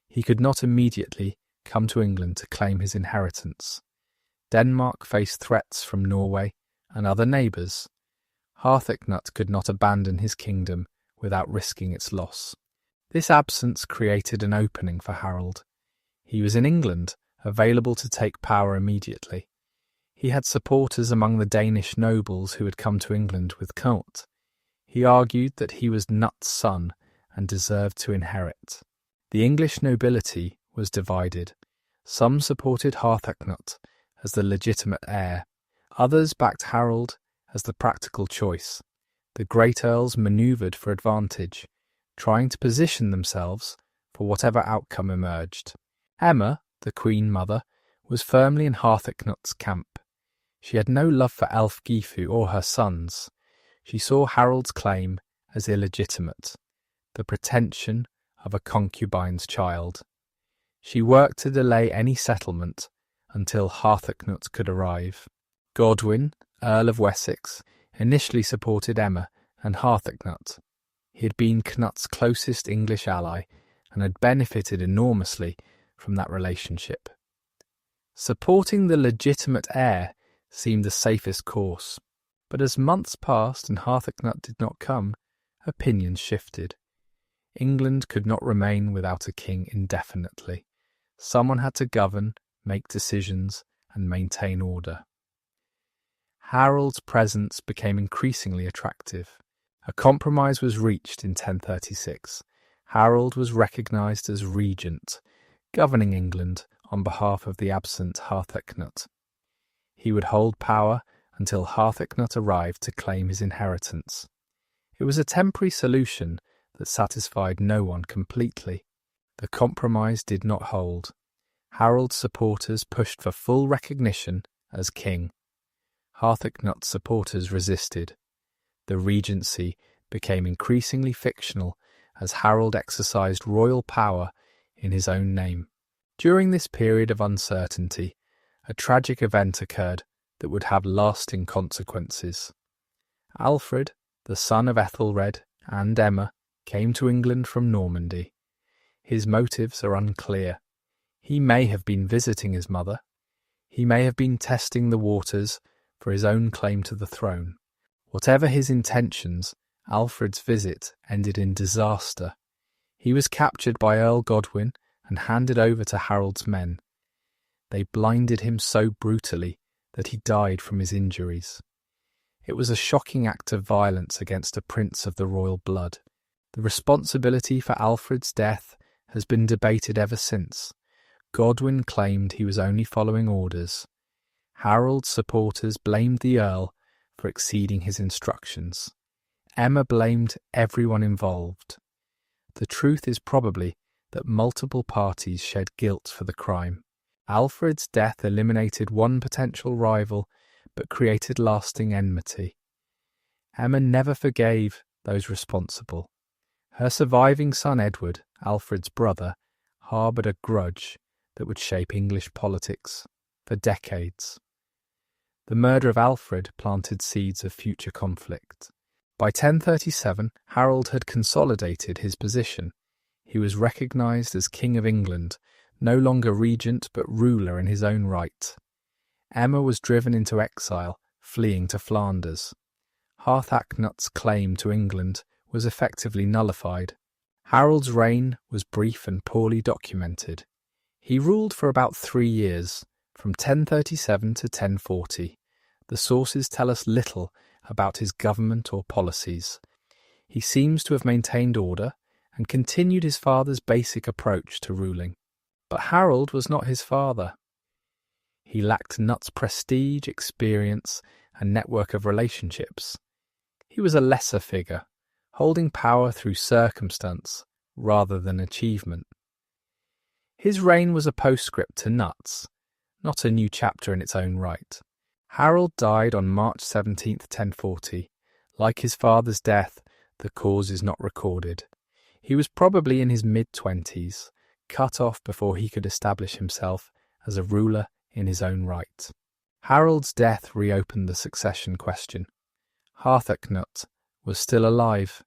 He could not immediately come to England to claim his inheritance. Denmark faced threats from Norway and other neighbours. Harthacnut could not abandon his kingdom without risking its loss. This absence created an opening for Harold. He was in England, available to take power immediately. He had supporters among the Danish nobles who had come to England with Cnut. He argued that he was Cnut's son and deserved to inherit. The English nobility was divided. Some supported Harthacnut as the legitimate heir. Others backed Harold as the practical choice. The great earls manoeuvred for advantage, trying to position themselves for whatever outcome emerged. Emma, the queen mother, was firmly in Harthacnut's camp. She had no love for Ælfgifu or her sons. She saw Harold's claim as illegitimate, the pretension of a concubine's child. She worked to delay any settlement until Harthacnut could arrive. Godwin, Earl of Wessex, initially supported Emma and Harthacnut. He had been Cnut's closest English ally and had benefited enormously from that relationship. Supporting the legitimate heir seemed the safest course, but as months passed and Harthacnut did not come, opinions shifted. England could not remain without a king indefinitely. Someone had to govern, make decisions, and maintain order. Harold's presence became increasingly attractive. A compromise was reached in 1036. Harold was recognised as regent, governing England on behalf of the absent Harthacnut. He would hold power until Harthacnut arrived to claim his inheritance. It was a temporary solution that satisfied no one completely. The compromise did not hold. Harold's supporters pushed for full recognition as king. Harthacnut's supporters resisted. The regency became increasingly fictional as Harold exercised royal power in his own name. During this period of uncertainty, a tragic event occurred that would have lasting consequences. Alfred, the son of Ethelred and Emma, came to England from Normandy. His motives are unclear. He may have been visiting his mother. He may have been testing the waters for his own claim to the throne. Whatever his intentions, Alfred's visit ended in disaster. He was captured by Earl Godwin and handed over to Harold's men. They blinded him so brutally that he died from his injuries. It was a shocking act of violence against a prince of the royal blood. The responsibility for Alfred's death has been debated ever since. Godwin claimed he was only following orders. Harold's supporters blamed the Earl for exceeding his instructions. Emma blamed everyone involved. The truth is probably that multiple parties shed guilt for the crime. Alfred's death eliminated one potential rival, but created lasting enmity. Emma never forgave those responsible. Her surviving son Edward, Alfred's brother, harboured a grudge that would shape English politics for decades. The murder of Alfred planted seeds of future conflict. By 1037, Harold had consolidated his position. He was recognised as King of England, no longer regent but ruler in his own right. Emma was driven into exile, fleeing to Flanders. Harthacnut's claim to England was effectively nullified. Harold's reign was brief and poorly documented. He ruled for about 3 years, from 1037 to 1040. The sources tell us little about his government or policies. He seems to have maintained order and continued his father's basic approach to ruling. But Harold was not his father. He lacked Cnut's prestige, experience, and network of relationships. He was a lesser figure, holding power through circumstance rather than achievement. His reign was a postscript to Cnut's, not a new chapter in its own right. Harold died on March 17, 1040. Like his father's death, the cause is not recorded. He was probably in his mid-20s, cut off before he could establish himself as a ruler in his own right. Harold's death reopened the succession question. Harthacnut was still alive,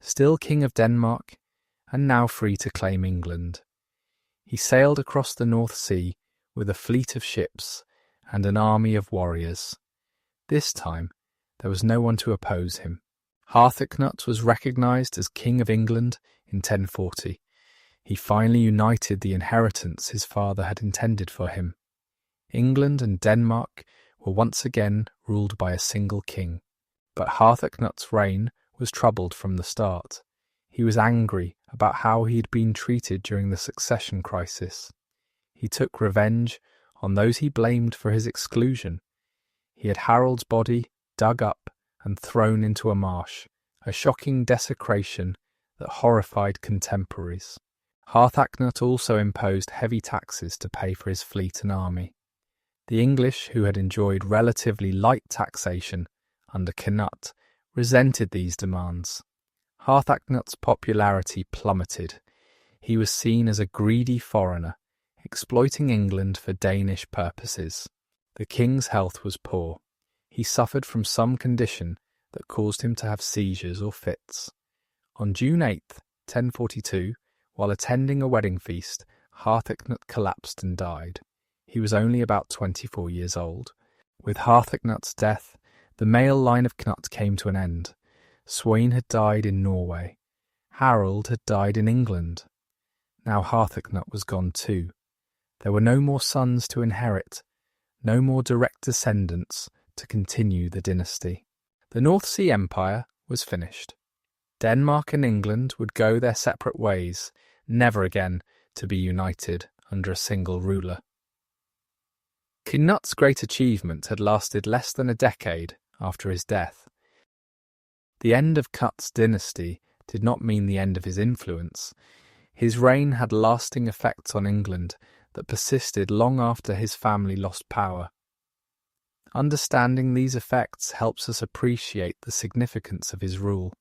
still King of Denmark, and now free to claim England. He sailed across the North Sea with a fleet of ships and an army of warriors. This time, there was no one to oppose him. Harthacnut was recognised as King of England in 1040. He finally united the inheritance his father had intended for him. England and Denmark were once again ruled by a single king. But Harthacnut's reign was troubled from the start. He was angry about how he had been treated during the succession crisis. He took revenge on those he blamed for his exclusion. He had Harold's body dug up and thrown into a marsh, a shocking desecration that horrified contemporaries. Harthacnut also imposed heavy taxes to pay for his fleet and army. The English, who had enjoyed relatively light taxation under Cnut, resented these demands. Harthacnut's popularity plummeted. He was seen as a greedy foreigner, exploiting England for Danish purposes. The king's health was poor. He suffered from some condition that caused him to have seizures or fits. On June 8, 1042, while attending a wedding feast, Harthacnut collapsed and died. He was only about 24 years old. With Harthacnut's death, the male line of Cnut came to an end. Sweyn had died in Norway. Harold had died in England. Now Harthacnut was gone too. There were no more sons to inherit, no more direct descendants to continue the dynasty. The North Sea Empire was finished. Denmark and England would go their separate ways, never again to be united under a single ruler. Cnut's great achievement had lasted less than a decade after his death. The end of Cnut's dynasty did not mean the end of his influence. His reign had lasting effects on England that persisted long after his family lost power. Understanding these effects helps us appreciate the significance of his rule.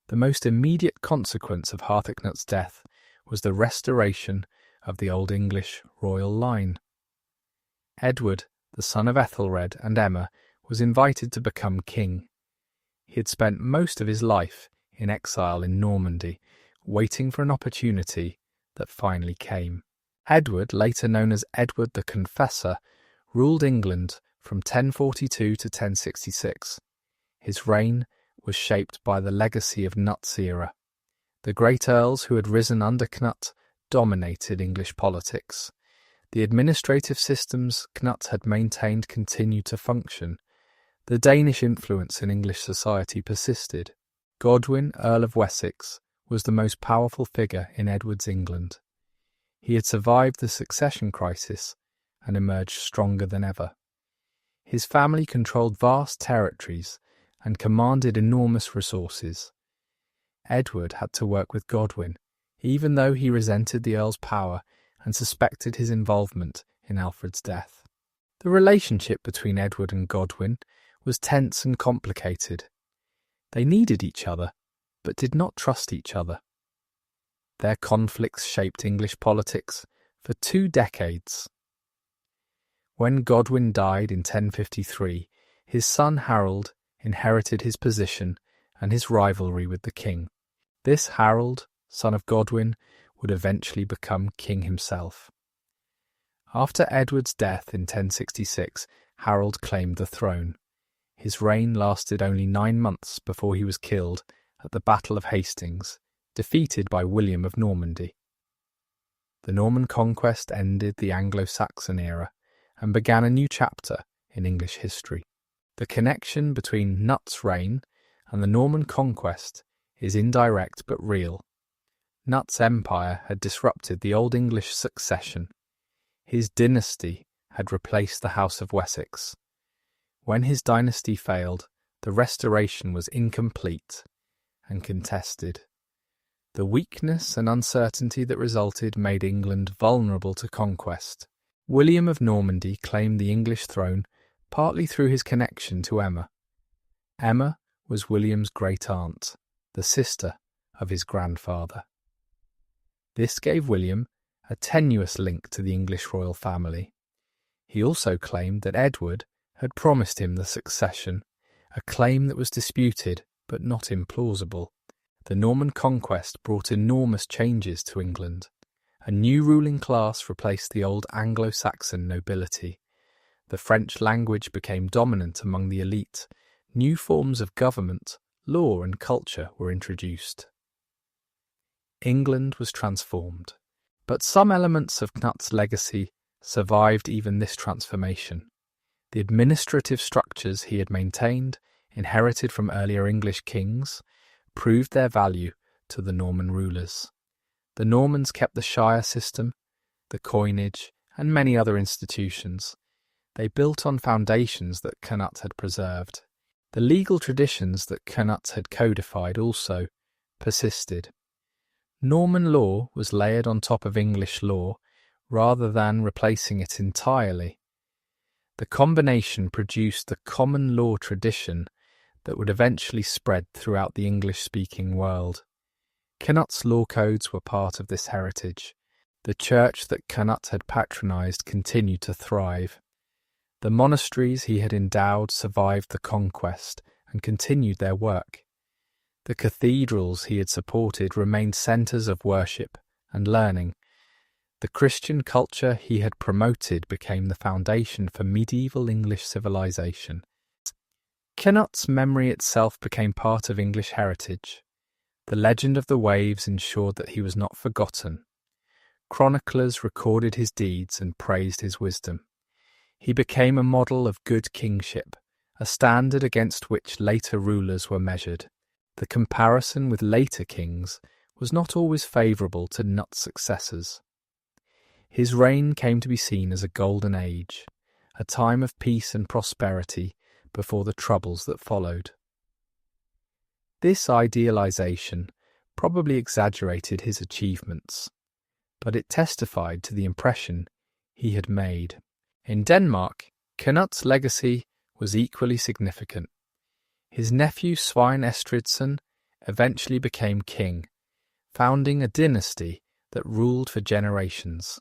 The most immediate consequence of Harthacnut's death was the restoration of the Old English royal line. Edward, the son of Ethelred and Emma, was invited to become king. He had spent most of his life in exile in Normandy, waiting for an opportunity that finally came. Edward, later known as Edward the Confessor, ruled England from 1042 to 1066. His reign was shaped by the legacy of Cnut's era. The great earls who had risen under Cnut dominated English politics. The administrative systems Cnut had maintained continued to function. The Danish influence in English society persisted. Godwin, Earl of Wessex, was the most powerful figure in Edward's England. He had survived the succession crisis and emerged stronger than ever. His family controlled vast territories and commanded enormous resources. Edward had to work with Godwin, even though he resented the Earl's power and suspected his involvement in Alfred's death. The relationship between Edward and Godwin was tense and complicated. They needed each other, but did not trust each other. Their conflicts shaped English politics for 2 decades. When Godwin died in 1053, his son Harold inherited his position and his rivalry with the king. This Harold, son of Godwin, would eventually become king himself. After Edward's death in 1066, Harold claimed the throne. His reign lasted only 9 months before he was killed at the Battle of Hastings, defeated by William of Normandy. The Norman conquest ended the Anglo-Saxon era and began a new chapter in English history. The connection between Cnut's reign and the Norman conquest is indirect but real. Cnut's empire had disrupted the Old English succession. His dynasty had replaced the House of Wessex. When his dynasty failed, the restoration was incomplete and contested. The weakness and uncertainty that resulted made England vulnerable to conquest. William of Normandy claimed the English throne partly through his connection to Emma. Emma was William's great-aunt, the sister of his grandfather. This gave William a tenuous link to the English royal family. He also claimed that Edward had promised him the succession, a claim that was disputed but not implausible. The Norman conquest brought enormous changes to England. A new ruling class replaced the old Anglo-Saxon nobility. The French language became dominant among the elite. New forms of government, law and culture were introduced. England was transformed, but some elements of Cnut's legacy survived even this transformation. The administrative structures he had maintained, inherited from earlier English kings, proved their value to the Norman rulers. The Normans kept the shire system, the coinage, and many other institutions. They built on foundations that Cnut had preserved. The legal traditions that Cnut had codified also persisted. Norman law was layered on top of English law rather than replacing it entirely. The combination produced the common law tradition that would eventually spread throughout the English-speaking world. Cnut's law codes were part of this heritage. The church that Cnut had patronised continued to thrive. The monasteries he had endowed survived the conquest and continued their work. The cathedrals he had supported remained centres of worship and learning. The Christian culture he had promoted became the foundation for medieval English civilization. Cnut's memory itself became part of English heritage. The legend of the waves ensured that he was not forgotten. Chroniclers recorded his deeds and praised his wisdom. He became a model of good kingship, a standard against which later rulers were measured. The comparison with later kings was not always favourable to Cnut's successors. His reign came to be seen as a golden age, a time of peace and prosperity before the troubles that followed. This idealization probably exaggerated his achievements, but it testified to the impression he had made. In Denmark, Cnut's legacy was equally significant. His nephew Svein Estridsson eventually became king, founding a dynasty that ruled for generations.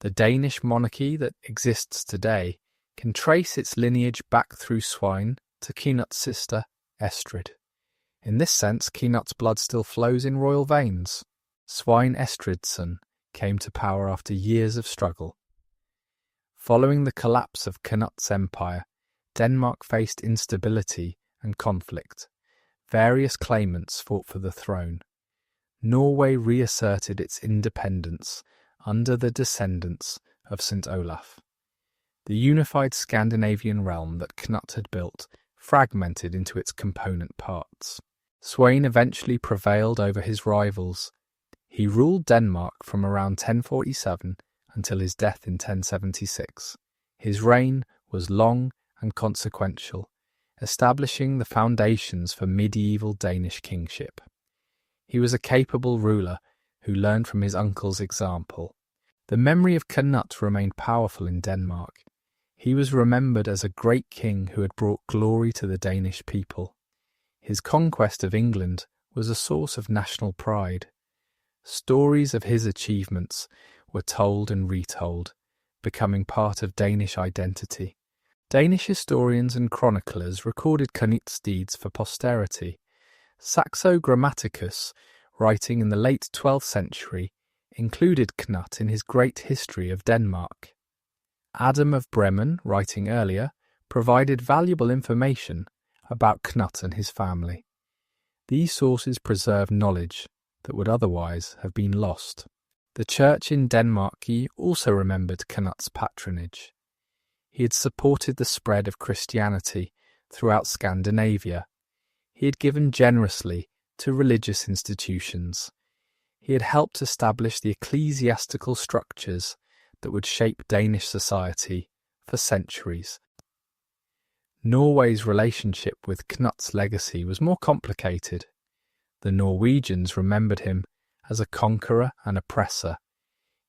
The Danish monarchy that exists today can trace its lineage back through Svein to Cnut's sister, Estrid. In this sense, Cnut's blood still flows in royal veins. Svein Estridsson came to power after years of struggle. Following the collapse of Cnut's empire, Denmark faced instability and conflict. Various claimants fought for the throne. Norway reasserted its independence under the descendants of St. Olaf. The unified Scandinavian realm that Cnut had built fragmented into its component parts. Sweyn eventually prevailed over his rivals. He ruled Denmark from around 1047 until his death in 1076. His reign was long and consequential, establishing the foundations for medieval Danish kingship. He was a capable ruler who learned from his uncle's example. The memory of Cnut remained powerful in Denmark. He was remembered as a great king who had brought glory to the Danish people. His conquest of England was a source of national pride. Stories of his achievements were told and retold, becoming part of Danish identity. Danish historians and chroniclers recorded Cnut's deeds for posterity. Saxo Grammaticus, writing in the late 12th century, included Cnut in his great history of Denmark. Adam of Bremen, writing earlier, provided valuable information about Cnut and his family. These sources preserve knowledge that would otherwise have been lost. The church in Denmark also remembered Cnut's patronage. He had supported the spread of Christianity throughout Scandinavia. He had given generously to religious institutions. He had helped establish the ecclesiastical structures that would shape Danish society for centuries. Norway's relationship with Cnut's legacy was more complicated. The Norwegians remembered him as a conqueror and oppressor.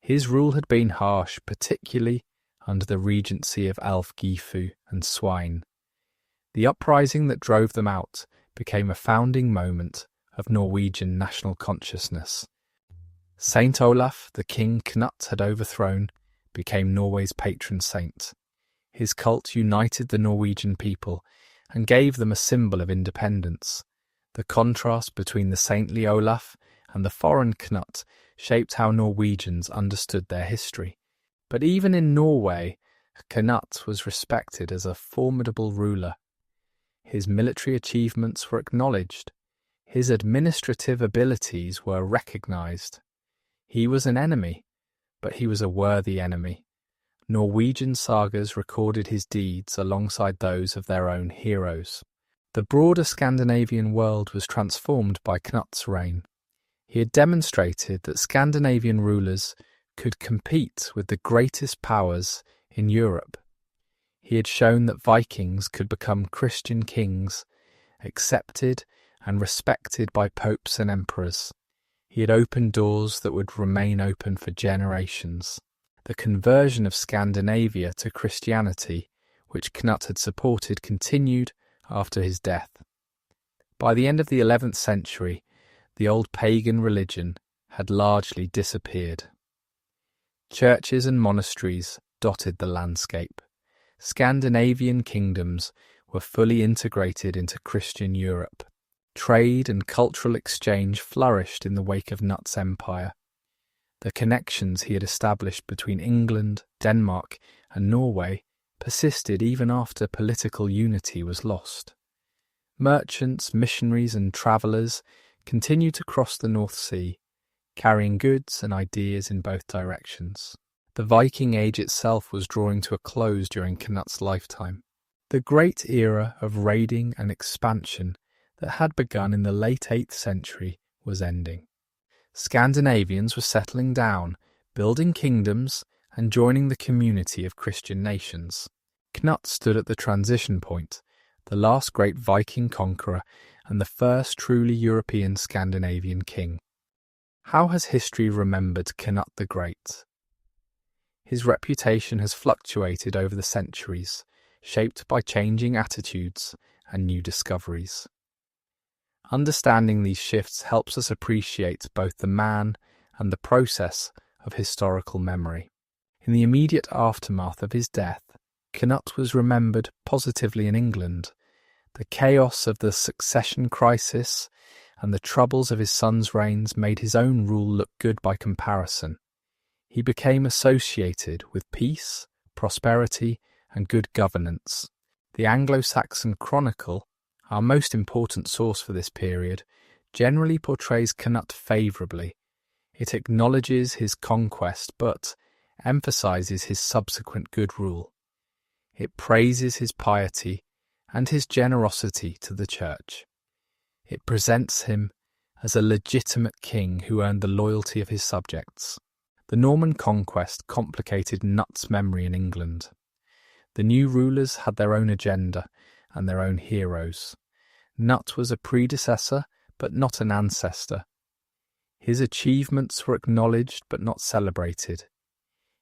His rule had been harsh, particularly under the regency of Ælfgifu and Sweyn. The uprising that drove them out became a founding moment of Norwegian national consciousness. Saint Olaf, the king Cnut had overthrown, became Norway's patron saint. His cult united the Norwegian people and gave them a symbol of independence. The contrast between the saintly Olaf and the foreign Cnut shaped how Norwegians understood their history. But even in Norway, Cnut was respected as a formidable ruler. His military achievements were acknowledged. His administrative abilities were recognized. He was an enemy, but he was a worthy enemy. Norwegian sagas recorded his deeds alongside those of their own heroes. The broader Scandinavian world was transformed by Cnut's reign. He had demonstrated that Scandinavian rulers could compete with the greatest powers in Europe. He had shown that Vikings could become Christian kings, accepted and respected by popes and emperors. He had opened doors that would remain open for generations. The conversion of Scandinavia to Christianity, which Cnut had supported, continued after his death. By the end of the 11th century, the old pagan religion had largely disappeared. Churches and monasteries dotted the landscape. Scandinavian kingdoms were fully integrated into Christian Europe. Trade and cultural exchange flourished in the wake of Cnut's empire. The connections he had established between England, Denmark, and Norway persisted even after political unity was lost. Merchants, missionaries, and travellers continued to cross the North Sea, carrying goods and ideas in both directions. The Viking Age itself was drawing to a close during Cnut's lifetime. The great era of raiding and expansion that had begun in the late 8th century was ending. Scandinavians were settling down, building kingdoms, and joining the community of Christian nations. Cnut stood at the transition point, the last great Viking conqueror and the first truly European Scandinavian king. How has history remembered Cnut the Great? His reputation has fluctuated over the centuries, shaped by changing attitudes and new discoveries. Understanding these shifts helps us appreciate both the man and the process of historical memory. In the immediate aftermath of his death, Cnut was remembered positively in England. The chaos of the succession crisis and the troubles of his son's reigns made his own rule look good by comparison. He became associated with peace, prosperity, and good governance. The Anglo-Saxon Chronicle, our most important source for this period, generally portrays Cnut favourably. It acknowledges his conquest but emphasises his subsequent good rule. It praises his piety and his generosity to the church. It presents him as a legitimate king who earned the loyalty of his subjects. The Norman conquest complicated Cnut's memory in England. The new rulers had their own agenda and their own heroes. Cnut was a predecessor but not an ancestor. His achievements were acknowledged but not celebrated.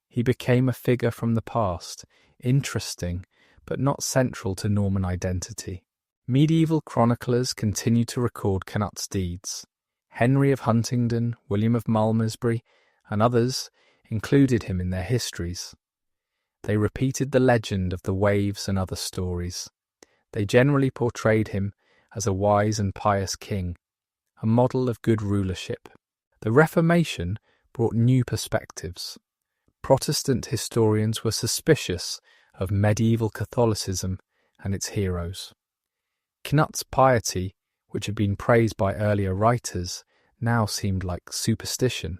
He became a figure from the past, interesting but not central to Norman identity. Medieval chroniclers continue to record Cnut's deeds. Henry of Huntingdon, William of Malmesbury, and others included him in their histories. They repeated the legend of the waves and other stories. They generally portrayed him as a wise and pious king, a model of good rulership. The Reformation brought new perspectives. Protestant historians were suspicious of medieval Catholicism and its heroes. Cnut's piety, which had been praised by earlier writers, now seemed like superstition.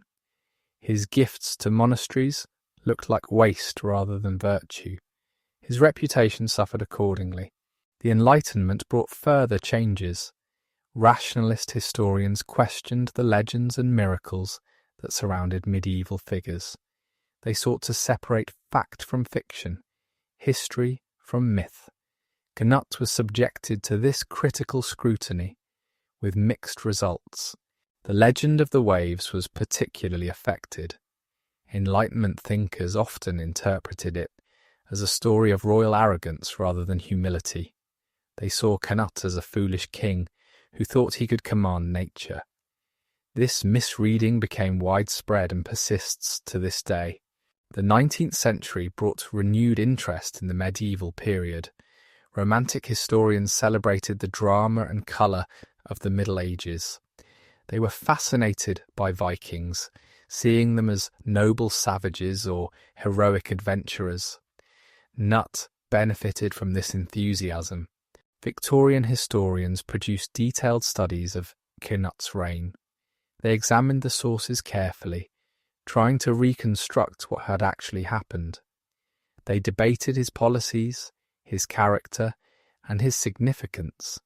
His gifts to monasteries looked like waste rather than virtue. His reputation suffered accordingly. The Enlightenment brought further changes. Rationalist historians questioned the legends and miracles that surrounded medieval figures. They sought to separate fact from fiction, history from myth. Cnut was subjected to this critical scrutiny, with mixed results. The legend of the waves was particularly affected. Enlightenment thinkers often interpreted it as a story of royal arrogance rather than humility. They saw Cnut as a foolish king who thought he could command nature. This misreading became widespread and persists to this day. The 19th century brought renewed interest in the medieval period. Romantic historians celebrated the drama and colour of the Middle Ages. They were fascinated by Vikings, seeing them as noble savages or heroic adventurers. Cnut benefited from this enthusiasm. Victorian historians produced detailed studies of Cnut's reign. They examined the sources carefully, trying to reconstruct what had actually happened. They debated his policies, his character, and his significance.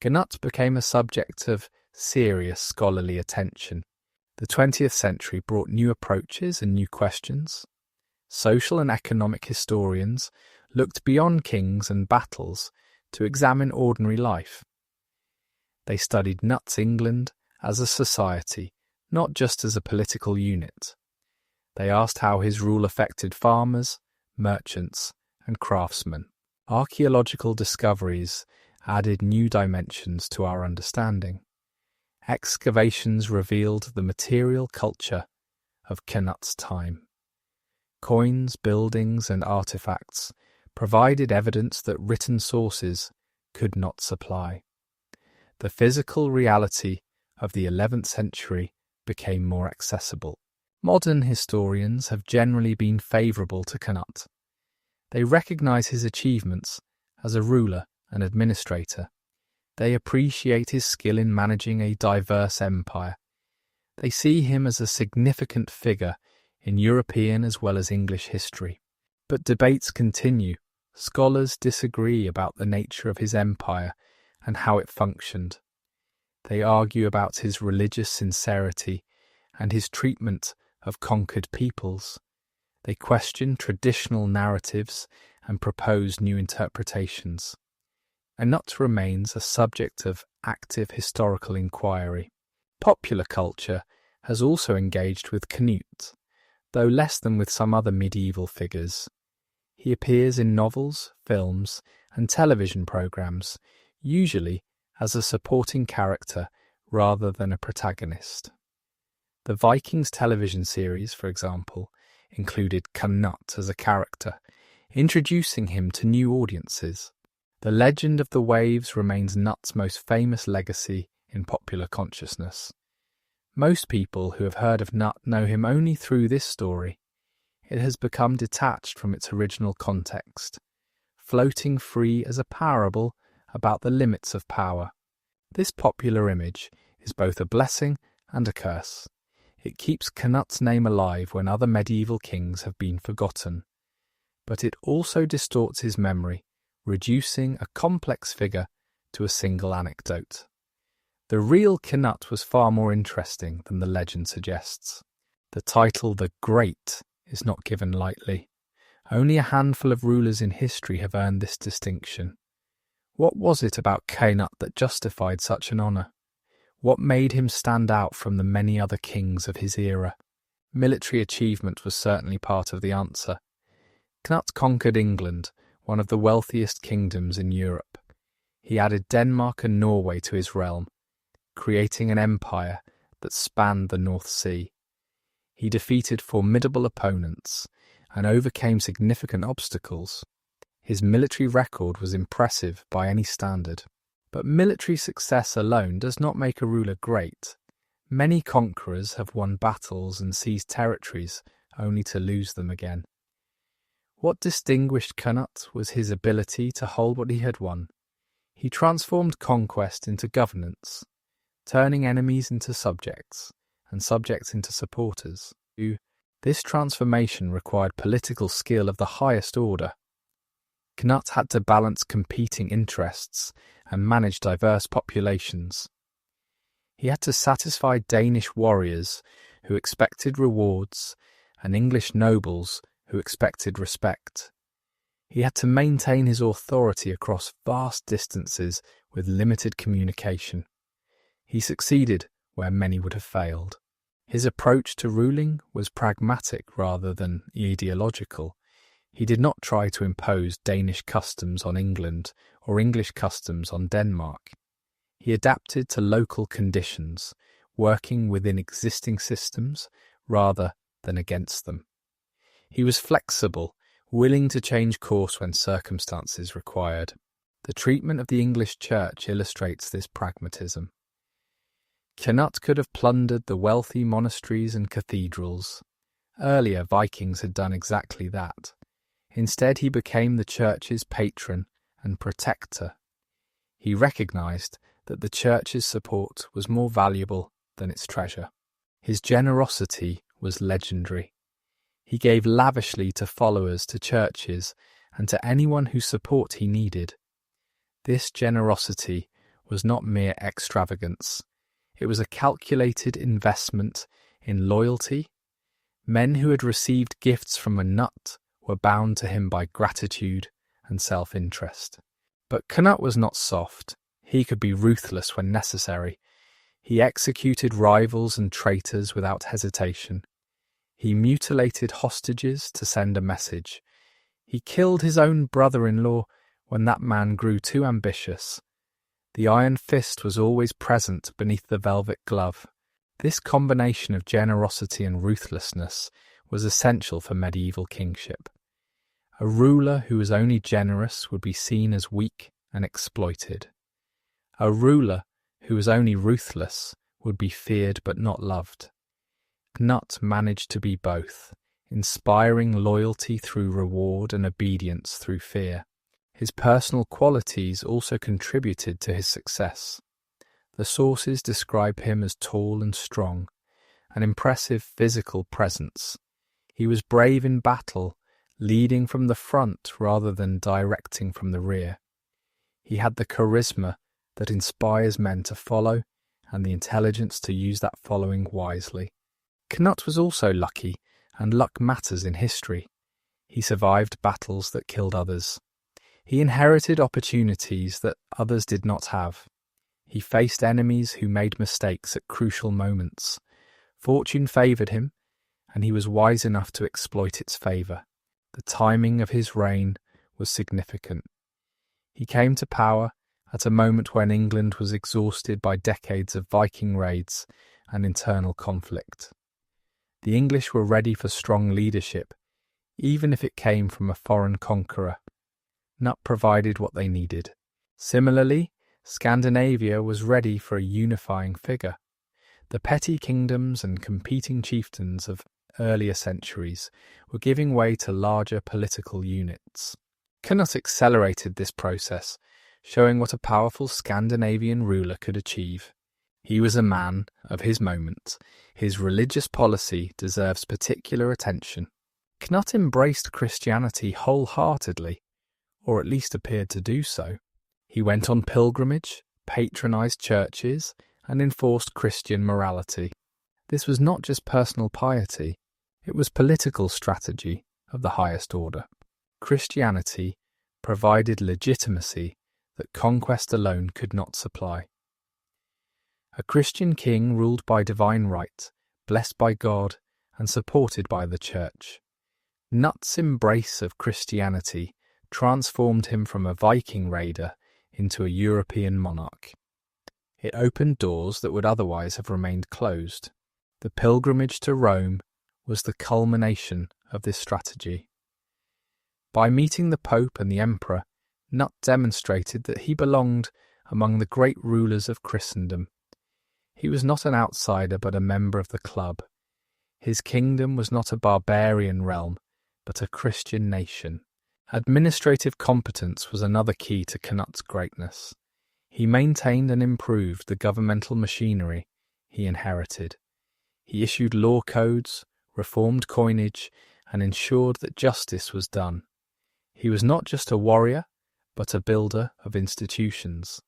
Cnut became a subject of serious scholarly attention. The 20th century brought new approaches and new questions. Social and economic historians looked beyond kings and battles to examine ordinary life. They studied Cnut's England as a society, not just as a political unit. They asked how his rule affected farmers, merchants, and craftsmen. Archaeological discoveries added new dimensions to our understanding. Excavations revealed the material culture of Cnut's time. Coins, buildings, and artifacts provided evidence that written sources could not supply. The physical reality of the 11th century became more accessible. Modern historians have generally been favourable to Cnut. They recognise his achievements as a ruler and administrator. They appreciate his skill in managing a diverse empire. They see him as a significant figure in European as well as English history. But debates continue. Scholars disagree about the nature of his empire and how it functioned. They argue about his religious sincerity and his treatment of conquered peoples. They question traditional narratives and propose new interpretations. Cnut remains a subject of active historical inquiry. Popular culture has also engaged with Cnut, though less than with some other medieval figures. He appears in novels, films, and television programs, usually as a supporting character rather than a protagonist. The Vikings television series, for example, included Cnut as a character, introducing him to new audiences. The legend of the waves remains Cnut's most famous legacy in popular consciousness. Most people who have heard of Cnut know him only through this story. it has become detached from its original context, floating free as a parable about the limits of power. This popular image is both a blessing and a curse. It keeps Cnut's name alive when other medieval kings have been forgotten, but it also distorts his memory, reducing a complex figure to a single anecdote. The real Cnut was far more interesting than the legend suggests. The title the Great is not given lightly. Only a handful of rulers in history have earned this distinction. What was it about Cnut that justified such an honour? What made him stand out from the many other kings of his era? Military achievement was certainly part of the answer. Cnut conquered England, one of the wealthiest kingdoms in Europe. He added Denmark and Norway to his realm, creating an empire that spanned the North Sea. He defeated formidable opponents and overcame significant obstacles. His military record was impressive by any standard. But military success alone does not make a ruler great. Many conquerors have won battles and seized territories only to lose them again. What distinguished Cnut was his ability to hold what he had won. He transformed conquest into governance, turning enemies into subjects and subjects into supporters. This transformation required political skill of the highest order. Cnut had to balance competing interests and manage diverse populations. He had to satisfy Danish warriors who expected rewards and English nobles who expected respect. He had to maintain his authority across vast distances with limited communication. He succeeded where many would have failed. His approach to ruling was pragmatic rather than ideological. He did not try to impose Danish customs on England or English customs on Denmark. He adapted to local conditions, working within existing systems rather than against them. He was flexible, willing to change course when circumstances required. The treatment of the English Church illustrates this pragmatism. Cnut could have plundered the wealthy monasteries and cathedrals. Earlier Vikings had done exactly that. Instead, he became the church's patron and protector. He recognized that the church's support was more valuable than its treasure. His generosity was legendary. He gave lavishly to followers, to churches, and to anyone whose support he needed. This generosity was not mere extravagance. It was a calculated investment in loyalty. Men who had received gifts from a nut were bound to him by gratitude and self-interest. But Cnut was not soft. He could be ruthless when necessary. He executed rivals and traitors without hesitation. He mutilated hostages to send a message. He killed his own brother-in-law when that man grew too ambitious. The iron fist was always present beneath the velvet glove. This combination of generosity and ruthlessness was essential for medieval kingship. A ruler who was only generous would be seen as weak and exploited. A ruler who was only ruthless would be feared but not loved. Cnut managed to be both, inspiring loyalty through reward and obedience through fear. His personal qualities also contributed to his success. The sources describe him as tall and strong, an impressive physical presence. He was brave in battle, leading from the front rather than directing from the rear. He had the charisma that inspires men to follow and the intelligence to use that following wisely. Cnut was also lucky, and luck matters in history. He survived battles that killed others. He inherited opportunities that others did not have. He faced enemies who made mistakes at crucial moments. Fortune favoured him, and he was wise enough to exploit its favour. The timing of his reign was significant. He came to power at a moment when England was exhausted by decades of Viking raids and internal conflict. The English were ready for strong leadership, even if it came from a foreign conqueror. Cnut provided what they needed. Similarly, Scandinavia was ready for a unifying figure. The petty kingdoms and competing chieftains of earlier centuries were giving way to larger political units. Cnut accelerated this process, showing what a powerful Scandinavian ruler could achieve. He was a man of his moment. His religious policy deserves particular attention. Cnut embraced Christianity wholeheartedly, or at least appeared to do so. He went on pilgrimage, patronized churches, and enforced Christian morality. This was not just personal piety, it was political strategy of the highest order. Christianity provided legitimacy that conquest alone could not supply. A Christian king ruled by divine right, blessed by God, and supported by the Church. Cnut's embrace of Christianity transformed him from a Viking raider into a European monarch. It opened doors that would otherwise have remained closed. The pilgrimage to Rome was the culmination of this strategy. By meeting the Pope and the Emperor, Cnut demonstrated that he belonged among the great rulers of Christendom. He was not an outsider but a member of the club. His kingdom was not a barbarian realm, but a Christian nation. Administrative competence was another key to Cnut's greatness. He maintained and improved the governmental machinery he inherited. He issued law codes, reformed coinage, and ensured that justice was done. He was not just a warrior, but a builder of institutions.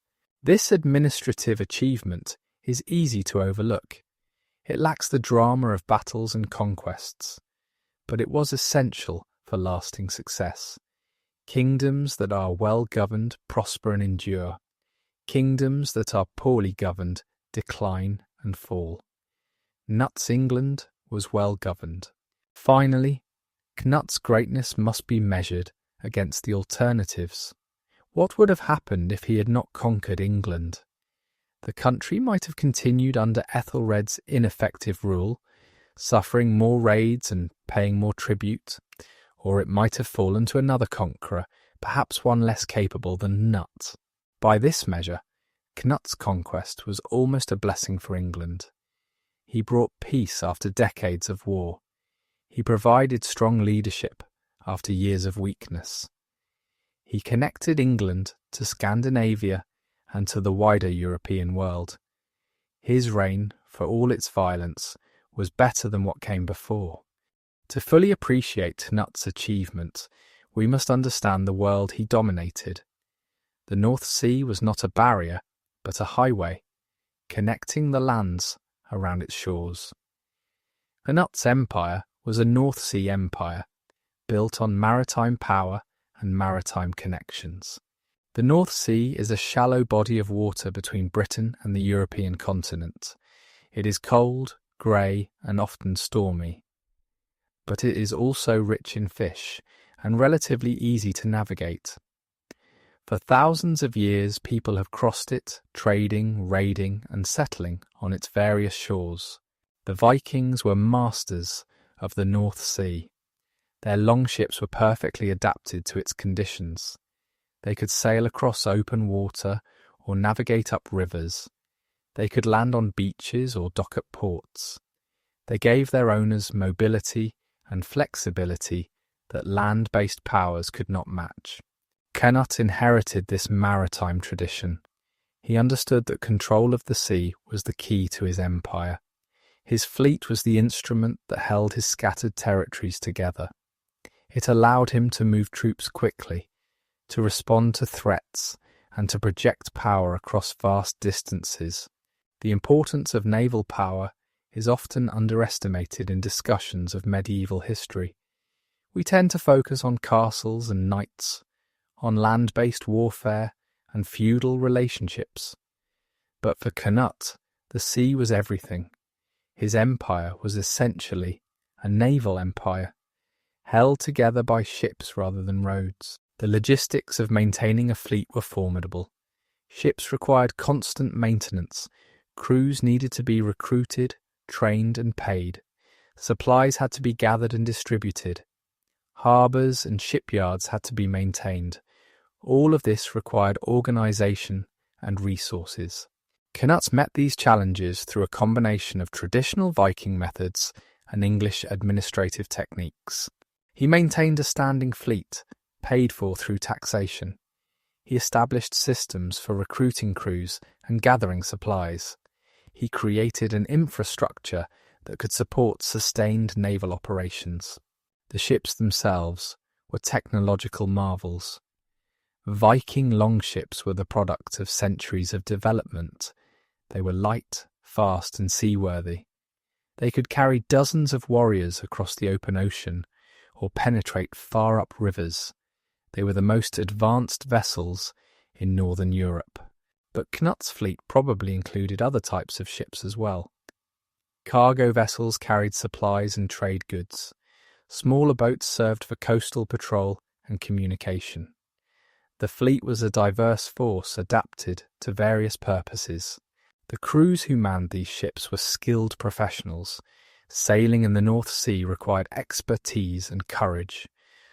This administrative achievement is easy to overlook. It lacks the drama of battles and conquests, but it was essential for lasting success. Kingdoms that are well governed prosper and endure. Kingdoms that are poorly governed decline and fall. Cnut's England was well governed. Finally, Cnut's greatness must be measured against the alternatives. What would have happened if he had not conquered England? The country might have continued under Ethelred's ineffective rule, suffering more raids and paying more tribute, or it might have fallen to another conqueror, perhaps one less capable than Cnut. By this measure, Cnut's conquest was almost a blessing for England. He brought peace after decades of war. He provided strong leadership after years of weakness. He connected England to Scandinavia and to the wider European world. His reign, for all its violence, was better than what came before. To fully appreciate Cnut's achievement, we must understand the world he dominated. The North Sea was not a barrier, but a highway, connecting the lands around its shores. Cnut's empire was a North Sea empire, built on maritime power and maritime connections. The North Sea is a shallow body of water between Britain and the European continent. It is cold, grey, and often stormy. But it is also rich in fish and relatively easy to navigate. For thousands of years, people have crossed it, trading, raiding, and settling on its various shores. The Vikings were masters of the North Sea. Their longships were perfectly adapted to its conditions. They could sail across open water or navigate up rivers. They could land on beaches or dock at ports. They gave their owners mobility and flexibility that land-based powers could not match. Cnut inherited this maritime tradition. He understood that control of the sea was the key to his empire. His fleet was the instrument that held his scattered territories together. It allowed him to move troops quickly, to respond to threats, and to project power across vast distances. The importance of naval power is often underestimated in discussions of medieval history. We tend to focus on castles and knights, on land-based warfare and feudal relationships. But for Cnut, the sea was everything. His empire was essentially a naval empire, held together by ships rather than roads. The logistics of maintaining a fleet were formidable. Ships required constant maintenance. Crews needed to be recruited, trained and paid. Supplies had to be gathered and distributed. Harbours and shipyards had to be maintained. All of this required organisation and resources. Cnut met these challenges through a combination of traditional Viking methods and English administrative techniques. He maintained a standing fleet, paid for through taxation. He established systems for recruiting crews and gathering supplies. He created an infrastructure that could support sustained naval operations. The ships themselves were technological marvels. Viking longships were the product of centuries of development. They were light, fast, and seaworthy. They could carry dozens of warriors across the open ocean or penetrate far up rivers. They were the most advanced vessels in northern Europe. But Cnut's fleet probably included other types of ships as well. Cargo vessels carried supplies and trade goods. Smaller boats served for coastal patrol and communication. The fleet was a diverse force adapted to various purposes. The crews who manned these ships were skilled professionals. Sailing in the North Sea required expertise and courage.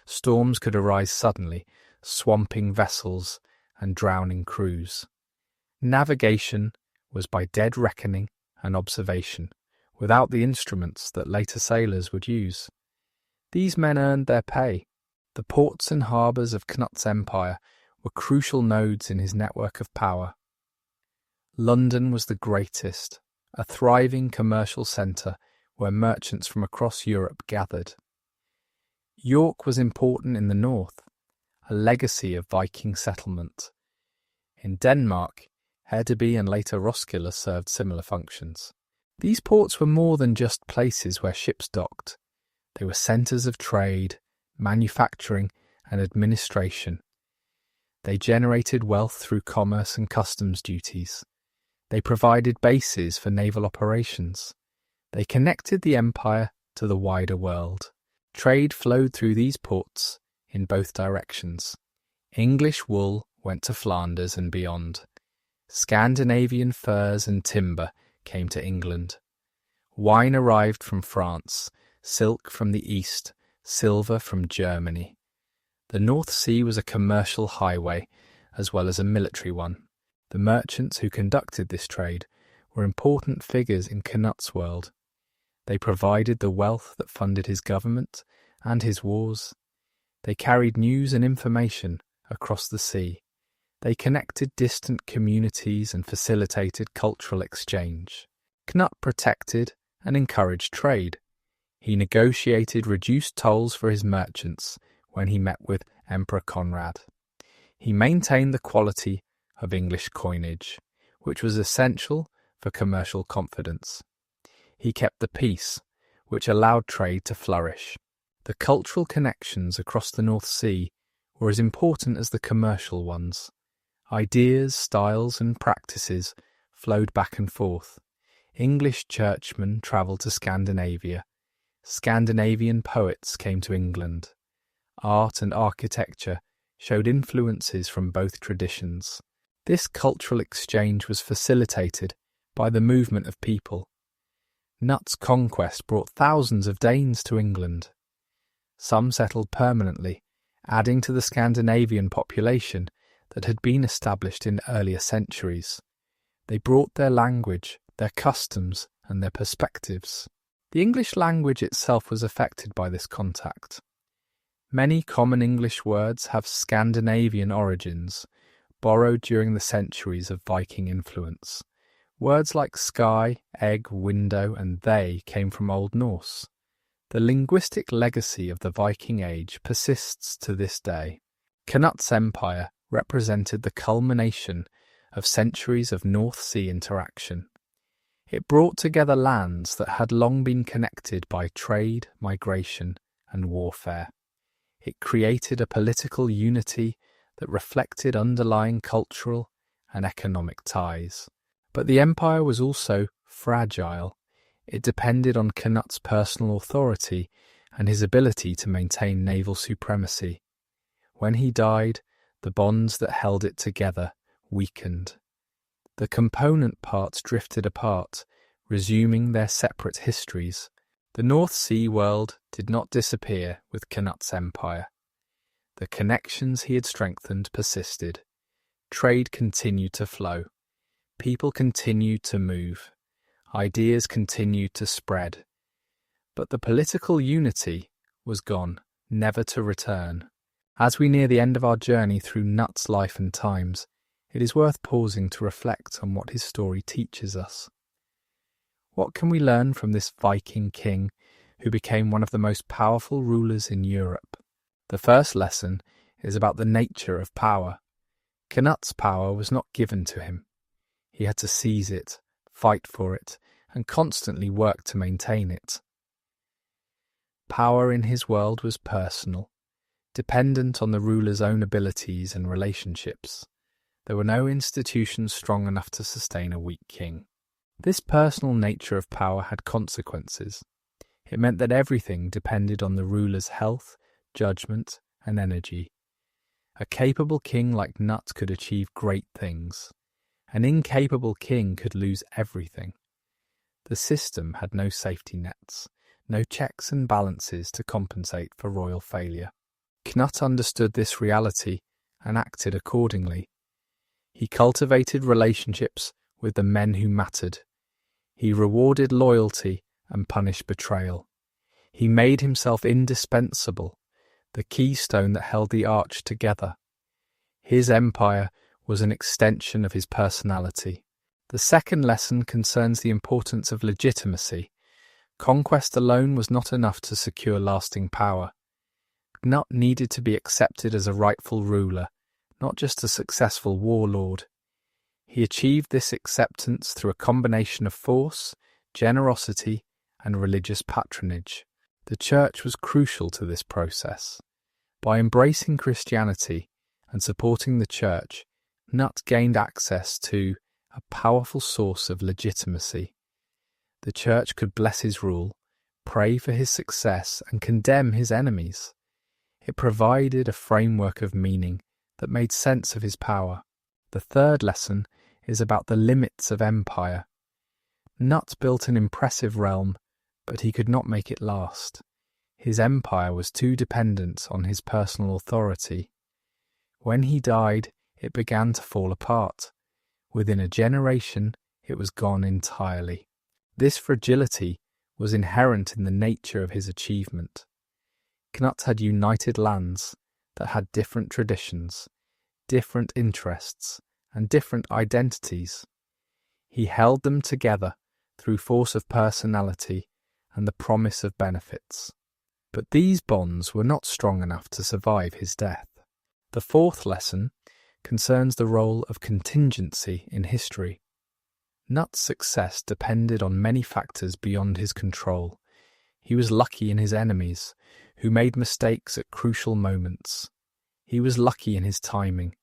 Storms could arise suddenly, swamping vessels and drowning crews. Navigation was by dead reckoning and observation, without the instruments that later sailors would use. These men earned their pay. The ports and harbours of Cnut's empire were crucial nodes in his network of power. London was the greatest, a thriving commercial centre where merchants from across Europe gathered. York was important in the north, a legacy of Viking settlement. In Denmark, Hedeby and later Roskilde served similar functions. These ports were more than just places where ships docked. They were centres of trade, manufacturing, and administration. They generated wealth through commerce and customs duties. They provided bases for naval operations. They connected the empire to the wider world. Trade flowed through these ports in both directions. English wool went to Flanders and beyond. Scandinavian furs and timber came to England. Wine arrived from France, silk from the east, silver from Germany. The North Sea was a commercial highway as well as a military one. The merchants who conducted this trade were important figures in Cnut's world. They provided the wealth that funded his government and his wars. They carried news and information across the sea. They connected distant communities and facilitated cultural exchange. Cnut protected and encouraged trade. He negotiated reduced tolls for his merchants when he met with Emperor Conrad. He maintained the quality of English coinage, which was essential for commercial confidence. He kept the peace, which allowed trade to flourish. The cultural connections across the North Sea were as important as the commercial ones. Ideas, styles, and practices flowed back and forth. English churchmen travelled to Scandinavia. Scandinavian poets came to England. Art and architecture showed influences from both traditions. This cultural exchange was facilitated by the movement of people. Cnut's conquest brought thousands of Danes to England. Some settled permanently, adding to the Scandinavian population that had been established in earlier centuries. They brought their language, their customs, and their perspectives. The English language itself was affected by this contact. Many common English words have Scandinavian origins, borrowed during the centuries of Viking influence. Words like sky, egg, window, and they came from Old Norse. The linguistic legacy of the Viking Age persists to this day. Cnut's empire represented the culmination of centuries of North Sea interaction. It brought together lands that had long been connected by trade, migration, and warfare. It created a political unity that reflected underlying cultural and economic ties. But the empire was also fragile. It depended on Cnut's personal authority and his ability to maintain naval supremacy. When he died, the bonds that held it together weakened. The component parts drifted apart, resuming their separate histories. The North Sea world did not disappear with Cnut's empire. The connections he had strengthened persisted. Trade continued to flow. People continued to move. Ideas continued to spread. But the political unity was gone, never to return. As we near the end of our journey through Cnut's life and times, it is worth pausing to reflect on what his story teaches us. What can we learn from this Viking king who became one of the most powerful rulers in Europe? The first lesson is about the nature of power. Cnut's power was not given to him. He had to seize it, fight for it, and constantly work to maintain it. Power in his world was personal, dependent on the ruler's own abilities and relationships. There were no institutions strong enough to sustain a weak king. This personal nature of power had consequences. It meant that everything depended on the ruler's health, judgment, and energy. A capable king like Cnut could achieve great things. An incapable king could lose everything. The system had no safety nets, no checks and balances to compensate for royal failure. Cnut understood this reality and acted accordingly. He cultivated relationships with the men who mattered. He rewarded loyalty and punished betrayal. He made himself indispensable, the keystone that held the arch together. His empire was an extension of his personality. The second lesson concerns the importance of legitimacy. Conquest alone was not enough to secure lasting power. Cnut needed to be accepted as a rightful ruler, not just a successful warlord. He achieved this acceptance through a combination of force, generosity, and religious patronage. The church was crucial to this process. By embracing Christianity and supporting the church, Cnut gained access to a powerful source of legitimacy. The church could bless his rule, pray for his success, and condemn his enemies. It provided a framework of meaning that made sense of his power. The third lesson is about the limits of empire. Cnut built an impressive realm, but he could not make it last. His empire was too dependent on his personal authority. When he died, it began to fall apart. Within a generation, it was gone entirely. This fragility was inherent in the nature of his achievement. Cnut had united lands that had different traditions, different interests, and different identities. He held them together through force of personality and the promise of benefits. But these bonds were not strong enough to survive his death. The fourth lesson concerns the role of contingency in history. Cnut's success depended on many factors beyond his control. He was lucky in his enemies, who made mistakes at crucial moments. He was lucky in his timing,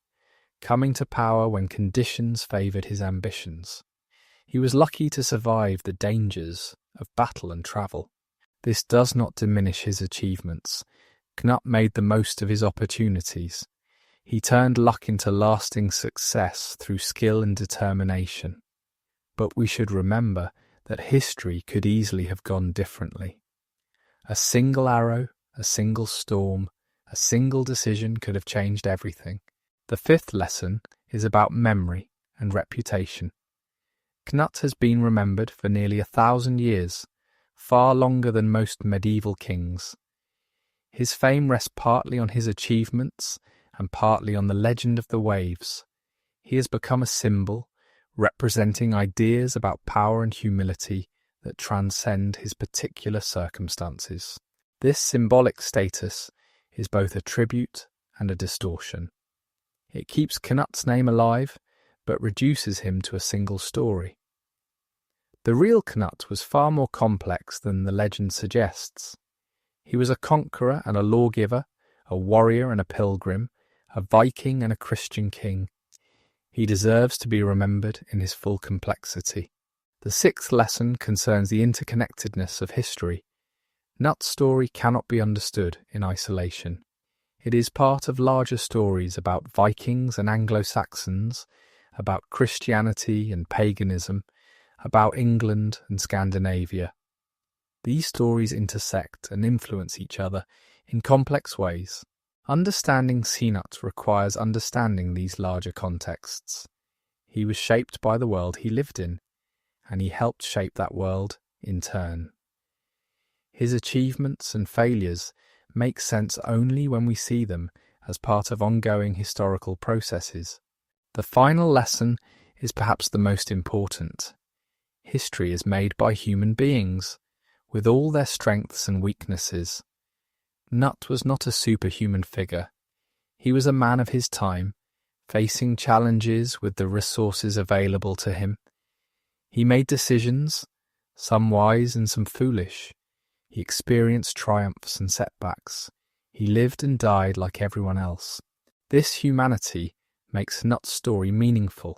coming to power when conditions favoured his ambitions. He was lucky to survive the dangers of battle and travel. This does not diminish his achievements. Cnut made the most of his opportunities. He turned luck into lasting success through skill and determination. But we should remember that history could easily have gone differently. A single arrow, a single storm, a single decision could have changed everything. The fifth lesson is about memory and reputation. Cnut has been remembered for nearly 1,000 years, far longer than most medieval kings. His fame rests partly on his achievements and partly on the legend of the waves. He has become a symbol, representing ideas about power and humility that transcend his particular circumstances. This symbolic status is both a tribute and a distortion. It keeps Cnut's name alive, but reduces him to a single story. The real Cnut was far more complex than the legend suggests. He was a conqueror and a lawgiver, a warrior and a pilgrim, a Viking and a Christian king. He deserves to be remembered in his full complexity. The sixth lesson concerns the interconnectedness of history. Cnut's story cannot be understood in isolation. It is part of larger stories about Vikings and Anglo-Saxons, about Christianity and paganism, about England and Scandinavia. These stories intersect and influence each other in complex ways. Understanding Cnut requires understanding these larger contexts. He was shaped by the world he lived in, and he helped shape that world in turn. His achievements and failures make sense only when we see them as part of ongoing historical processes. The final lesson is perhaps the most important. History is made by human beings, with all their strengths and weaknesses. Cnut was not a superhuman figure. He was a man of his time, facing challenges with the resources available to him. He made decisions, some wise and some foolish. He experienced triumphs and setbacks. He lived and died like everyone else. This humanity makes Cnut's story meaningful.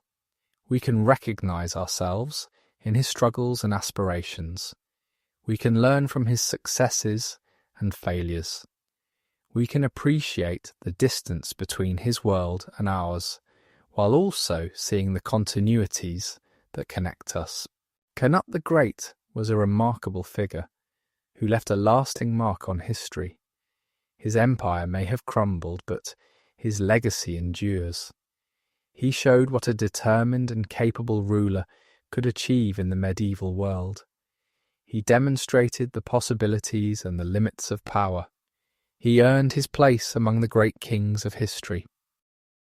We can recognize ourselves in his struggles and aspirations. We can learn from his successes and failures. We can appreciate the distance between his world and ours, while also seeing the continuities that connect us. Cnut the Great was a remarkable figure who left a lasting mark on history. His empire may have crumbled, but his legacy endures. He showed what a determined and capable ruler could achieve in the medieval world. He demonstrated the possibilities and the limits of power. He earned his place among the great kings of history.